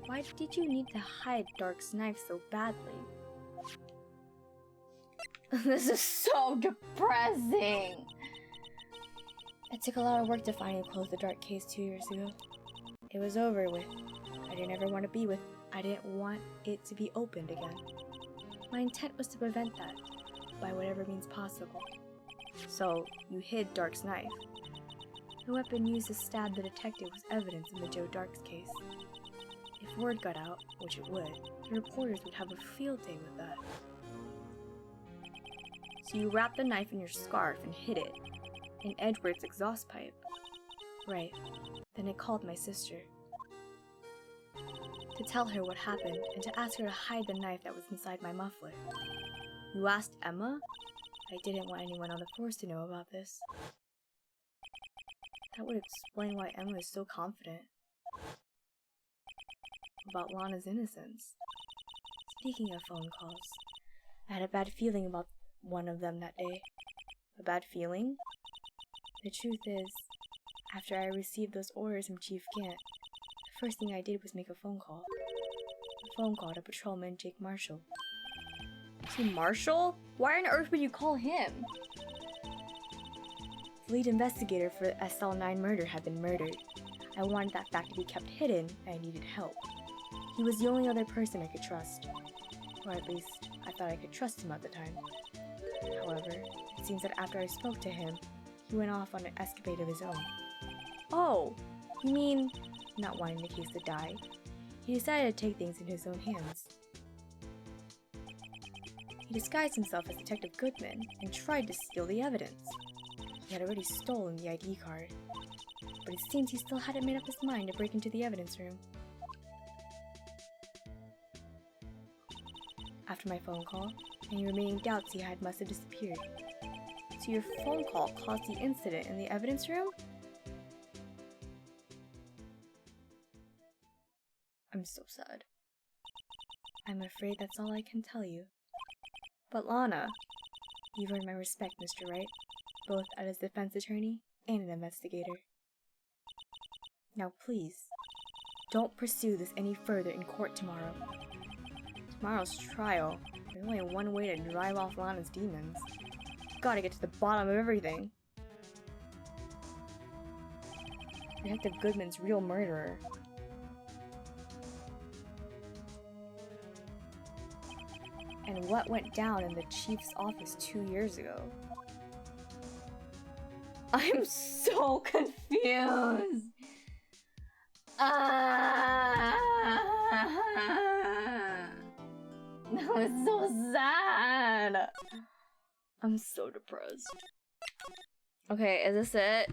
Why did you need to hide Dark's knife so badly? This is so depressing! It took a lot of work to finally close the Dark case 2 years ago. It was over with. I didn't want it to be opened again. My intent was to prevent that, by whatever means possible. So, you hid Dark's knife. The weapon used to stab the detective was evidence in the Joe Darks case. If word got out, which it would, the reporters would have a field day with that. So you wrapped the knife in your scarf and hid it in Edward's exhaust pipe. Right. Then I called my sister to tell her what happened and to ask her to hide the knife that was inside my muffler. You asked Emma? I didn't want anyone on the force to know about this. That would explain why Emma is so confident about Lana's innocence. Speaking of phone calls, I had a bad feeling about one of them that day. A bad feeling? The truth is, after I received those orders from Chief Gant, the first thing I did was make a phone call. A phone call to Patrolman Jake Marshall. To Marshall? Why on earth would you call him? The lead investigator for the SL9 murder had been murdered. I wanted that fact to be kept hidden, and I needed help. He was the only other person I could trust. Or at least, I thought I could trust him at the time. However, it seems that after I spoke to him, he went off on an escapade of his own. Oh, you mean, not wanting the case to die, he decided to take things into his own hands. He disguised himself as Detective Goodman and tried to steal the evidence. He had already stolen the ID card, but it seems he still hadn't made up his mind to break into the evidence room. After my phone call, any remaining doubts he had must have disappeared. So your phone call caused the incident in the evidence room? I'm so sad. I'm afraid that's all I can tell you. But Lana, you've earned my respect, Mr. Wright, both as a defense attorney and an investigator. Now please, don't pursue this any further in court tomorrow. Tomorrow's trial, there's only one way to drive off Lana's demons. Gotta get to the bottom of everything. Detective Goodman's real murderer. And what went down in the chief's office 2 years ago. I'm so confused. That was so sad. I'm so depressed. Okay, is this it?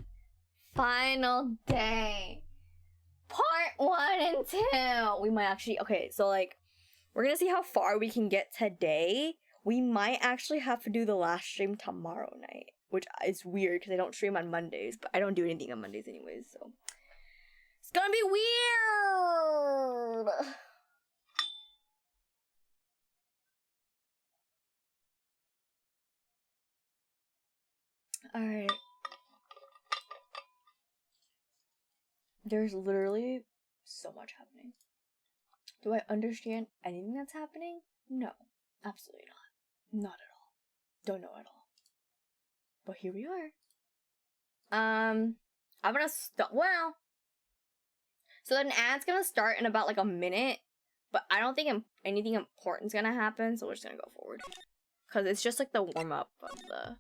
Final day. Part 1 and 2. We might actually, okay, so like, we're gonna see how far we can get today. We might actually have to do the last stream tomorrow night, which is weird because I don't stream on Mondays, but I don't do anything on Mondays anyways, so. It's gonna be weird! Alright. There's literally so much happening. Do I understand anything that's happening? No, absolutely not. Not at all. Don't know at all. But here we are. I'm gonna stop. Well, so an ad's gonna start in about like a minute, but I don't think anything important's gonna happen, so we're just gonna go forward. Cause it's just like the warm up of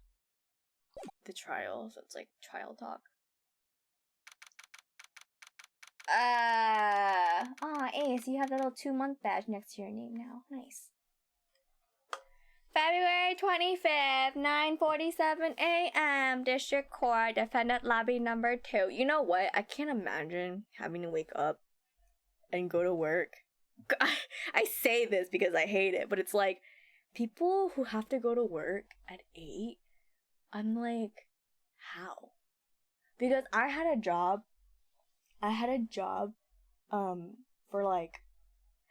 the trial, so it's like trial talk. Ace, you have that little 2-month badge next to your name now. Nice. February 25th, 9:47 a.m. District Court, Defendant Lobby number 2. You know what? I can't imagine having to wake up and go to work. I say this because I hate it, but it's like, people who have to go to work at 8, I'm like, how? Because I had a job, for like,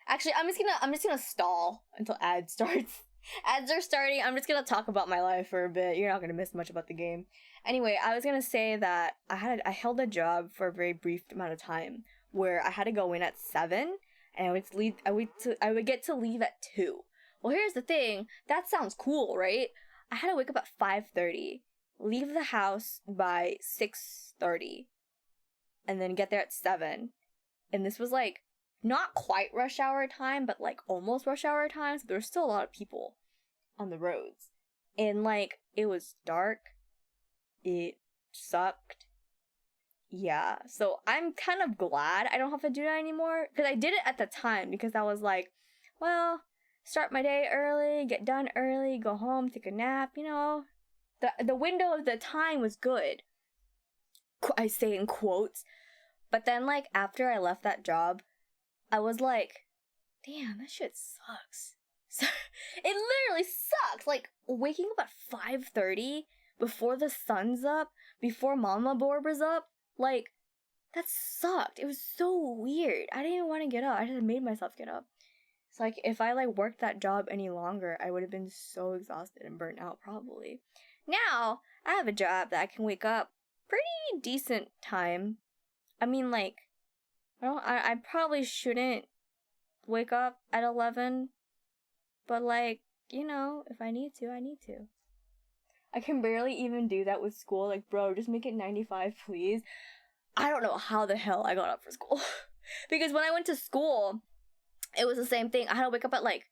actually, I'm just gonna stall until ad starts. Ads are starting. I'm just gonna talk about my life for a bit. You're not gonna miss much about the game. Anyway, I was gonna say that I held a job for a very brief amount of time where I had to go in at 7 and I would get to leave at 2. Well, here's the thing. That sounds cool, right? I had to wake up at 5:30, leave the house by 6:30, and then get there at 7. And this was like not quite rush hour time, but like almost rush hour time, so there's still a lot of people on the roads. And like, it was dark. It sucked. Yeah, so I'm kind of glad I don't have to do that anymore, because I did it at the time, because I was like, well, start my day early, get done early, go home, take a nap, you know. The window of the time was good. I say in quotes. But then, like, after I left that job, I was like, damn, that shit sucks. So, it literally sucks. Like, waking up at 5:30 before the sun's up, before Mama Borba's up, like, that sucked. It was so weird. I didn't even want to get up. I just made myself get up. It's like, if I, like, worked that job any longer, I would have been so exhausted and burnt out, probably. Now, I have a job that I can wake up pretty decent time. I mean, like, I probably shouldn't wake up at 11, but, like, you know, if I need to, I need to. I can barely even do that with school. Like, bro, just make it 95, please. I don't know how the hell I got up for school. Because when I went to school, it was the same thing. I had to wake up at, like,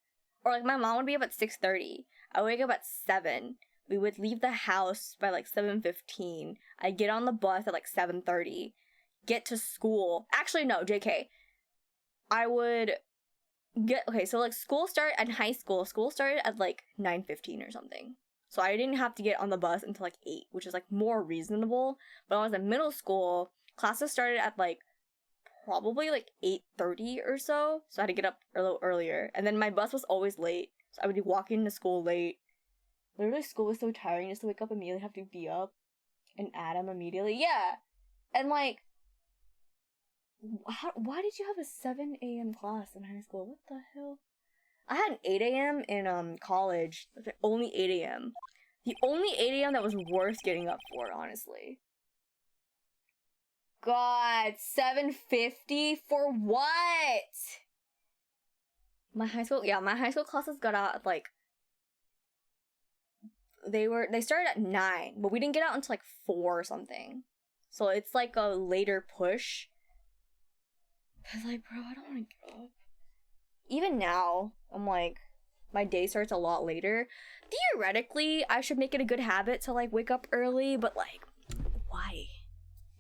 or, like, my mom would be up at 6:30. I would wake up at 7. We would leave the house by, like, 7:15. I'd get on the bus at, like, 7:30. Get to school. Actually, no, JK. I would get, okay, so, like, school started in high school. School started at, like, 9:15 or something. So I didn't have to get on the bus until, like, 8, which is, like, more reasonable. But when I was in middle school, classes started at, like, probably, like, 8:30 or so. So I had to get up a little earlier. And then my bus was always late. So I would be walking to school late. Literally, school was so tiring just to wake up immediately, have to be up and Adam immediately. Yeah. And, like, why did you have a 7 a.m. class in high school? What the hell? I had an 8 a.m. in college. Only 8 a.m. The only 8 a.m. that was worth getting up for, honestly. God, 7:50 for what? My high school classes got out at, like, they started at 9, but we didn't get out until, like, 4 or something. So it's, like, a later push. I was like, bro, I don't want to get up. Even now, I'm like, my day starts a lot later. Theoretically, I should make it a good habit to, like, wake up early, but, like, why?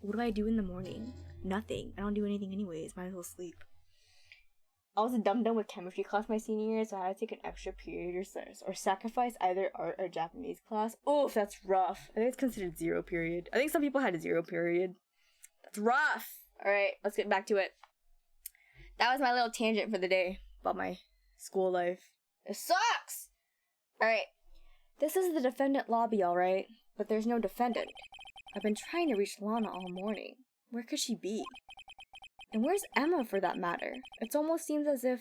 What do I do in the morning? Nothing. I don't do anything anyways. Might as well sleep. I was a dum-dum with chemistry class my senior year, so I had to take an extra period or sacrifice either art or Japanese class. Oof, that's rough. I think it's considered 0 period. I think some people had a 0 period. That's rough. Alright, let's get back to it. That was my little tangent for the day about my school life. It sucks! Alright, this is the defendant lobby, alright? But there's no defendant. I've been trying to reach Lana all morning. Where could she be? And where's Emma, for that matter? It almost seems as if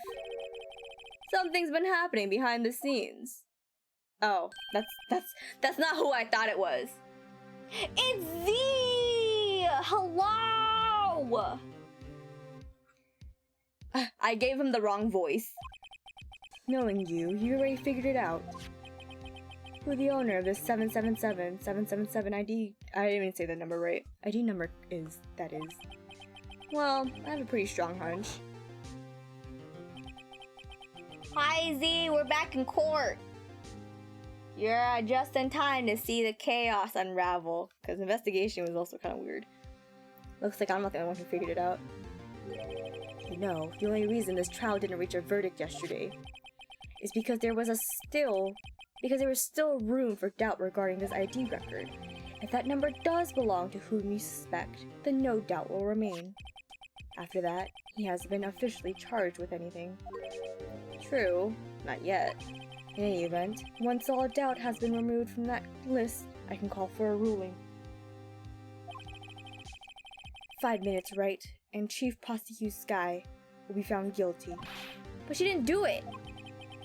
something's been happening behind the scenes. Oh, that's not who I thought it was. It's Z! Hello! I gave him the wrong voice. Knowing you already figured it out. Who the owner of this 777 ID... I didn't even say the number right. ID number is, that is. Well, I have a pretty strong hunch. Hi Z, we're back in court. You're just in time to see the chaos unravel, because the investigation was also kind of weird. Looks like I'm not the only one who figured it out. You know, the only reason this trial didn't reach a verdict yesterday is because there was still room for doubt regarding this ID record. If that number does belong to whom you suspect, then no doubt will remain. After that, he hasn't been officially charged with anything. True, not yet. In any event, once all doubt has been removed from that list, I can call for a ruling. 5 minutes, Wright, and Chief Prosecutor Sky will be found guilty. But she didn't do it!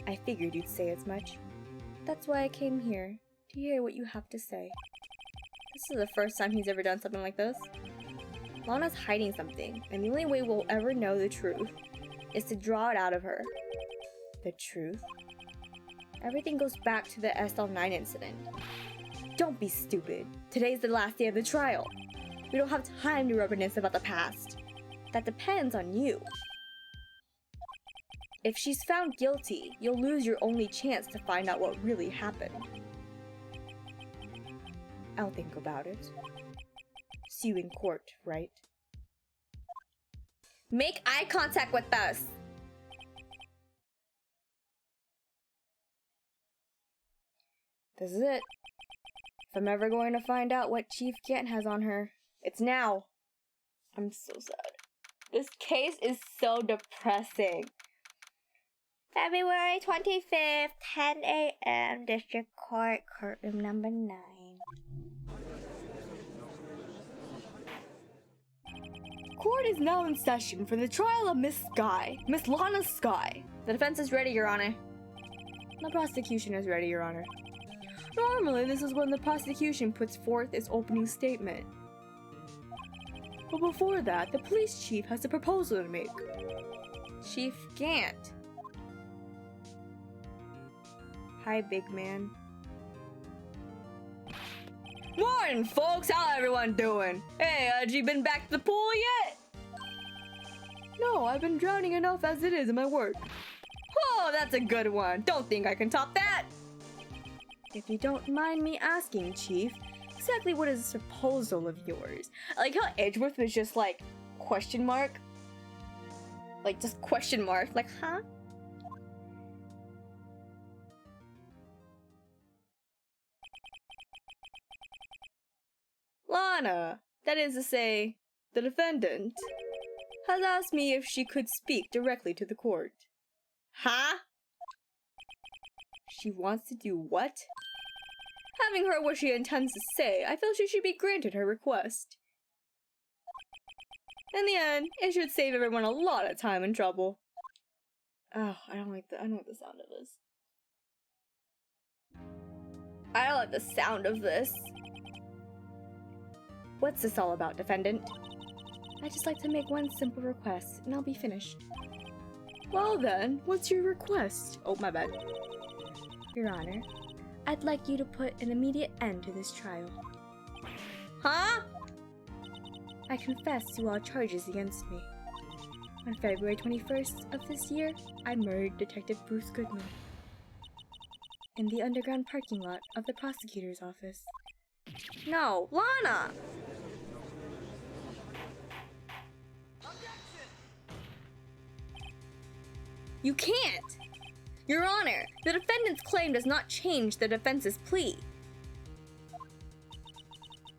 I figured you'd say as much. That's why I came here, to hear what you have to say. This is the first time he's ever done something like this. Lana's hiding something, and the only way we'll ever know the truth is to draw it out of her. The truth? Everything goes back to the SL9 incident. Don't be stupid. Today's the last day of the trial. We don't have time to reminisce about the past. That depends on you. If she's found guilty, you'll lose your only chance to find out what really happened. I'll think about it. See you in court, right? Make eye contact with us! This is it. If I'm ever going to find out what Chief Gant has on her, it's now. I'm so sad. This case is so depressing. February 25th, 10 a.m. District Court, courtroom number 9. Court is now in session for the trial of Miss Lana Sky. The defense is ready, Your Honor. The prosecution is ready, Your Honor. Normally, this is when the prosecution puts forth its opening statement. But before that, the police chief has a proposal to make. Chief Gant. Hi, big man. Morning, folks! How everyone doing? Hey, you been back to the pool yet? No, I've been drowning enough as it is in my work. Oh, that's a good one. Don't think I can top that. If you don't mind me asking, Chief, exactly what is this proposal of yours? I like how Edgeworth was just like, question mark? Like, just question mark. Like, huh? Lana, that is to say, the defendant, has asked me if she could speak directly to the court. Huh? She wants to do what? Having heard what she intends to say, I feel she should be granted her request. In the end, it should save everyone a lot of time and trouble. Oh, I don't like the sound of this. I don't like the sound of this. What's this all about, defendant? I'd just like to make one simple request, and I'll be finished. Well then, what's your request? Oh, my bad. Your Honor, I'd like you to put an immediate end to this trial. Huh? I confess to all charges against me. On February 21st of this year, I murdered Detective Bruce Goodman in the underground parking lot of the prosecutor's office. No, Lana! You can't! Your Honor, the defendant's claim does not change the defense's plea.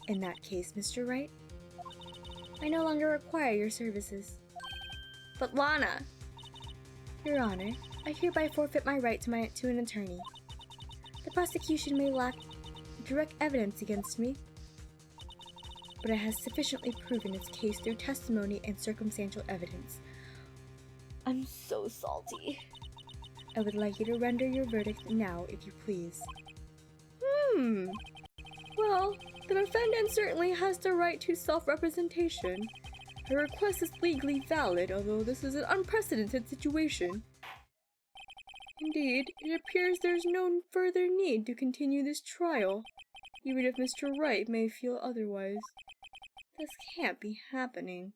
In that case, Mr. Wright, I no longer require your services. But Lana! Your Honor, I hereby forfeit my right to an attorney. The prosecution may lack direct evidence against me, but it has sufficiently proven its case through testimony and circumstantial evidence. I'm so salty. I would like you to render your verdict now, if you please. Well, the defendant certainly has the right to self-representation. Her request is legally valid, although this is an unprecedented situation. Indeed, it appears there is no further need to continue this trial, even if Mr. Wright may feel otherwise. This can't be happening.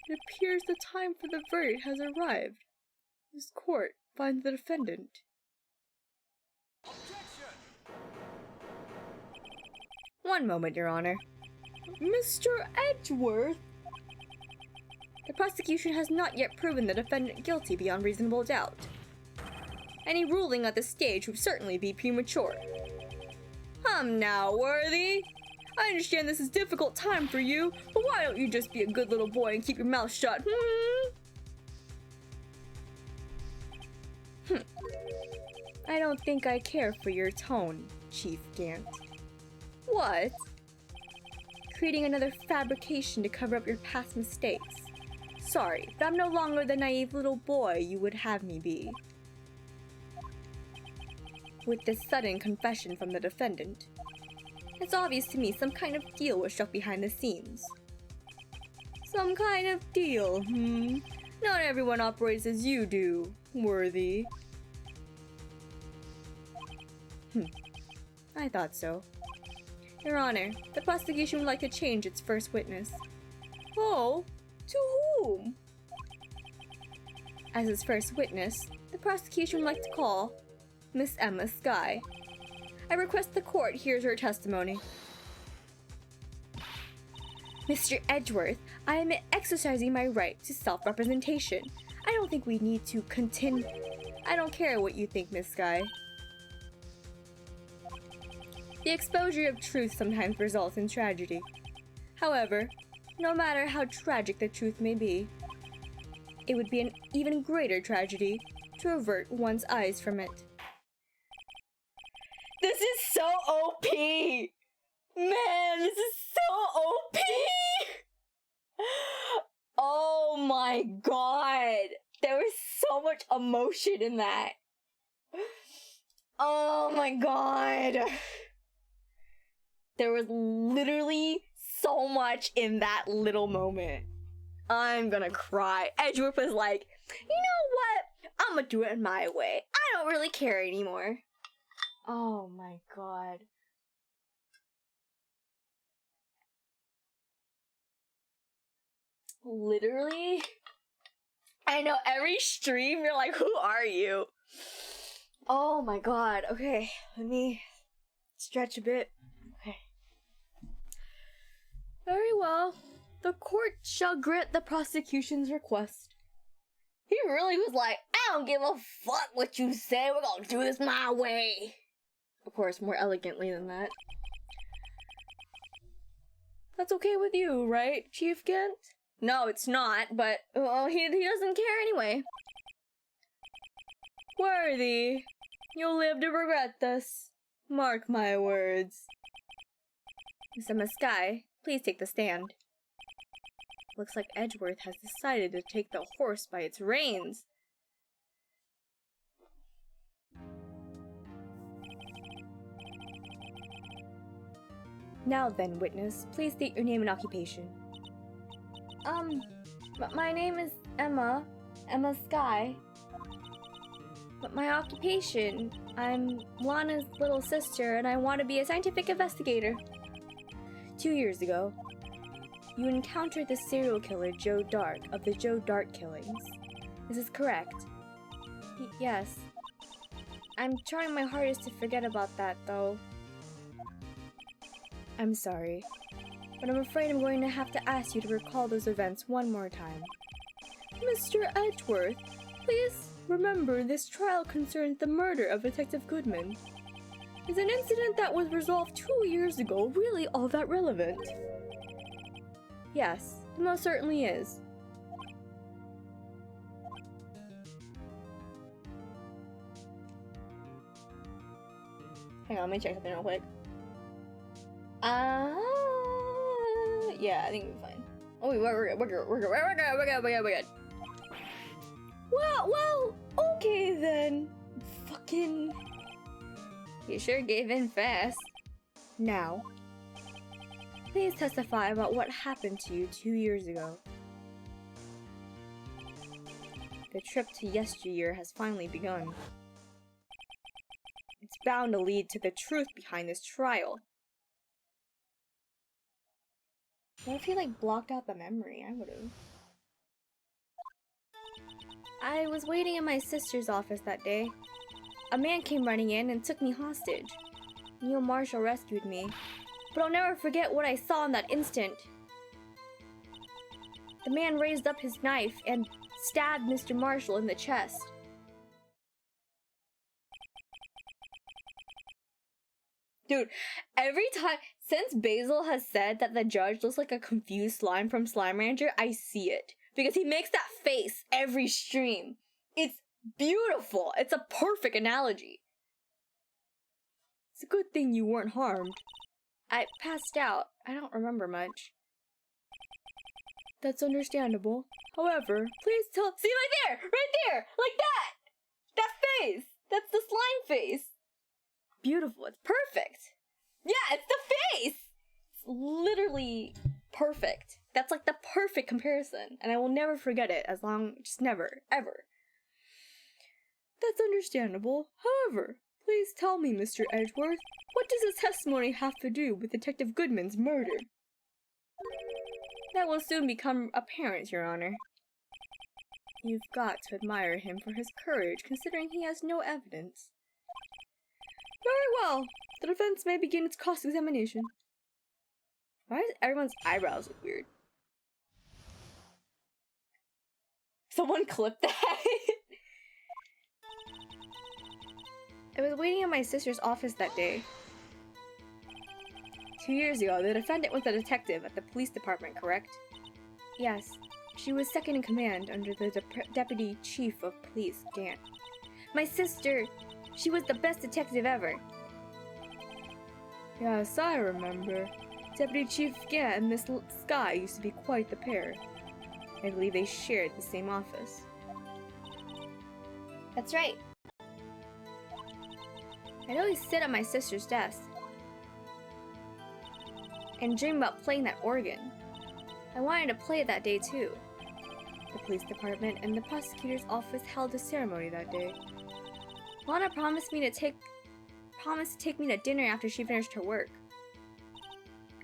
It appears the time for the verdict has arrived. This court finds the defendant. Objection! One moment, Your Honor. Mr. Edgeworth! The prosecution has not yet proven the defendant guilty beyond reasonable doubt. Any ruling at this stage would certainly be premature. Now, Worthy. I understand this is a difficult time for you, but why don't you just be a good little boy and keep your mouth shut, I don't think I care for your tone, Chief Gant. What? Creating another fabrication to cover up your past mistakes. Sorry, but I'm no longer the naive little boy you would have me be. With this sudden confession from the defendant, it's obvious to me some kind of deal was struck behind the scenes. Some kind of deal, Not everyone operates as you do, Worthy. I thought so. Your Honor, the prosecution would like to change its first witness. Oh? To whom? As his first witness, the prosecution would like to call Miss Emma Skye. I request the court hears her testimony. Mr. Edgeworth, I am exercising my right to self-representation. I don't think we need to continue. I don't care what you think, Miss Skye. The exposure of truth sometimes results in tragedy. However, no matter how tragic the truth may be, it would be an even greater tragedy to avert one's eyes from it. This is so OP! Man, this is so OP! Oh my god! There was so much emotion in that. Oh my god. There was literally so much in that little moment. I'm gonna cry. Edgeworth was like, you know what? I'm gonna do it my way. I don't really care anymore. Oh my god. Literally, I know every stream you're like, who are you? Oh my god. Okay, let me stretch a bit. Okay. Very well. The court shall grant the prosecution's request. He really was like, I don't give a fuck what you say, we're gonna do this my way. Of course, more elegantly than that. That's okay with you, right, Chief Kent? No, it's not, but, well, he doesn't care anyway. Worthy, you'll live to regret this. Mark my words. Miss Emma Skye, please take the stand. Looks like Edgeworth has decided to take the horse by its reins. Now then, witness, please state your name and occupation. My name is Emma Skye. But my occupation, I'm Lana's little sister and I want to be a scientific investigator. 2 years ago, you encountered the serial killer Joe Dart of the Joe Dart killings. Is this correct? Yes. I'm trying my hardest to forget about that, though. I'm sorry, but I'm afraid I'm going to have to ask you to recall those events one more time. Mr. Edgeworth, please remember this trial concerned the murder of Detective Goodman. Is an incident that was resolved 2 years ago really all that relevant? Yes, it most certainly is. Hang on, let me check something real quick. Yeah, I think we're fine. Oh, we're good. Well, okay then. Fucking... You sure gave in fast. Now, please testify about what happened to you 2 years ago. The trip to yesteryear has finally begun. It's bound to lead to the truth behind this trial. What if he, like, blocked out the memory? I would've. I was waiting in my sister's office that day. A man came running in and took me hostage. Neil Marshall rescued me, but I'll never forget what I saw in that instant. The man raised up his knife and stabbed Mr. Marshall in the chest. Dude, every time, since Basil has said that the judge looks like a confused slime from Slime Rancher, I see it. Because he makes that face every stream. It's beautiful. It's a perfect analogy. It's a good thing you weren't harmed. I passed out. I don't remember much. That's understandable. However, please tell— See, right there! Like that! That face! That's the slime face! Beautiful. It's perfect. Yeah, it's the face. It's literally perfect. That's like the perfect comparison, and I will never forget it as long, just never, ever. That's understandable. However, please tell me, Mr. Edgeworth, what does this testimony have to do with Detective Goodman's murder? That will soon become apparent, Your Honor. You've got to admire him for his courage, considering he has no evidence. Very well. The defense may begin its cross-examination. Why does everyone's eyebrows look weird? Someone clipped that? I was waiting at my sister's office that day. 2 years ago, the defendant was a detective at the police department, correct? Yes. She was second in command under the deputy chief of police, Gant. My sister, she was the best detective ever. Yes, I remember. Deputy Chief Gant and Miss Sky used to be quite the pair. I believe they shared the same office. That's right. I'd always sit at my sister's desk and dream about playing that organ. I wanted to play it that day too. The police department and the prosecutor's office held a ceremony that day. Lana promised to take me to dinner after she finished her work.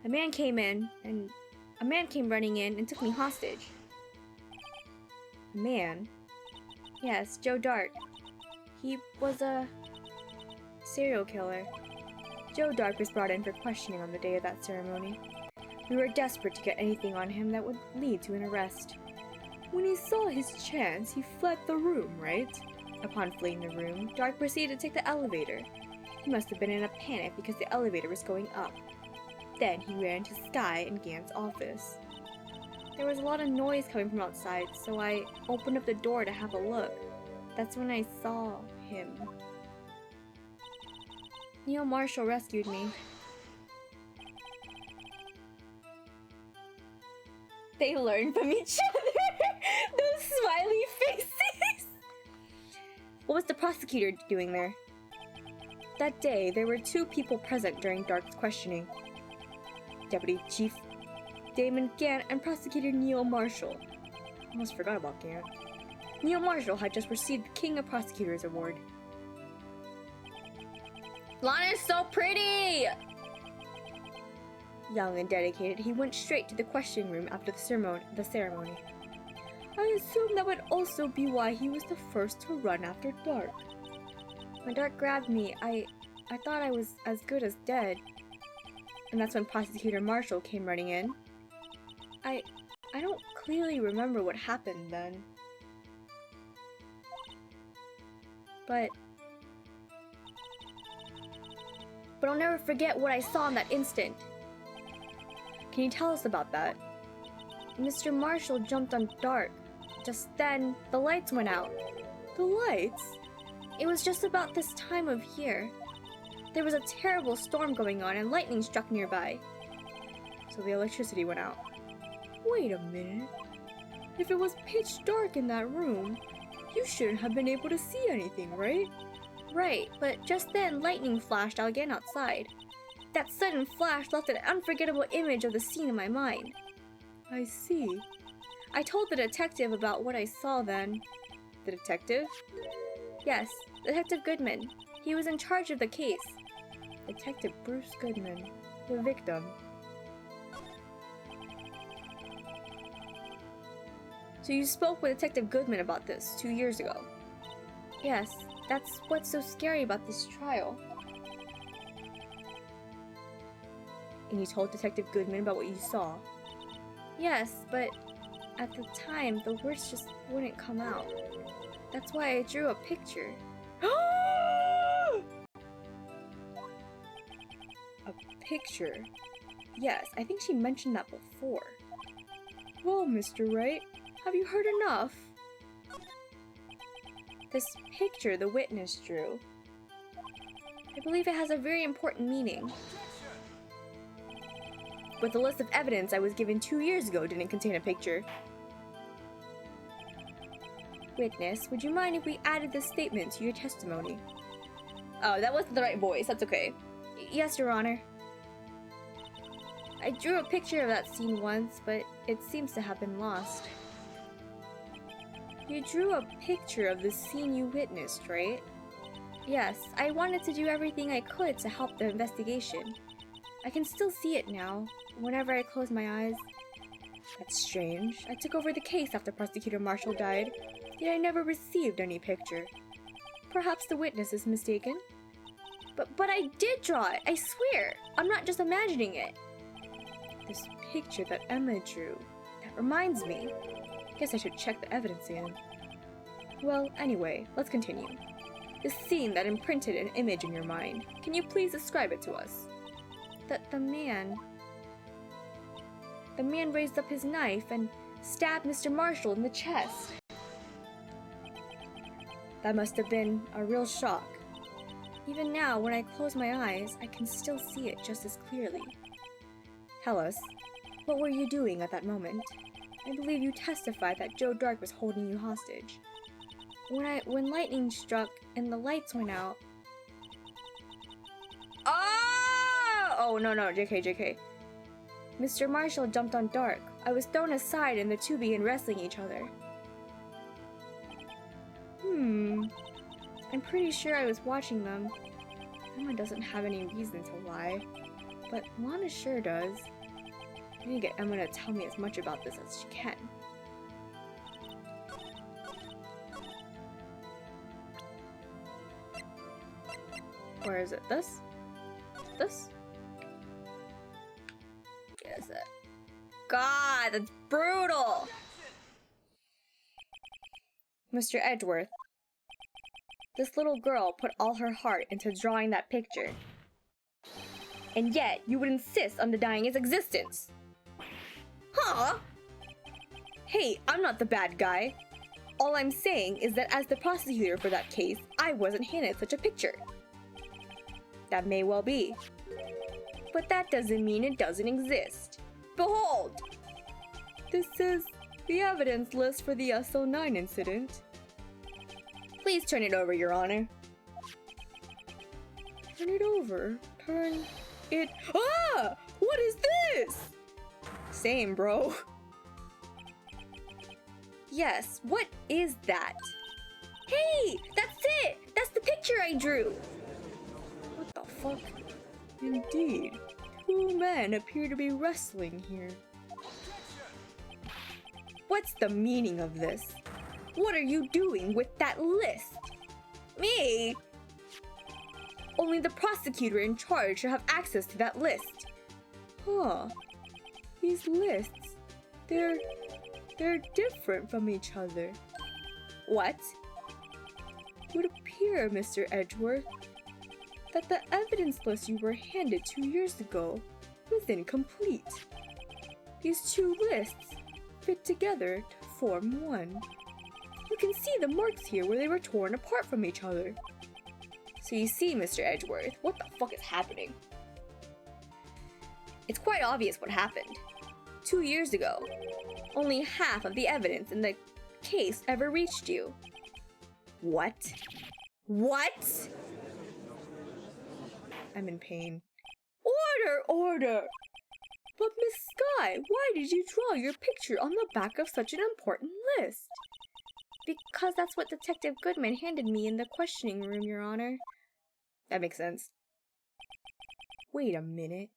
A man came running in and took me hostage. A man? Yes, Joe Dark. He was a serial killer. Joe Dark was brought in for questioning on the day of that ceremony. We were desperate to get anything on him that would lead to an arrest. When he saw his chance, he fled the room, right? Upon fleeing the room, Dark proceeded to take the elevator. He must have been in a panic because the elevator was going up. Then he ran to Sky and Gant's office. There was a lot of noise coming from outside, so I opened up the door to have a look. That's when I saw him. Neil Marshall rescued me. They learned from each other! Those smiley faces! What was the prosecutor doing there? That day, there were 2 people present during Dark's questioning. Deputy Chief Damon Gant and Prosecutor Neil Marshall. Almost forgot about Gant. Neil Marshall had just received the King of Prosecutors Award. Lana is so pretty! Young and dedicated, he went straight to the questioning room after the ceremony. I assume that would also be why he was the first to run after Dark. When Dark grabbed me, I thought I was as good as dead. And that's when Prosecutor Marshall came running in. I don't clearly remember what happened then. But I'll never forget what I saw in that instant. Can you tell us about that? Mr. Marshall jumped on Dark. Just then, the lights went out. The lights? It was just about this time of year. There was a terrible storm going on and lightning struck nearby. So the electricity went out. Wait a minute. If it was pitch dark in that room, you shouldn't have been able to see anything, right? Right, but just then lightning flashed out again outside. That sudden flash left an unforgettable image of the scene in my mind. I see. I told the detective about what I saw then. The detective? Yes, Detective Goodman. He was in charge of the case. Detective Bruce Goodman, the victim. So you spoke with Detective Goodman about this 2 years ago? Yes, that's what's so scary about this trial. And you told Detective Goodman about what you saw? Yes, but at the time, the words just wouldn't come out. That's why I drew a picture. A picture? Yes, I think she mentioned that before. Well, Mr. Wright, have you heard enough? This picture the witness drew. I believe it has a very important meaning. But the list of evidence I was given 2 years ago didn't contain a picture. Witness, would you mind if we added this statement to your testimony? Oh, that wasn't the right voice. That's okay. Yes, Your Honor. I drew a picture of that scene once, but it seems to have been lost. You drew a picture of the scene you witnessed, right? Yes, I wanted to do everything I could to help the investigation. I can still see it now, whenever I close my eyes. That's strange. I took over the case after Prosecutor Marshall died, yet I never received any picture. Perhaps the witness is mistaken? But I did draw it, I swear. I'm not just imagining it. This picture that Emma drew. That reminds me. Guess I should check the evidence again. Well, anyway, let's continue. The scene that imprinted an image in your mind. Can you please describe it to us? The man raised up his knife and stabbed Mr. Marshall in the chest. That must have been a real shock. Even now, when I close my eyes, I can still see it just as clearly. Tell us, what were you doing at that moment? I believe you testified that Joe Dark was holding you hostage. When lightning struck and the lights went out... Oh, no, JK. Mr. Marshall jumped on Dark. I was thrown aside and the two began wrestling each other. I'm pretty sure I was watching them. Emma doesn't have any reason to lie, but Lana sure does. I need to get Emma to tell me as much about this as she can. Where is it? This? This? Is it? God, that's brutal! Mr. Edgeworth, this little girl put all her heart into drawing that picture. And yet, you would insist on denying its existence. Huh? Hey, I'm not the bad guy. All I'm saying is that as the prosecutor for that case, I wasn't handed such a picture. That may well be. But that doesn't mean it doesn't exist. Behold! This is the evidence list for the SO9 incident. Please turn it over, Your Honor. Turn it over? Turn it... Ah! What is this? Same, bro. Yes, what is that? Hey! That's it! That's the picture I drew! What the fuck? Indeed. Two men appear to be wrestling here. What's the meaning of this? What are you doing with that list? Me? Only the prosecutor in charge should have access to that list. Huh. These lists, they're different from each other. What? It would appear, Mr. Edgeworth, that the evidence list you were handed 2 years ago was incomplete. These two lists fit together to form one. You can see the marks here where they were torn apart from each other. So you see, Mr. Edgeworth, what the fuck is happening? It's quite obvious what happened. 2 years ago, only half of the evidence in the case ever reached you. What? What? I'm in pain. Order! But Miss Sky, why did you draw your picture on the back of such an important list? Because that's what Detective Goodman handed me in the questioning room, Your Honor. That makes sense. Wait a minute.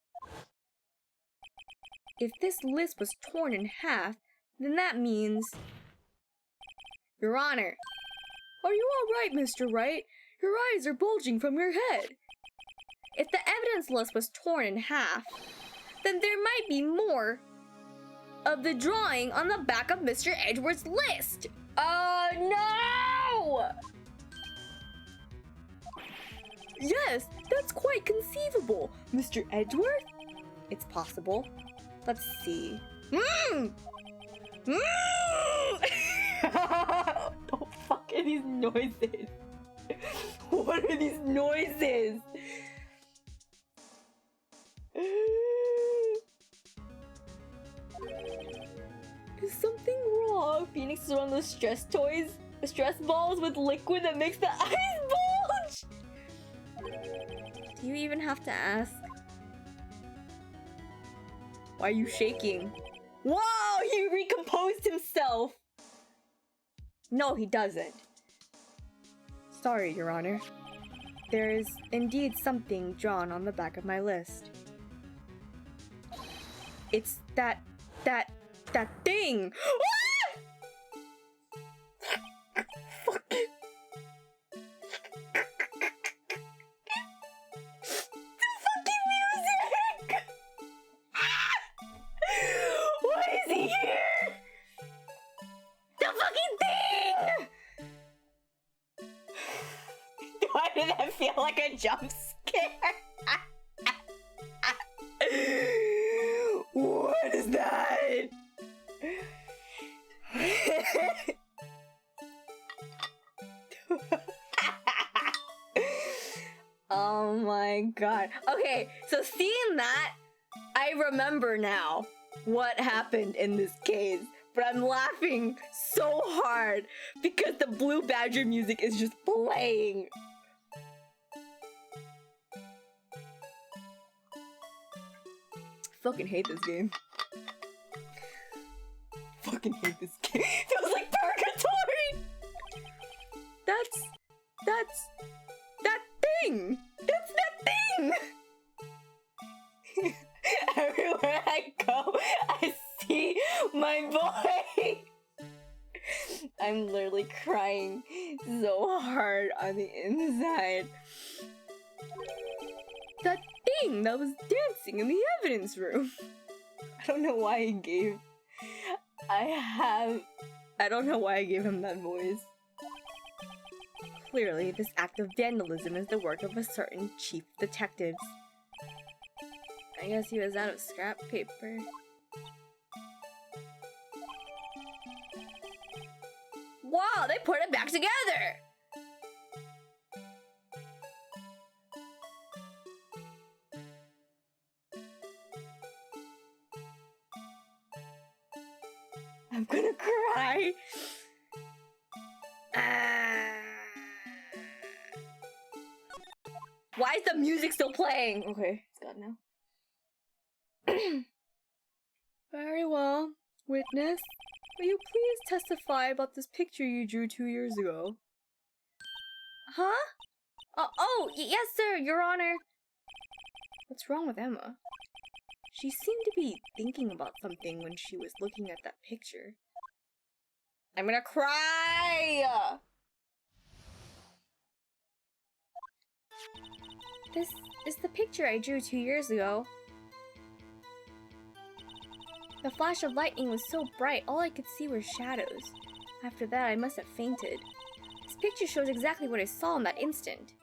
If this list was torn in half, then that means... Your Honor! Are you alright, Mr. Wright? Your eyes are bulging from your head. If the evidence list was torn in half, then there might be more of the drawing on the back of Mr. Edgeworth's list. Oh no! Yes, that's quite conceivable, Mr. Edgeworth. It's possible. Let's see. What the fuck are these noises? What are these noises? Is something wrong? Phoenix is one of those stress toys? The stress balls with liquid that makes the eyes bulge? Do you even have to ask? Why are you shaking? Whoa! He recomposed himself! No, he doesn't. Sorry, Your Honor. There is indeed something drawn on the back of my list. It's that That thing! Fucking... The fucking music! Why is he here? The fucking thing! Why did that feel like a jump scare? What is that? Oh my god. Okay, so seeing that, I remember now what happened in this case. But I'm laughing so hard because the Blue Badger music is just playing. Fucking hate this game. Fucking hate this game. Feels like purgatory. That's that thing. That's that thing. Everywhere I go, I see my boy. I'm literally crying so hard on the inside. That thing that was dancing in the evidence room. I don't know why he gave... I don't know why I gave him that voice. Clearly, this act of vandalism is the work of a certain chief detective. I guess he was out of scrap paper. Wow, they put it back together! I'm gonna cry! Why is the music still playing? Okay, it's gone now. Very well. Witness, will you please testify about this picture you drew 2 years ago? Huh? Yes, sir, Your Honor. What's wrong with Emma? She seemed to be thinking about something when she was looking at that picture. I'm gonna cry! This is the picture I drew 2 years ago. The flash of lightning was so bright, all I could see were shadows. After that, I must have fainted. This picture shows exactly what I saw in that instant.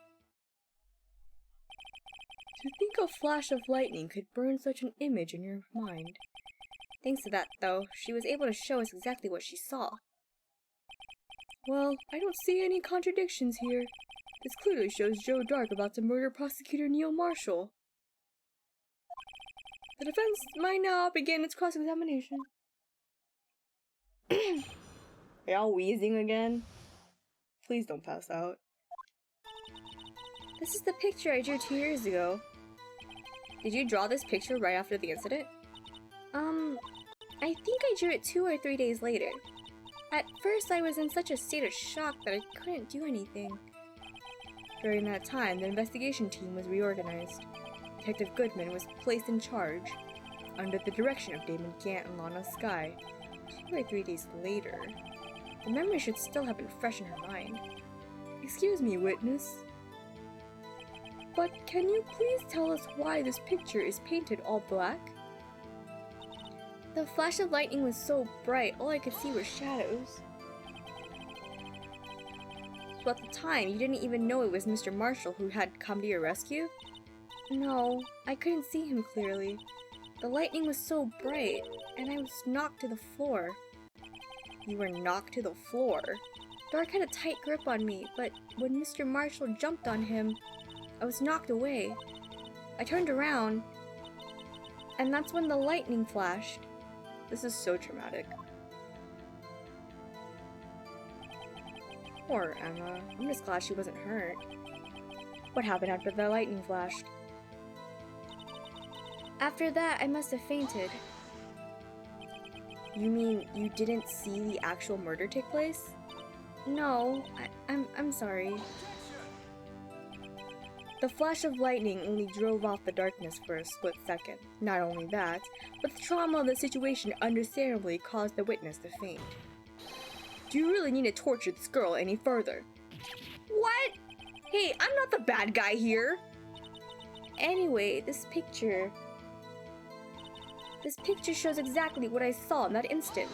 To think a flash of lightning could burn such an image in your mind. Thanks to that, though, she was able to show us exactly what she saw. Well, I don't see any contradictions here. This clearly shows Joe Dark about to murder prosecutor Neil Marshall. The defense might now begin its cross-examination. Are y'all wheezing again? Please don't pass out. This is the picture I drew 2 years ago. Did you draw this picture right after the incident? I think I drew it 2 or 3 days later. At first, I was in such a state of shock that I couldn't do anything. During that time, the investigation team was reorganized. Detective Goodman was placed in charge, under the direction of Damon Gant and Lana Skye. 2 or 3 days later, the memory should still have been fresh in her mind. Excuse me, witness. But can you please tell us why this picture is painted all black? The flash of lightning was so bright, all I could see were shadows. So at the time, you didn't even know it was Mr. Marshall who had come to your rescue? No, I couldn't see him clearly. The lightning was so bright, and I was knocked to the floor. You were knocked to the floor? Dark had a tight grip on me, but when Mr. Marshall jumped on him, I was knocked away. I turned around, and that's when the lightning flashed. This is so traumatic. Poor Emma. I'm just glad she wasn't hurt. What happened after the lightning flashed? After that, I must have fainted. You mean you didn't see the actual murder take place? No, I'm sorry. The flash of lightning only drove off the darkness for a split second. Not only that, but the trauma of the situation understandably caused the witness to faint. Do you really need to torture this girl any further? What? Hey, I'm not the bad guy here! Anyway, this picture shows exactly what I saw in that instant.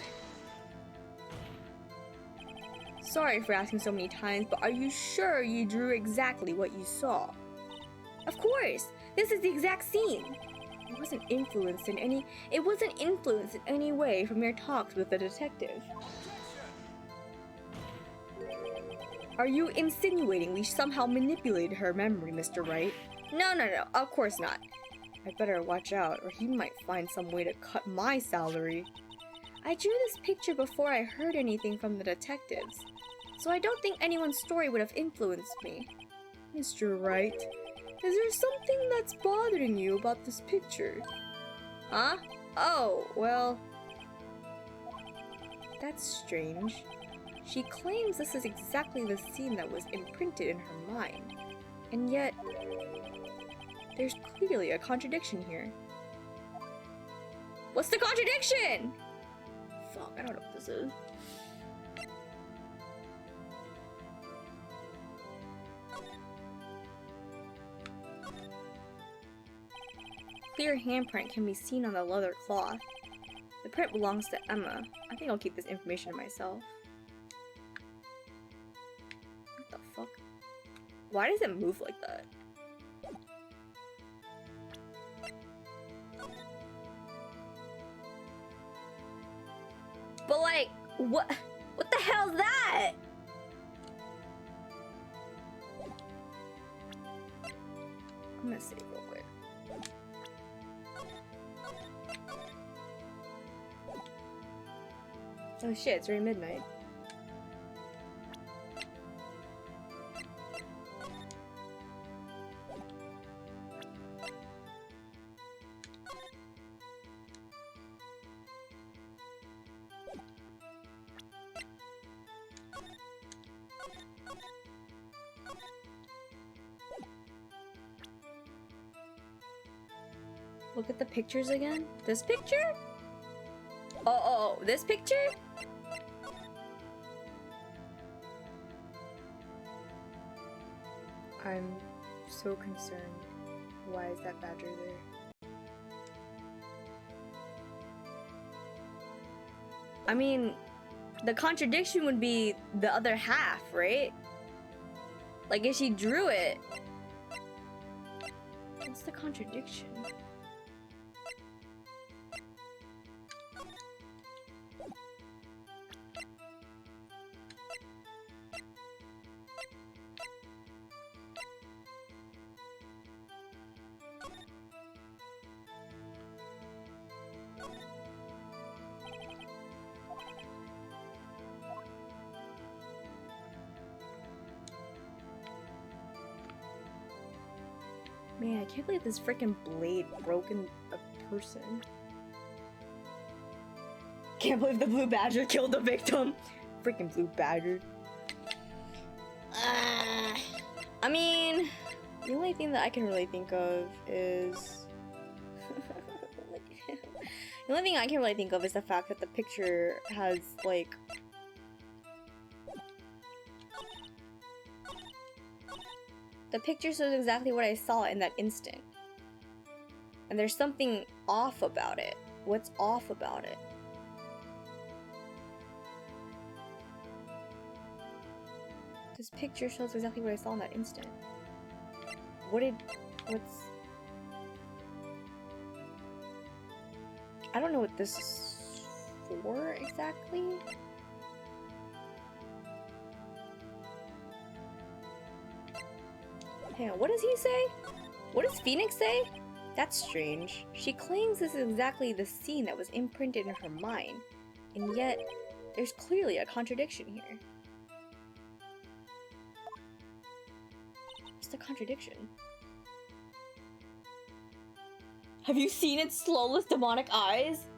Sorry for asking so many times, but are you sure you drew exactly what you saw? Of course! This is the exact scene! It wasn't influenced in any way from your talks with the detective. Are you insinuating we somehow manipulated her memory, Mr. Wright? No, of course not. I better watch out, or he might find some way to cut my salary. I drew this picture before I heard anything from the detectives, so I don't think anyone's story would have influenced me. Mr. Wright, is there something that's bothering you about this picture? Huh? Oh, well... That's strange. She claims this is exactly the scene that was imprinted in her mind, and yet... There's clearly a contradiction here. What's the contradiction? Fuck, I don't know what this is. Clear handprint can be seen on the leather cloth. The print belongs to Emma. I think I'll keep this information to myself. What the fuck? Why does it move like that? But like, what the hell's that? I'm gonna save real quick. Oh shit, it's already midnight. Look at the pictures again. This picture? Oh, this picture? I'm so concerned. Why is that badger there? I mean, the contradiction would be the other half, right? Like if she drew it. What's the contradiction? Man, I can't believe this freaking blade broke in a person. Can't believe the blue badger killed the victim. Freaking blue badger. I mean, the only thing that I can really think of is... the only thing I can really think of is the fact that the picture has, like... The picture shows exactly what I saw in that instant. And there's something off about it. What's off about it? This picture shows exactly what I saw in that instant. What's... I don't know what this is for exactly. Hang on, what does he say? What does Phoenix say? That's strange. She claims this is exactly the scene that was imprinted in her mind, and yet there's clearly a contradiction here. What's the contradiction? Have you seen its slowless demonic eyes?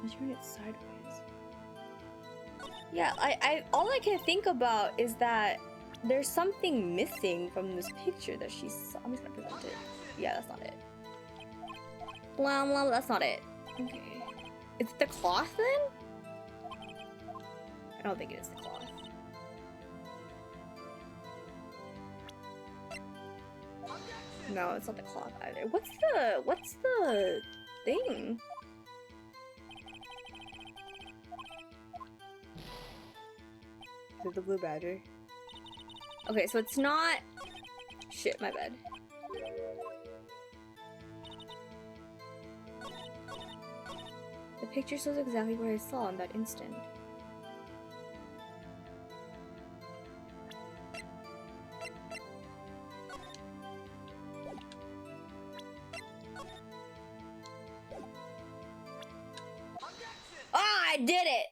I turn it sideways. Yeah, all I can think about is that there's something missing from this picture that she saw. I'm just gonna present it. Yeah, that's not it. Blah, blah, that's not it. Okay. Is it the cloth then? I don't think it is the cloth. No, it's not the cloth either. What's the thing? Is it the blue badger? Okay, so it's not... Shit, my bad. The picture shows exactly what I saw in that instant. Ah, I did it!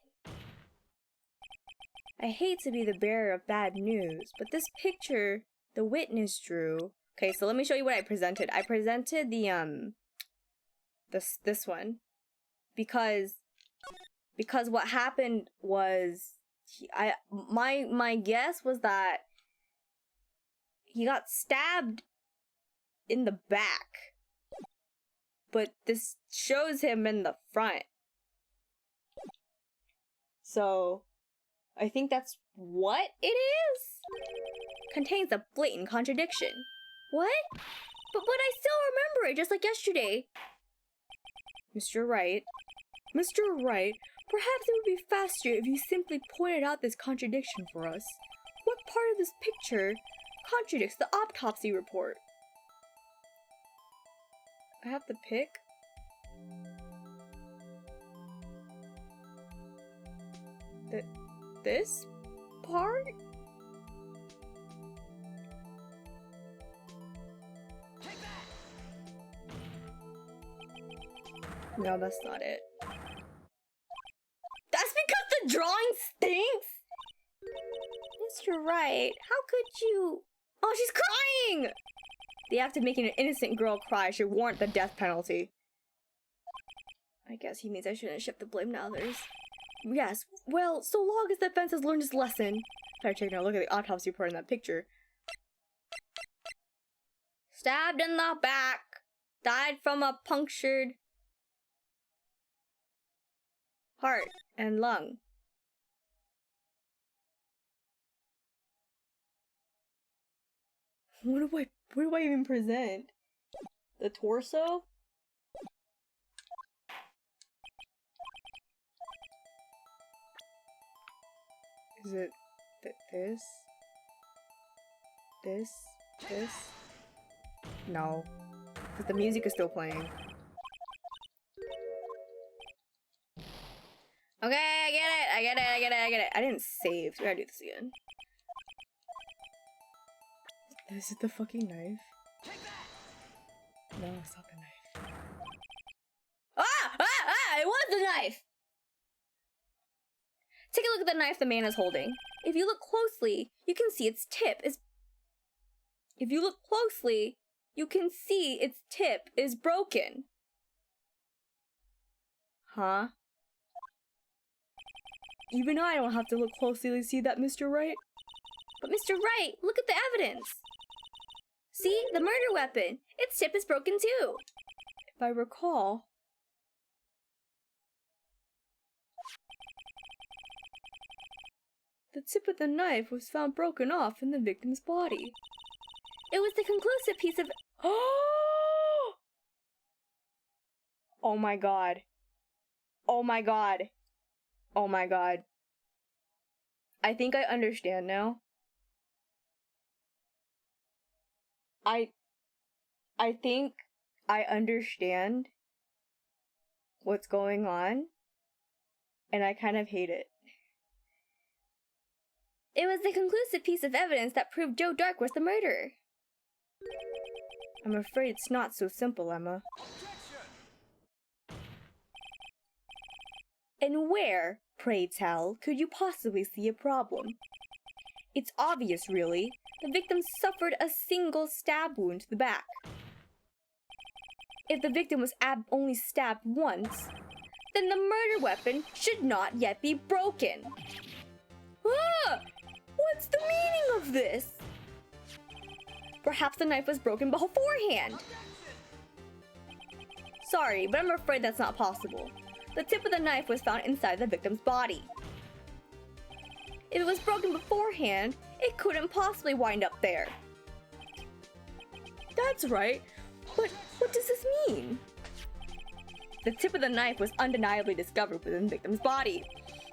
I hate to be the bearer of bad news, but this picture the witness drew... Okay, so let me show you what I presented. I presented the, this one. Because what happened was... My guess was that he got stabbed in the back. But this shows him in the front. So... I think that's what it is? Contains a blatant contradiction. What? But I still remember it, just like yesterday. Mr. Wright. Mr. Wright, perhaps it would be faster if you simply pointed out this contradiction for us. What part of this picture contradicts the autopsy report? I have to pick. This part? No, that's not it. That's because the drawing stinks? Mr. Wright, how could you... Oh, she's crying! The act of making an innocent girl cry should warrant the death penalty. I guess he means I shouldn't shift the blame to others. Yes, well, so long as the defense has learned its lesson. Try taking a look at the autopsy report in that picture. Stabbed in the back. Died from a punctured heart and lung. What do I even present? The torso? Is it this? This? This? No. Because the music is still playing. Okay, I get it. I didn't save. We gotta do this again. Is it the fucking knife? No, it's not the knife. It was the knife! Take a look at the knife the man is holding. If you look closely, you can see its tip is... If you look closely, you can see its tip is broken. Huh? Even I don't have to look closely to see that, Mr. Wright. But Mr. Wright, look at the evidence. See, the murder weapon. Its tip is broken too. If I recall... The tip of the knife was found broken off in the victim's body. It was the conclusive piece of... Oh my god. Oh my god. Oh my god. I think I understand now. I think I understand what's going on, and I kind of hate it. It was the conclusive piece of evidence that proved Joe Dark was the murderer. I'm afraid it's not so simple, Emma. And where, pray tell, could you possibly see a problem? It's obvious, really. The victim suffered a single stab wound to the back. If the victim was only stabbed once, then the murder weapon should not yet be broken. Ah! What's the meaning of this? Perhaps the knife was broken beforehand. Sorry, but I'm afraid that's not possible. The tip of the knife was found inside the victim's body. If it was broken beforehand, it couldn't possibly wind up there. That's right, but what does this mean? The tip of the knife was undeniably discovered within the victim's body.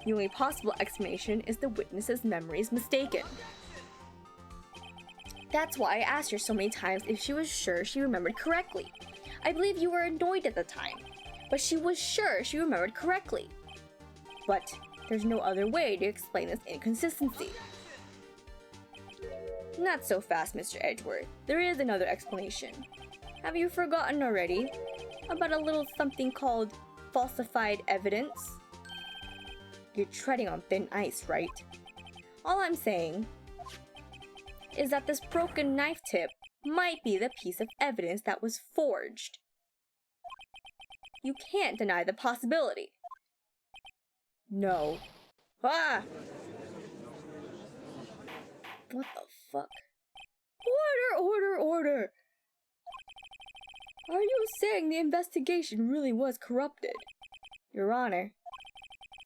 The only possible explanation is the witness's memory is mistaken. That's why I asked her so many times if she was sure she remembered correctly. I believe you were annoyed at the time, but she was sure she remembered correctly. But there's no other way to explain this inconsistency. Not so fast, Mr. Edgeworth. There is another explanation. Have you forgotten already about a little something called falsified evidence? You're treading on thin ice, right? All I'm saying is that this broken knife tip might be the piece of evidence that was forged. You can't deny the possibility. No. Ah! What the fuck? Order! Are you saying the investigation really was corrupted? Your Honor,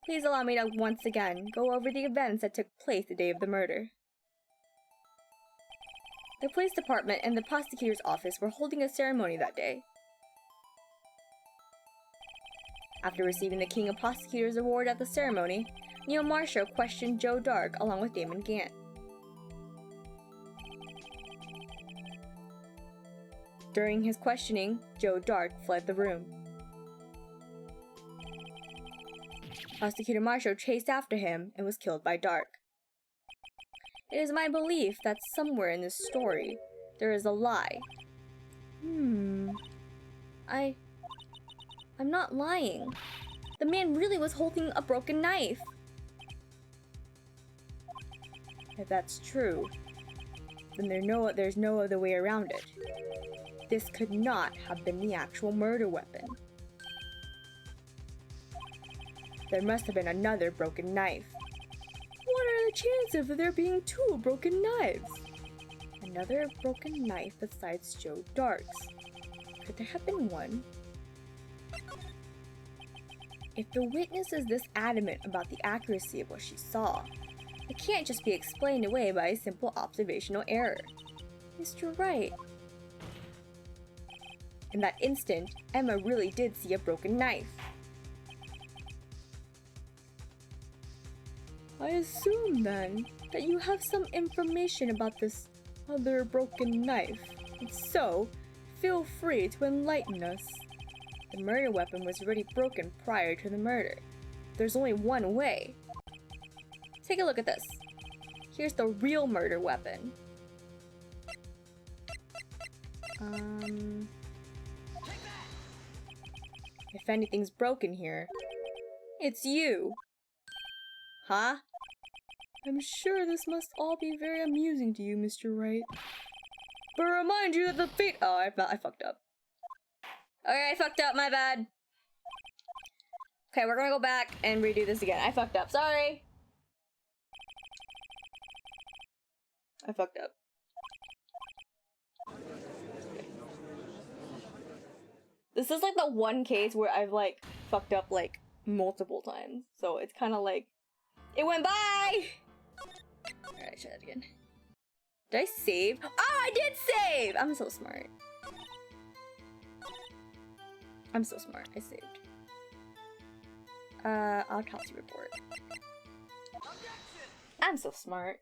please allow me to once again go over the events that took place the day of the murder. The police department and the prosecutor's office were holding a ceremony that day. After receiving the King of Prosecutors Award at the ceremony, Neil Marshall questioned Joe Dark along with Damon Gant. During his questioning, Joe Dark fled the room. Prosecutor Marshall chased after him and was killed by Dark. It is my belief that somewhere in this story, there is a lie. I'm not lying. The man really was holding a broken knife. If that's true, then there's no other way around it. This could not have been the actual murder weapon. There must have been another broken knife. What are the chances of there being two broken knives? Another broken knife besides Joe Dark's. Could there have been one? If the witness is this adamant about the accuracy of what she saw, it can't just be explained away by a simple observational error. Mr. Wright. In that instant, Emma really did see a broken knife. I assume, then, that you have some information about this other broken knife. If so, feel free to enlighten us. The murder weapon was already broken prior to the murder. There's only one way. Take a look at this. Here's the real murder weapon. If anything's broken here, it's you. Huh? I'm sure this must all be very amusing to you, Mr. Wright. But remind you that the fate— Oh, I fucked up. Okay, I fucked up, my bad. Okay, we're gonna go back and redo this again. I fucked up, sorry. I fucked up. This is like the one case where I've like fucked up like multiple times. So it's kind of like, it went by! Alright, try that again. Did I save? Oh, I did save! I'm so smart. I'm so smart. I saved. Autopsy report. I'm so smart.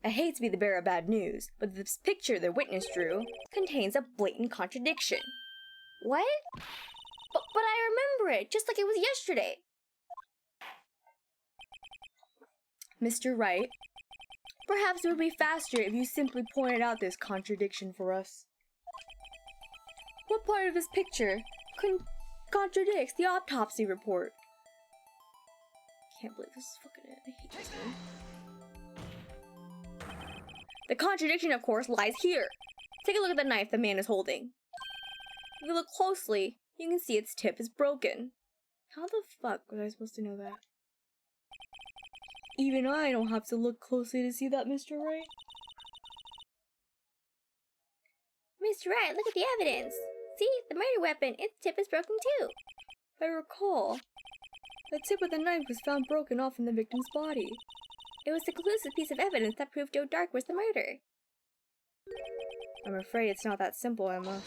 I hate to be the bearer of bad news, but this picture the witness drew contains a blatant contradiction. What? But I remember it, just like it was yesterday. Mr. Wright, perhaps it would be faster if you simply pointed out this contradiction for us. What part of this picture contradicts the autopsy report? I can't believe this is fucking it. I hate this game. The contradiction, of course, lies here. Take a look at the knife the man is holding. If you look closely, you can see its tip is broken. How the fuck was I supposed to know that? Even I don't have to look closely to see that, Mr. Wright. Mr. Wright, look at the evidence. See, the murder weapon, its tip is broken too. If I recall, the tip of the knife was found broken off in the victim's body. It was a conclusive piece of evidence that proved Joe Dark was the murderer. I'm afraid it's not that simple, Emma.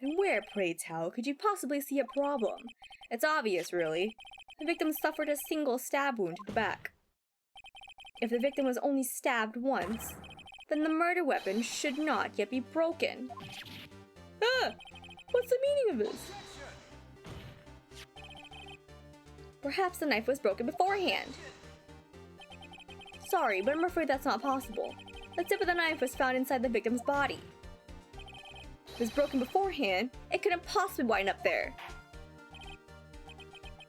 And where, pray tell, could you possibly see a problem? It's obvious, really. The victim suffered a single stab wound to the back. If the victim was only stabbed once, then the murder weapon should not yet be broken. Ah! What's the meaning of this? Perhaps the knife was broken beforehand. Sorry, but I'm afraid that's not possible. The tip of the knife was found inside the victim's body. If it was broken beforehand, it couldn't possibly wind up there.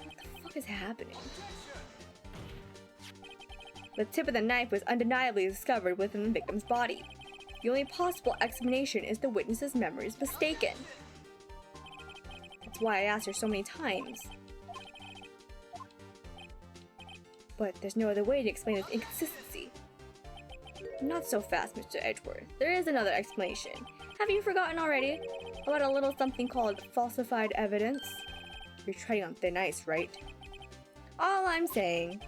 What the fuck is happening? The tip of the knife was undeniably discovered within the victim's body. The only possible explanation is the witness's memory is mistaken. That's why I asked her so many times. But there's no other way to explain this inconsistency. Not so fast, Mr. Edgeworth. There is another explanation. Have you forgotten already? About a little something called falsified evidence? You're treading on thin ice, right? All I'm saying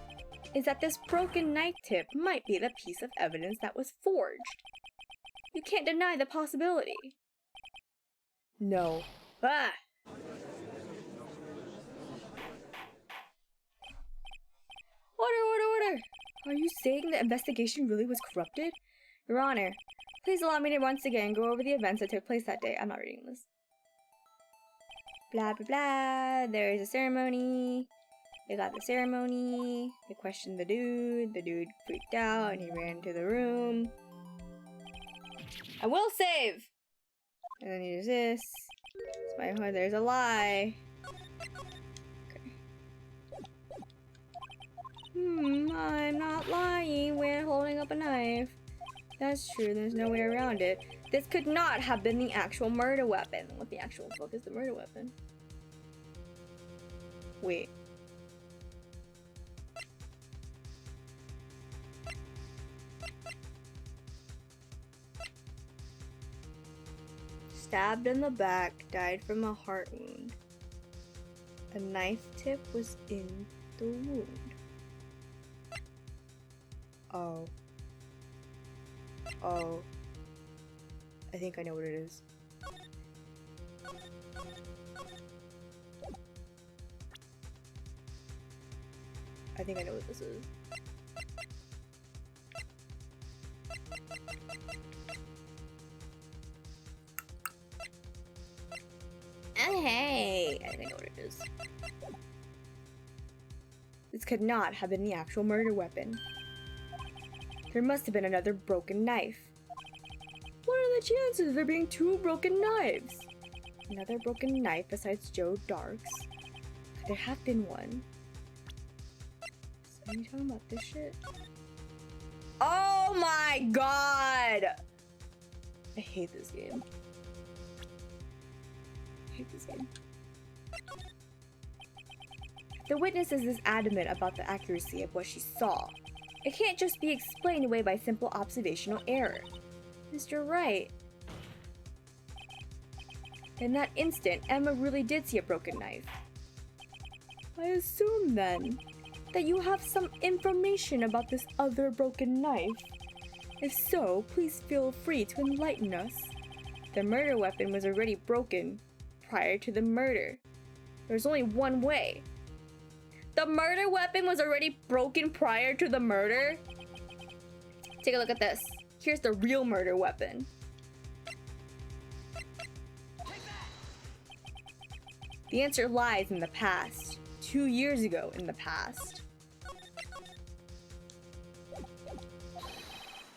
is that this broken knife tip might be the piece of evidence that was forged. You can't deny the possibility. No. Ah! Order! Are you saying the investigation really was corrupted? Your Honor, please allow me to once again go over the events that took place that day. I'm not reading this. Blah, blah, blah. There is a ceremony. They got the ceremony. They questioned the dude. The dude freaked out and he ran into the room. I will save! And then there's this. There's a lie. I'm not lying. We're holding up a knife. That's true, there's no way around it. This could not have been the actual murder weapon. What the actual fuck is the murder weapon? Wait. Stabbed in the back, died from a heart wound. A knife tip was in the wound. Oh. I think I know what it is. I think I know what this is. Hey, I think I know what it is. This could not have been the actual murder weapon. There must have been another broken knife. What are the chances of there being two broken knives? Another broken knife besides Joe Dark's? Could there have been one? So are you talking about this shit? Oh my god! I hate this game. I hate this game. The witness is adamant about the accuracy of what she saw. It can't just be explained away by simple observational error. Mr. Wright. In that instant, Emma really did see a broken knife. I assume, then, that you have some information about this other broken knife. If so, please feel free to enlighten us. The murder weapon was already broken prior to the murder. There's only one way. The murder weapon was already broken prior to the murder? Take a look at this. Here's the real murder weapon. The answer lies in the past. 2 years ago in the past.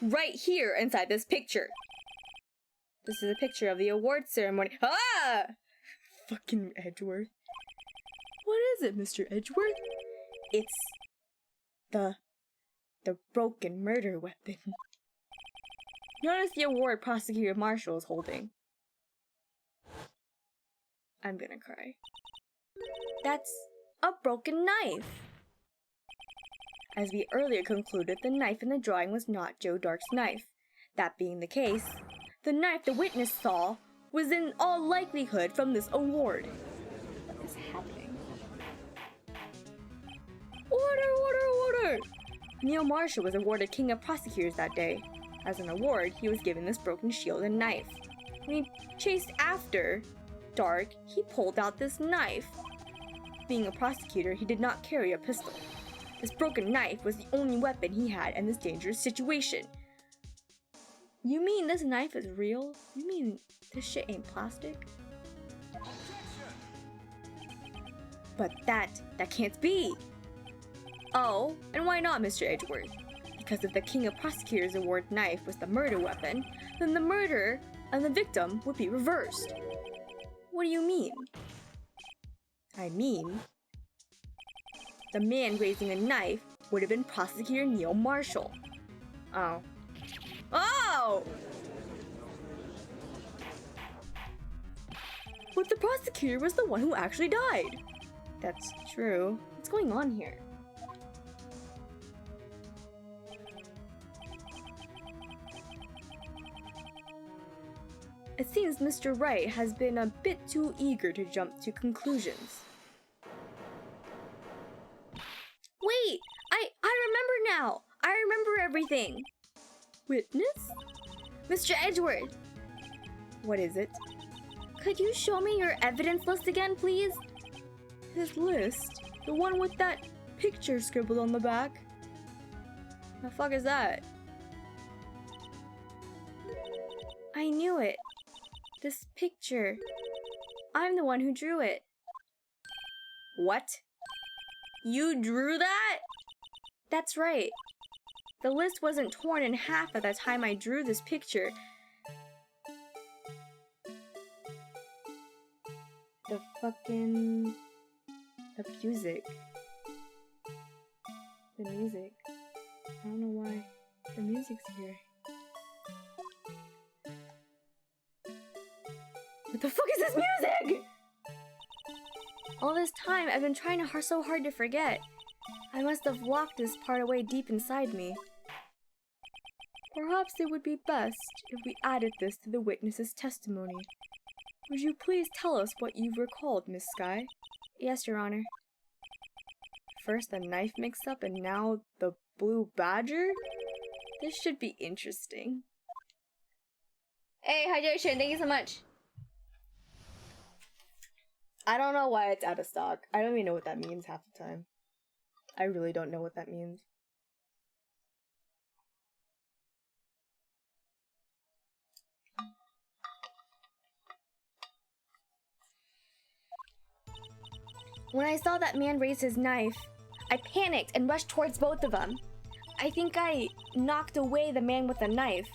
Right here inside this picture. This is a picture of the award ceremony. Ah! Fucking Edgeworth. What is it, Mr. Edgeworth? It's the broken murder weapon. Notice the award Prosecutor Marshall is holding. I'm gonna cry. That's a broken knife. As we earlier concluded, the knife in the drawing was not Joe Dark's knife. That being the case, the knife the witness saw was in all likelihood from this award. What is happening? Order! Neil Marshall was awarded King of Prosecutors that day. As an award, he was given this broken shield and knife. When he chased after Dark, he pulled out this knife. Being a prosecutor, he did not carry a pistol. This broken knife was the only weapon he had in this dangerous situation. You mean this knife is real? You mean this shit ain't plastic? But that can't be! Oh, and why not, Mr. Edgeworth? Because if the King of Prosecutors Award knife was the murder weapon, then the murder and the victim would be reversed. What do you mean? I mean, the man raising a knife would have been Prosecutor Neil Marshall. Oh. Oh! But the prosecutor was the one who actually died. That's true. What's going on here? It seems Mr. Wright has been a bit too eager to jump to conclusions. Wait! I remember now! I remember everything! Witness? Mr. Edgeworth! What is it? Could you show me your evidence list again, please? His list? The one with that picture scribbled on the back? The fuck is that? I knew it. This picture. I'm the one who drew it. What? You drew that? That's right. The list wasn't torn in half at the time I drew this picture. The fucking... The music. The music. I don't know why the music's here. What the fuck is this music? All this time, I've been trying so hard to forget. I must have locked this part away deep inside me. Perhaps it would be best if we added this to the witness's testimony. Would you please tell us what you've recalled, Miss Sky? Yes, Your Honor. First the knife mix-up and now the blue badger? This should be interesting. Hey, hydration, thank you so much. I don't know why it's out of stock. I don't even know what that means half the time. I really don't know what that means. When I saw that man raise his knife, I panicked and rushed towards both of them. I think I knocked away the man with the knife.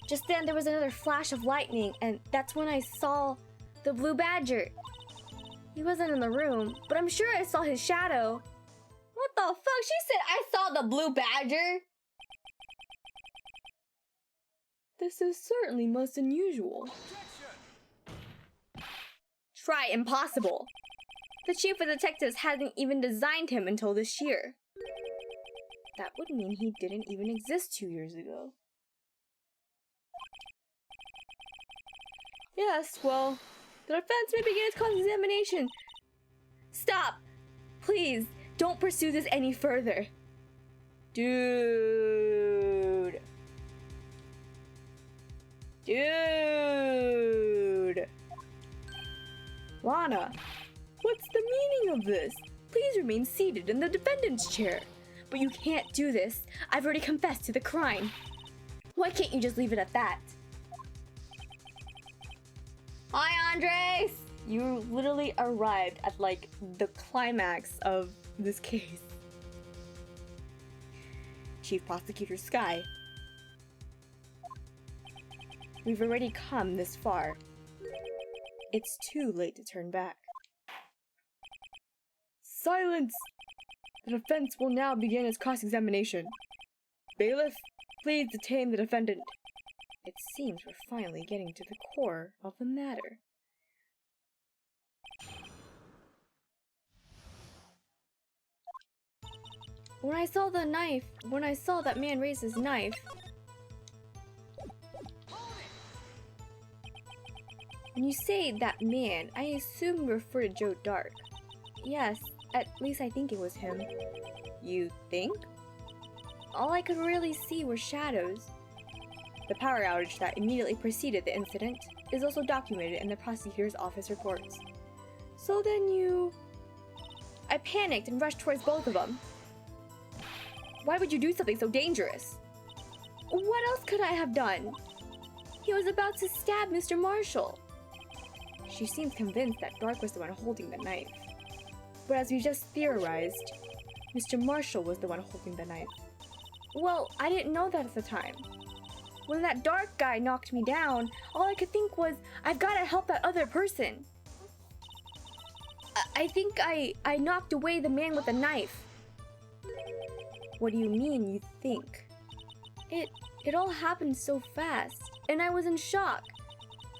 Just then there was another flash of lightning, and that's when I saw the blue badger. He wasn't in the room, but I'm sure I saw his shadow. What the fuck? She said I saw the blue badger? This is certainly most unusual. Try impossible. The chief of detectives hadn't even designed him until this year. That would mean he didn't even exist 2 years ago. Yes, well, the defense may begin its cross-examination. Stop! Please, don't pursue this any further. Dude. Lana, what's the meaning of this? Please remain seated in the defendant's chair. But you can't do this. I've already confessed to the crime. Why can't you just leave it at that? Hi, Andres! You literally arrived at, like, the climax of this case. Chief Prosecutor Sky. We've already come this far. It's too late to turn back. Silence! The defense will now begin its cross-examination. Bailiff, please detain the defendant. It seems we're finally getting to the core of the matter. When I saw that man raise his knife, when you say that man, I assume you refer to Joe Dark. Yes, at least I think it was him. You think? All I could really see were shadows. The power outage that immediately preceded the incident is also documented in the prosecutor's office reports. So then I panicked and rushed towards both of them. Why would you do something so dangerous? What else could I have done? He was about to stab Mr. Marshall. She seems convinced that Dark was the one holding the knife. But as we just theorized, Mr. Marshall was the one holding the knife. Well, I didn't know that at the time. When that Dark guy knocked me down, all I could think was, I've got to help that other person. I think I knocked away the man with the knife. What do you mean, you think? It all happened so fast, and I was in shock.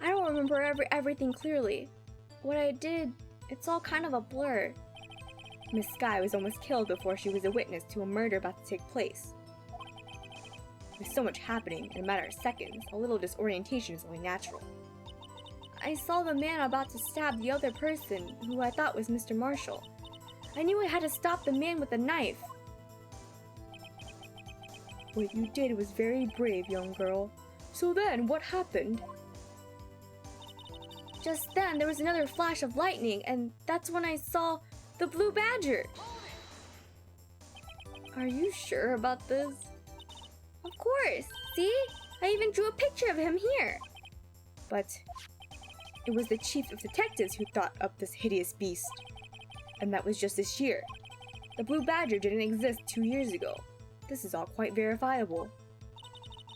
I don't remember everything clearly. What I did, it's all kind of a blur. Miss Sky was almost killed before she was a witness to a murder about to take place. With so much happening in a matter of seconds, a little disorientation is only natural. I saw the man about to stab the other person, who I thought was Mr. Marshall. I knew I had to stop the man with the knife. What you did was very brave, young girl. So then, what happened? Just then, there was another flash of lightning, and that's when I saw the blue badger. Are you sure about this? Of course. See? I even drew a picture of him here. But it was the chief of detectives who thought up this hideous beast. And that was just this year. The blue badger didn't exist 2 years ago. This is all quite verifiable.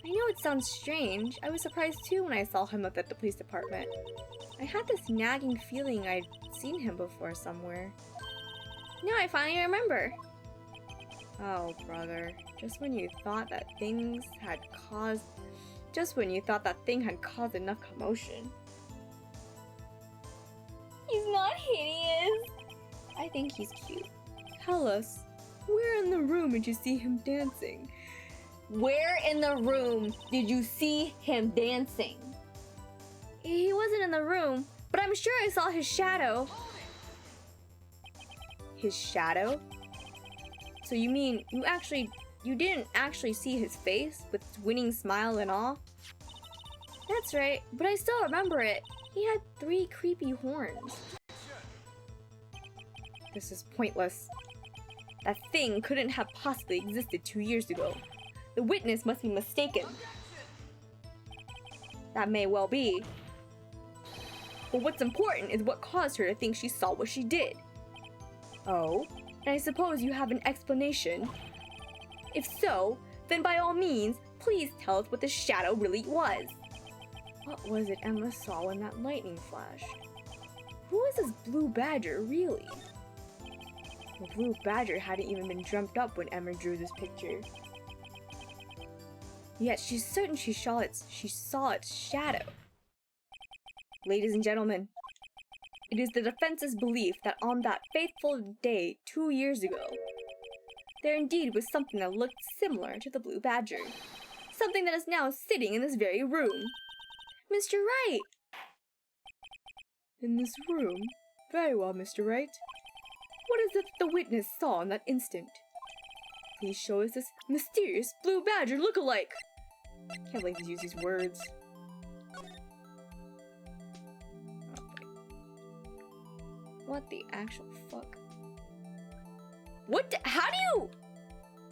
I know it sounds strange. I was surprised too when I saw him up at the police department. I had this nagging feeling I'd seen him before somewhere. Now I finally remember. Oh, brother. Just when you thought that thing had caused enough commotion. He's not hideous. I think he's cute. Tell us, where in the room did you see him dancing? Where in the room did you see him dancing? He wasn't in the room, but I'm sure I saw his shadow. His shadow? So you mean you didn't actually see his face with its winning smile and all? That's right, but I still remember it. He had 3 creepy horns. This is pointless. That thing couldn't have possibly existed 2 years ago. The witness must be mistaken. That may well be. But what's important is what caused her to think she saw what she did. Oh? And I suppose you have an explanation? If so, then by all means, please tell us what the shadow really was. What was it Emma saw when that lightning flashed? Who is this blue badger, really? The blue badger hadn't even been dreamt up when Emma drew this picture. Yet she's certain she saw its shadow. Ladies and gentlemen, it is the defense's belief that on that fateful day 2 years ago, there indeed was something that looked similar to the blue badger. Something that is now sitting in this very room. Mr. Wright! In this room? Very well, Mr. Wright. What is it the witness saw in that instant? Please show us this mysterious blue badger look-alike! Can't believe he used these words. What the actual fuck? How do you?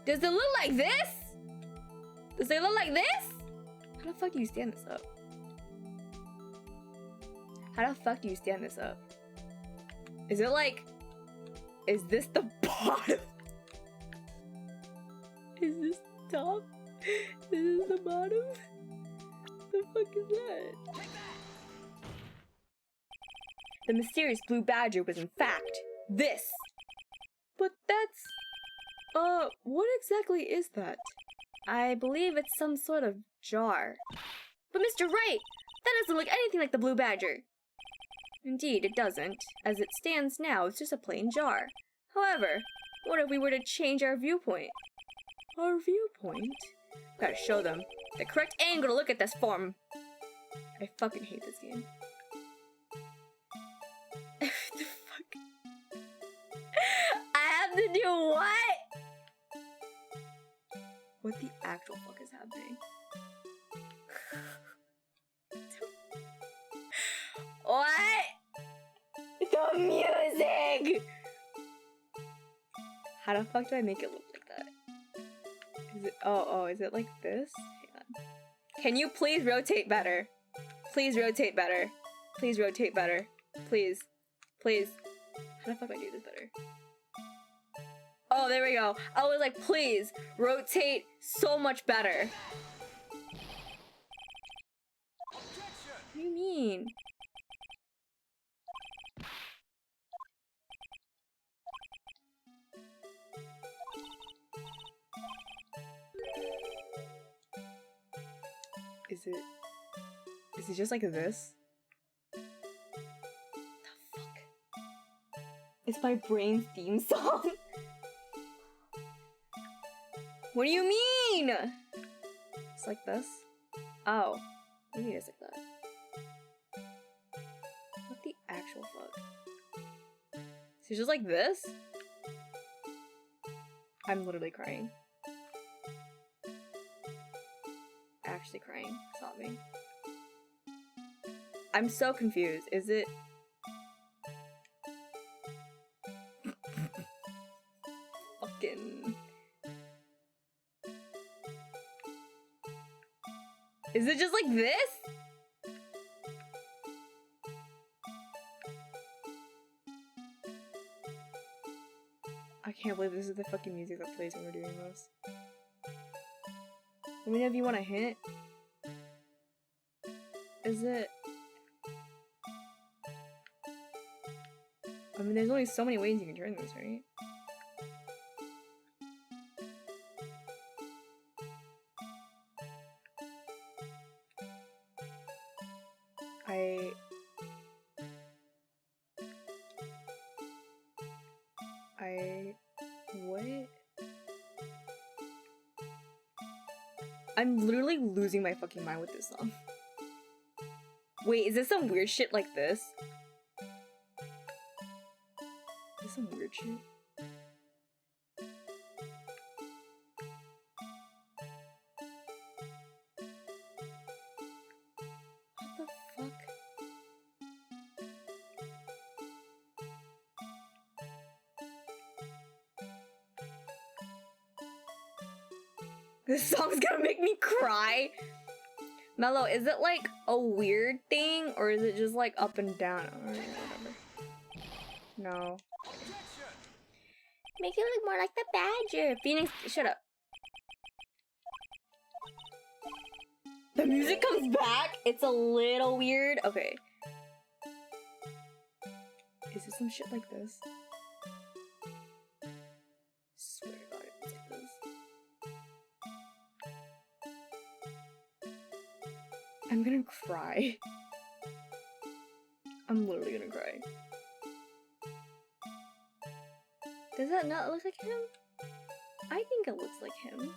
Does it look like this? Does it look like this? How the fuck do you stand this up? How the fuck do you stand this up? Is it like, is this the bottom? Is this the top? Is this the bottom? The fuck is that? The mysterious blue badger was in fact this. But that's... what exactly is that? I believe it's some sort of jar. But Mr. Wright, that doesn't look anything like the blue badger. Indeed, it doesn't. As it stands now, it's just a plain jar. However, what if we were to change our viewpoint? Our viewpoint? Gotta show them the correct angle to look at this form. I fucking hate this game. The fuck? I have to do what? What the actual fuck is happening? What? The music! How the fuck do I make it look like that? Is it, oh, is it like this? Hang on. Can you please rotate better? Please rotate better. Please rotate better. Please. Please. How the fuck do I do this better? Oh, there we go. I was like, please, rotate so much better. What do you mean? Is it just like this? The fuck? It's my brain's theme song. What do you mean? It's like this? Oh, maybe it's like that. What the actual fuck? So it's just like this? I'm literally crying. Actually crying, sobbing. I'm so confused. Is it? Fucking. Is it just like this? I can't believe this is the fucking music that plays when we're doing this. Let me know if you want a hint. Is it? I mean, there's only so many ways you can turn this, right? What? I'm literally losing my fucking mind with this song. Wait, is this some weird shit like this? Is this some weird shit? What the fuck? This song's gonna make me cry. Mello, is it like a weird thing or is it just like up and down? Alright, whatever. No. Make it look more like the badger. Phoenix, shut up. The music comes back. It's a little weird. Okay. Is it some shit like this? Swear to God, it's like this. I'm gonna cry. I'm literally gonna cry. Does that not look like him? I think it looks like him.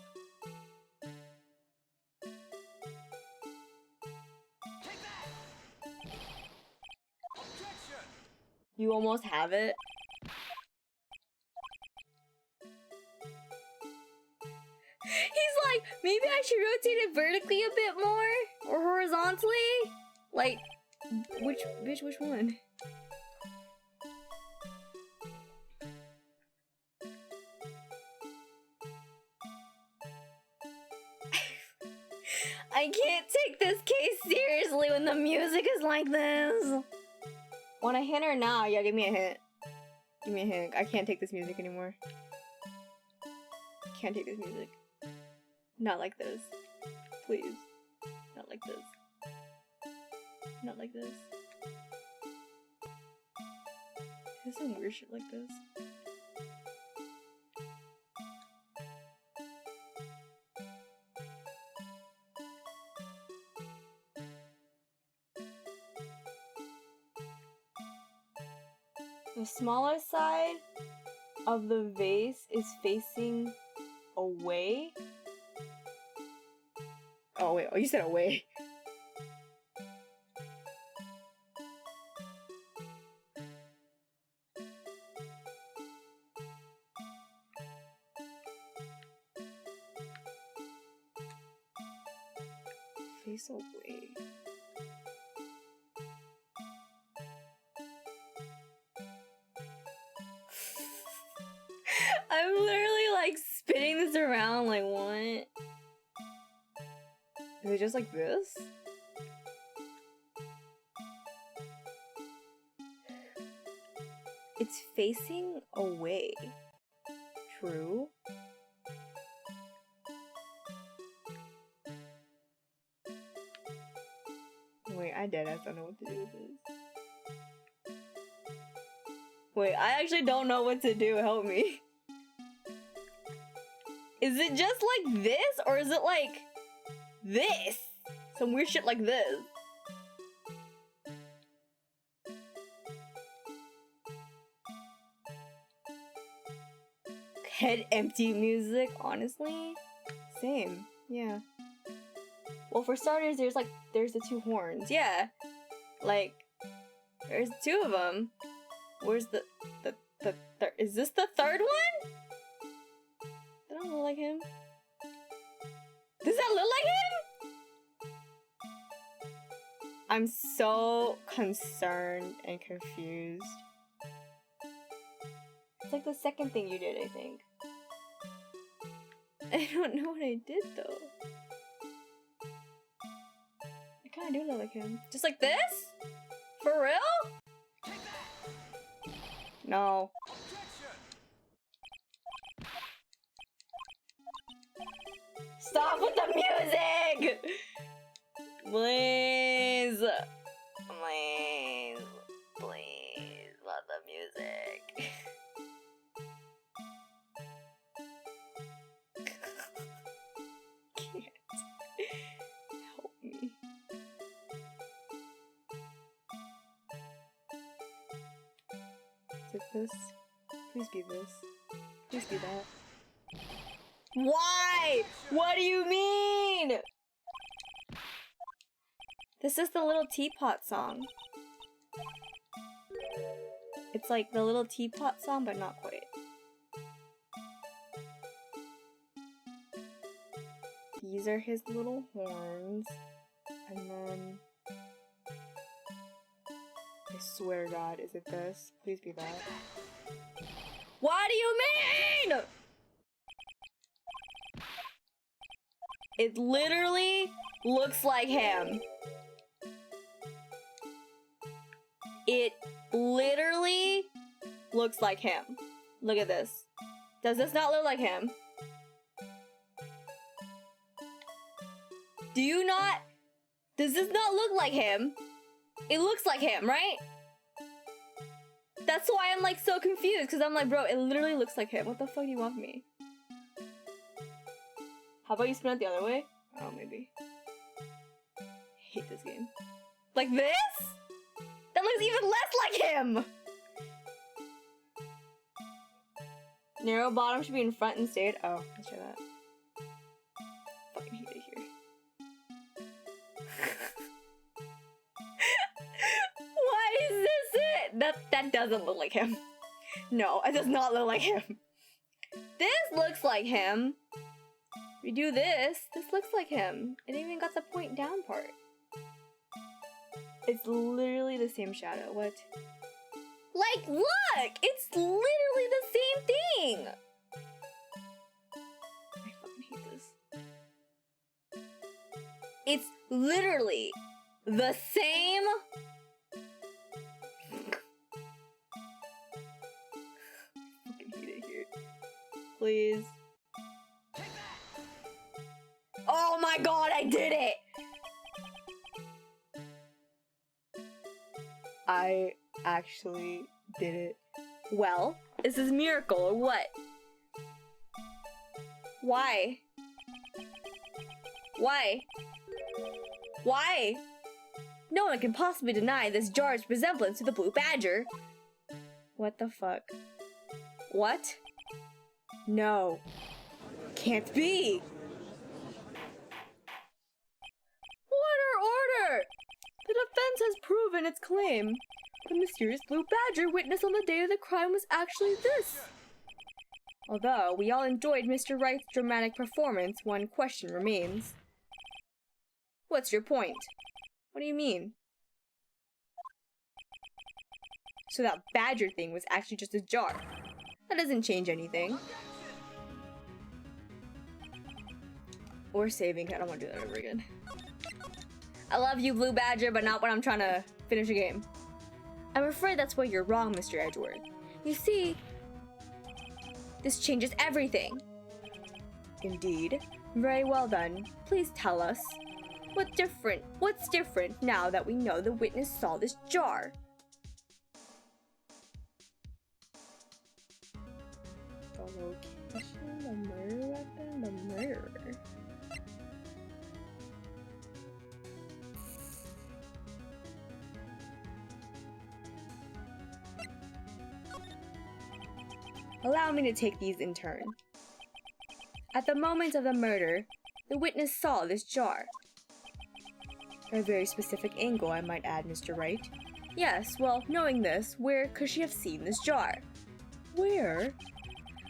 You almost have it. He's like, maybe I should rotate it vertically a bit more? Or horizontally? Like, which one? I can't take this case seriously when the music is like this. Want a hint or nah? Yeah, give me a hint. Give me a hint. I can't take this music anymore. Can't take this music. Not like this. Please. Not like this. Not like this. There's some weird shit like this. The smaller side of the vase is facing away. Oh wait, oh you said away. Face away. I'm literally like spinning this around like what? Is it just like this? It's facing away. True. Wait, I don't know what to do with this. Wait, I actually don't know what to do. Help me. Is it just like this, or is it like this? Some weird shit like this. Head empty music, honestly. Same, yeah. Well, for starters, there's the two horns. Yeah. Like, there's two of them. Where's the is this the third one? That don't look like him. Does that look like him? I'm so concerned and confused. It's like the second thing you did, I think. I don't know what I did, though. I kinda do look like him. Just like this? For real? No. Stop with the music! Please. Please. Please. Love the music. Can't. Help me. Is it this? Please be this. Please be that. Why? What do you mean? This is the little teapot song. It's like the little teapot song, but not quite. These are his little horns. And then... I swear to God, is it this? Please be that. What do you mean?! It literally looks like him. It literally looks like him. Look at this. Does this not look like him? Do you not? Does this not look like him? It looks like him, right? That's why I'm like so confused, because I'm like, bro, it literally looks like him. What the fuck do you want from me? How about you spin it the other way? Oh, maybe. I hate this game. Like this? That looks even less like him! Narrow bottom should be in front instead. Oh, let's try that. Fucking hate it here. Why is this it? That doesn't look like him. No, it does not look like him. This looks like him. We do this. This looks like him. It even got the point down part. It's literally the same shadow. What? Like, look! It's literally the same thing! I fucking hate this. It's literally the same... I fucking hate it here. Please. Oh my God, I did it! I actually did it. Well, is this a miracle or what? Why? Why? Why? No one can possibly deny this jar's resemblance to the blue badger. What the fuck? What? No. Can't be! Order! The defense has proven its claim. The mysterious blue badger witnessed on the day of the crime was actually this. Although we all enjoyed Mr. Wright's dramatic performance, one question remains. What's your point? What do you mean? So that badger thing was actually just a jar. That doesn't change anything. Or saving. I don't want to do that ever again. I love you, Blue Badger, but not when I'm trying to finish a game. I'm afraid that's where you're wrong, Mr. Edgeworth. You see, this changes everything. Indeed. Very well then. Please tell us. What's different now that we know the witness saw this jar? The location, the murder weapon, the murderer. Allow me to take these in turn. At the moment of the murder, the witness saw this jar. A very specific angle, I might add, Mr. Wright. Yes, well, knowing this, where could she have seen this jar? Where?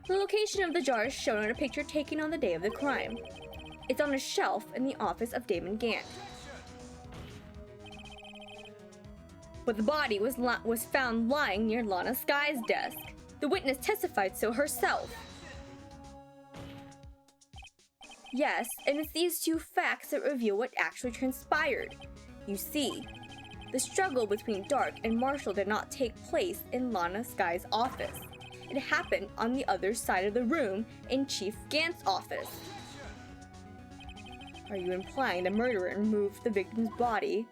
The location of the jar is shown on a picture taken on the day of the crime. It's on a shelf in the office of Damon Gant. But the body was found lying near Lana Sky's desk. The witness testified so herself. Yes, and it's these two facts that reveal what actually transpired. You see, the struggle between Dark and Marshall did not take place in Lana Sky's office. It happened on the other side of the room in Chief Gant's office. Are you implying the murderer moved the victim's body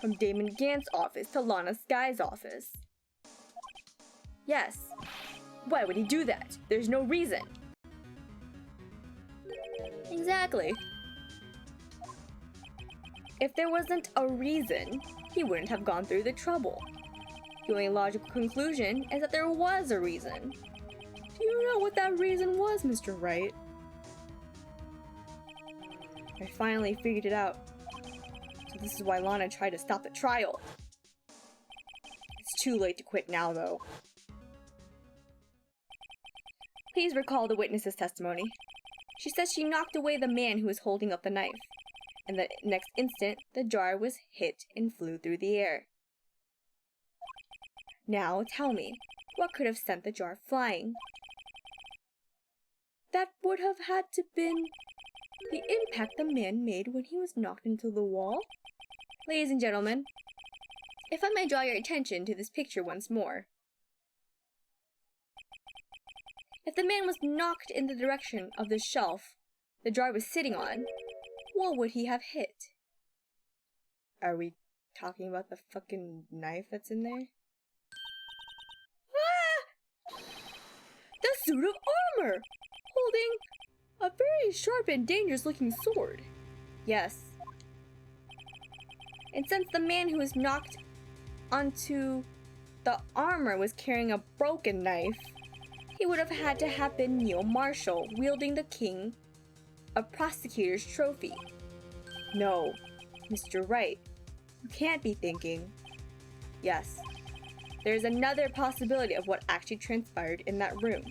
from Damon Gant's office to Lana Sky's office? Yes. Why would he do that? There's no reason. Exactly. If there wasn't a reason, he wouldn't have gone through the trouble. The only logical conclusion is that there was a reason. Do you know what that reason was, Mr. Wright? I finally figured it out. So this is why Lana tried to stop the trial. It's too late to quit now, though. Please recall the witness's testimony. She says she knocked away the man who was holding up the knife, and the next instant, the jar was hit and flew through the air. Now, tell me, what could have sent the jar flying? That would have had to been the impact the man made when he was knocked into the wall. Ladies and gentlemen, if I may draw your attention to this picture once more. If the man was knocked in the direction of the shelf the jar was sitting on, what would he have hit? Are we talking about the fucking knife that's in there? Ah! The suit of armor! Holding a very sharp and dangerous looking sword. Yes. And since the man who was knocked onto the armor was carrying a broken knife, he would have had to have been Neil Marshall, wielding the King of Prosecutors trophy. No, Mr. Wright, you can't be thinking. Yes, there's another possibility of what actually transpired in that room.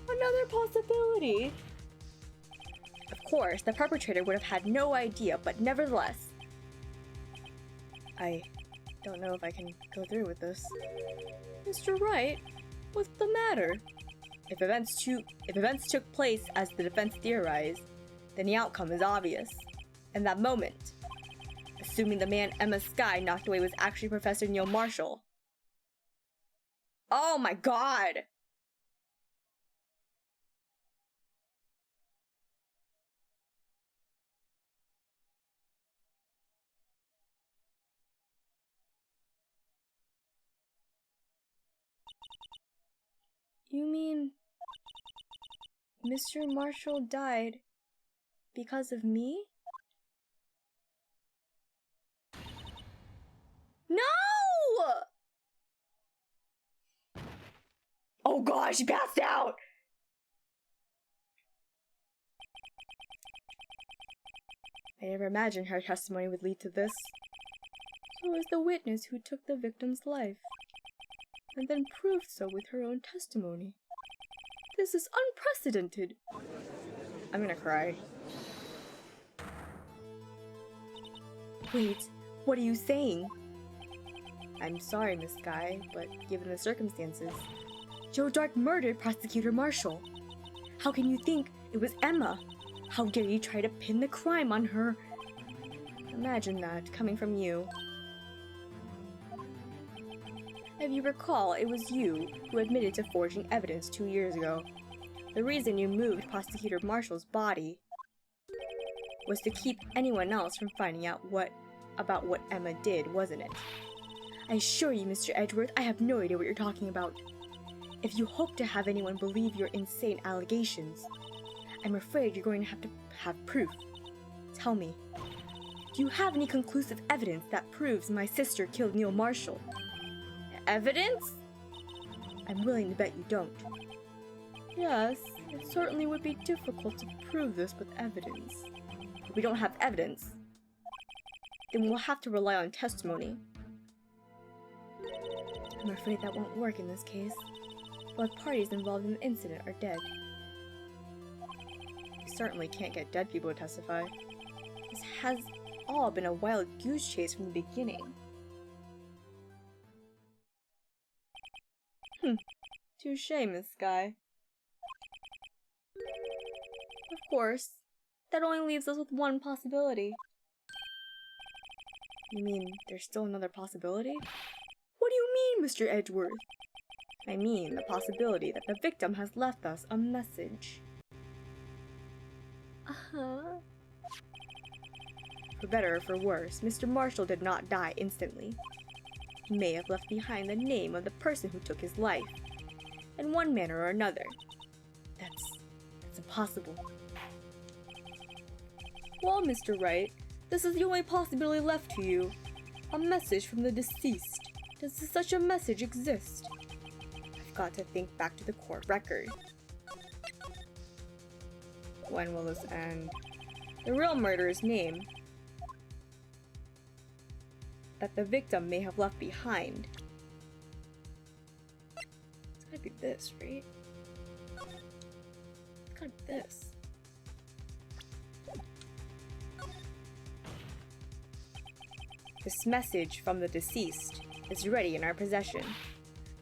Another possibility? Of course, the perpetrator would have had no idea, but nevertheless. I don't know if I can go through with this. Mr. Wright, what's the matter? If events took place as the defense theorized, then the outcome is obvious. In that moment, assuming the man Emma Sky knocked away was actually Professor Neil Marshall. Oh my god! You mean Mr. Marshall died because of me? No! Oh god, she passed out! I never imagined her testimony would lead to this. So is the witness who took the victim's life, and then proved so with her own testimony. This is unprecedented. I'm gonna cry. Wait, what are you saying? I'm sorry, Miss Guy, but given the circumstances, Joe Dark murdered Prosecutor Marshall. How can you think it was Emma? How dare you try to pin the crime on her? Imagine that, coming from you. If you recall, it was you who admitted to forging evidence 2 years ago. The reason you moved Prosecutor Marshall's body was to keep anyone else from finding out about what Emma did, wasn't it? I assure you, Mr. Edgeworth, I have no idea what you're talking about. If you hope to have anyone believe your insane allegations, I'm afraid you're going to have proof. Tell me, do you have any conclusive evidence that proves my sister killed Neil Marshall? Evidence? I'm willing to bet you don't. Yes, it certainly would be difficult to prove this with evidence. If we don't have evidence, then we'll have to rely on testimony. I'm afraid that won't work in this case. Both parties involved in the incident are dead. We certainly can't get dead people to testify. This has all been a wild goose chase from the beginning. Touché, Miss Sky. Of course, that only leaves us with one possibility. You mean there's still another possibility? What do you mean, Mr. Edgeworth? I mean the possibility that the victim has left us a message. Uh-huh. For better or for worse, Mr. Marshall did not die instantly. He may have left behind the name of the person who took his life, in one manner or another. That's impossible. Well, Mr. Wright, this is the only possibility left to you. A message from the deceased. Does such a message exist? I've got to think back to the court record. When will this end? The real murderer's name that the victim may have left behind. It's gotta be this, right? It's gotta be this. This message from the deceased is ready in our possession.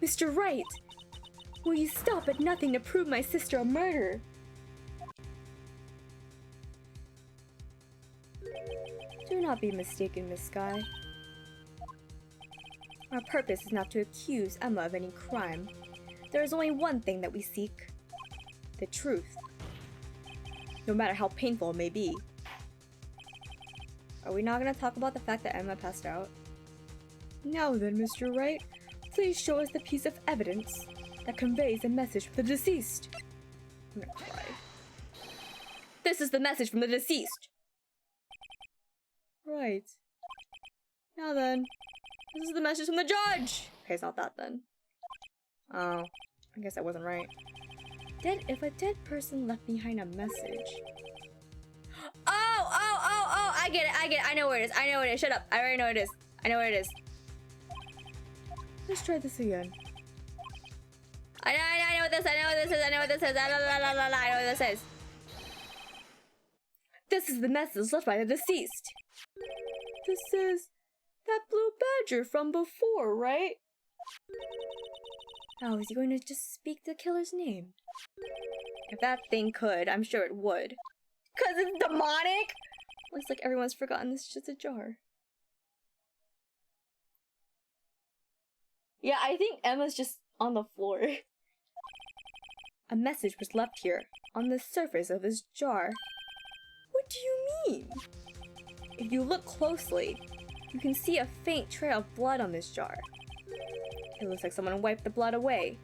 Mr. Wright! Will you stop at nothing to prove my sister a murderer? Do not be mistaken, Miss Sky. Our purpose is not to accuse Emma of any crime. There is only one thing that we seek. The truth. No matter how painful it may be. Are we not going to talk about the fact that Emma passed out? Now then, Mr. Wright, please show us the piece of evidence that conveys a message from the deceased. I'm gonna cry. This is the message from the deceased! Right. Now then, this is the message from the judge! Okay, it's not that then. Oh, I guess I wasn't right. If a dead person left behind a message... Oh, I get it, I know where it is, shut up, I already know where it is. I know where it is. Let's try this again. I know what this is, I know what this is. This is the message left by the deceased. This is that blue badger from before, right? Oh, is he going to just speak the killer's name? If that thing could, I'm sure it would. 'Cause it's demonic? Looks like everyone's forgotten this is just a jar. Yeah, I think Emma's just on the floor. A message was left here, on the surface of this jar. What do you mean? If you look closely, you can see a faint trail of blood on this jar. It looks like someone wiped the blood away.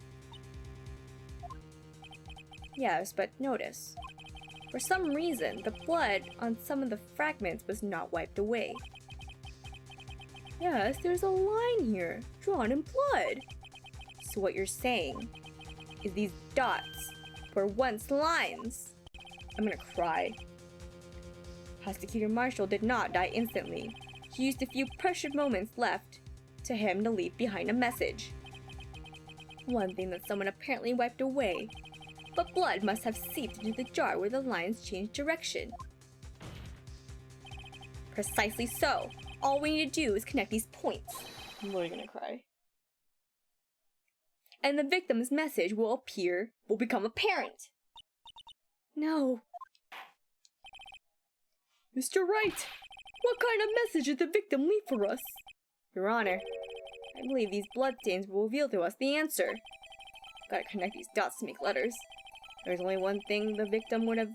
Yes, but notice. For some reason, the blood on some of the fragments was not wiped away. Yes, there's a line here, drawn in blood. So what you're saying is these dots were once lines. I'm gonna cry. Prosecutor Marshall did not die instantly. He used the few precious moments left to him to leave behind a message. One thing that someone apparently wiped away, but blood must have seeped into the jar where the lines changed direction. Precisely so. All we need to do is connect these points. I'm really gonna cry. And the victim's message will become apparent. No. Mr. Wright, what kind of message did the victim leave for us? Your Honor, I believe these bloodstains will reveal to us the answer. Gotta connect these dots to make letters. There's only one thing the victim would have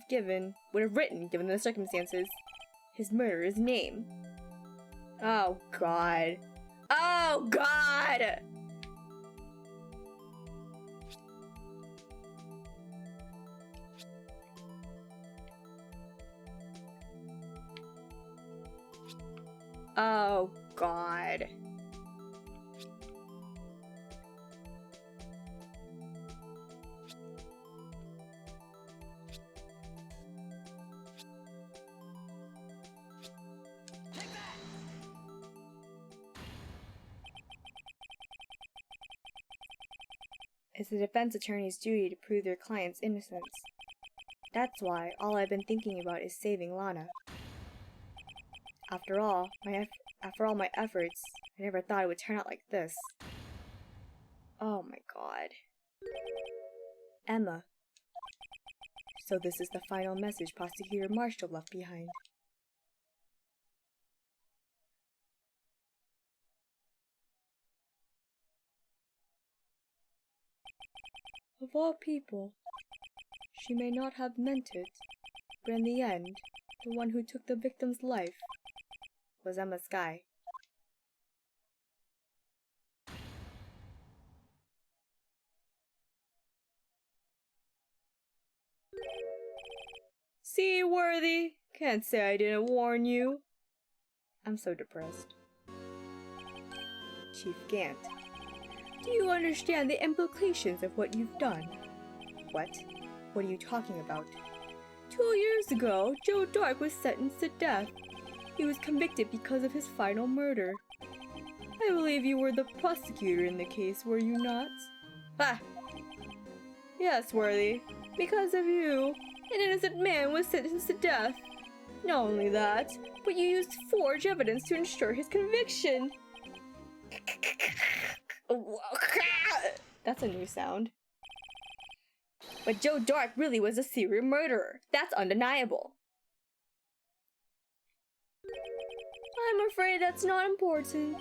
written given the circumstances. His murderer's name. Oh God. Oh God! Oh God. It's the defense attorney's duty to prove their client's innocence. That's why all I've been thinking about is saving Lana. After all my efforts, I never thought it would turn out like this. Oh my God. Emma. So this is the final message Prosecutor Marshall left behind. Of all people, she may not have meant it, but in the end, the one who took the victim's life was Emma Skye. See, Worthy? Can't say I didn't warn you. I'm so depressed. Chief Gant. Do you understand the implications of what you've done? What? What are you talking about? 2 years ago, Joe Dark was sentenced to death. He was convicted because of his final murder. I believe you were the prosecutor in the case, were you not? Ah! Yes, Worthy. Because of you, an innocent man was sentenced to death. Not only that, but you used forged evidence to ensure his conviction. That's a new sound. But Joe Dark really was a serial murderer. That's undeniable. I'm afraid that's not important.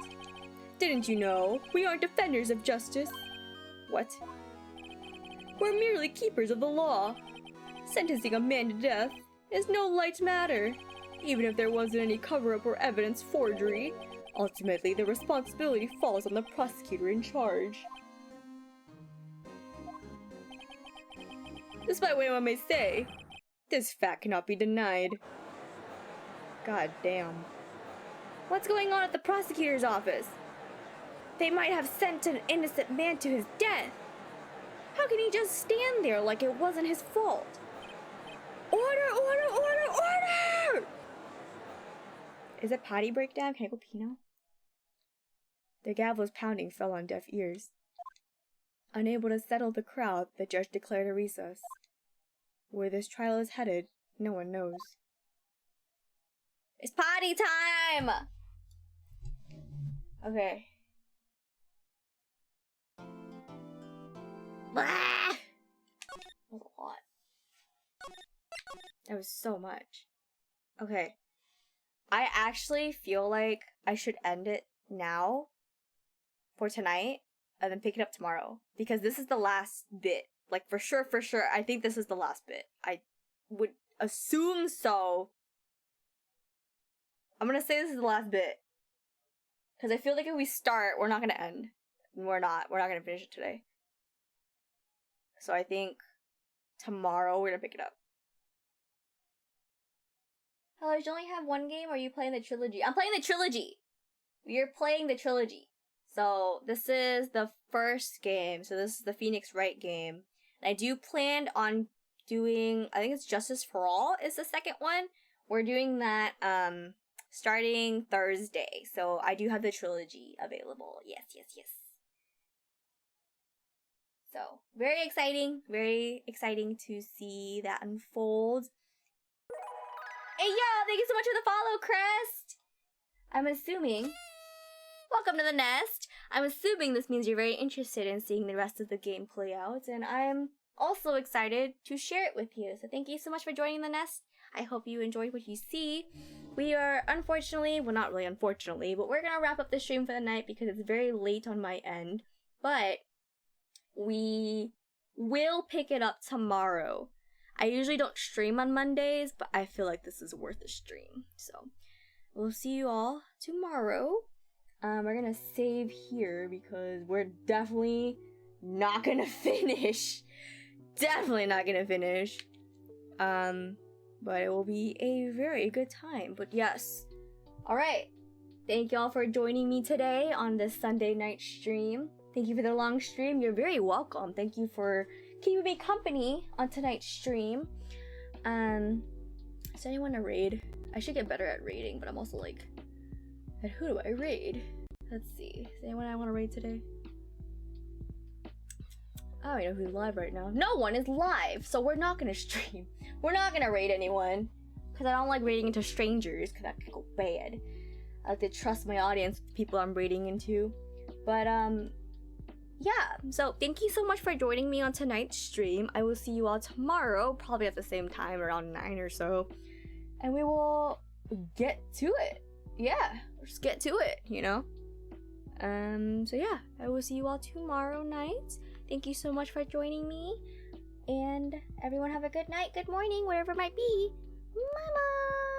Didn't you know? We aren't defenders of justice. What? We're merely keepers of the law. Sentencing a man to death is no light matter. Even if there wasn't any cover-up or evidence forgery, ultimately the responsibility falls on the prosecutor in charge. Despite what anyone may say, this fact cannot be denied. God damn. What's going on at the prosecutor's office? They might have sent an innocent man to his death. How can he just stand there like it wasn't his fault? Order, order, order, order! Is it potty breakdown? Can I go pee now? The gavel's pounding fell on deaf ears. Unable to settle the crowd, the judge declared a recess. Where this trial is headed, no one knows. It's potty time! Okay. Blah! That was a lot. That was so much. Okay. I actually feel like I should end it now for tonight and then pick it up tomorrow. Because this is the last bit. Like, for sure, I think this is the last bit. I would assume so. I'm gonna say this is the last bit. Because I feel like if we start, we're not gonna end. We're not gonna finish it today. So I think tomorrow we're gonna pick it up. Hello, you only have one game or are you playing the trilogy? I'm playing the trilogy! We're playing the trilogy. So this is the first game. So this is the Phoenix Wright game. And I do plan on doing, I think it's Justice for All is the second one. We're doing that starting Thursday. So I do have the trilogy available. Yes. So very exciting to see that unfold. Hey yo, thank you so much for the follow, Crest. I'm assuming, welcome to the nest. I'm assuming this means you're very interested in seeing the rest of the game play out, and I'm also excited to share it with you. So thank you so much for joining the nest. I hope you enjoyed what you see. We are unfortunately, well not really unfortunately, but we're gonna wrap up the stream for the night because it's very late on my end. But we will pick it up tomorrow. I usually don't stream on Mondays, but I feel like this is worth a stream. So we'll see you all tomorrow. We're gonna save here because we're definitely not gonna finish. Definitely not gonna finish. But it will be a very good time. But yes. Alright. Thank y'all for joining me today on this Sunday night stream. Thank you for the long stream. You're very welcome. Thank you for keeping me company on tonight's stream. Is anyone to raid? I should get better at raiding, but I'm also like, who do I raid? Let's see. Is anyone I want to raid today? I don't know who's live right now. No one is live, so we're not gonna stream. We're not gonna raid anyone. Because I don't like raiding into strangers, because that could go bad. I like to trust my audience, the people I'm raiding into. But, yeah, so thank you so much for joining me on tonight's stream. I will see you all tomorrow, probably at the same time, around 9 or so. And we will get to it. Yeah, just get to it, you know? So yeah, I will see you all tomorrow night. Thank you so much for joining me. And everyone have a good night, good morning, whatever it might be. Mama!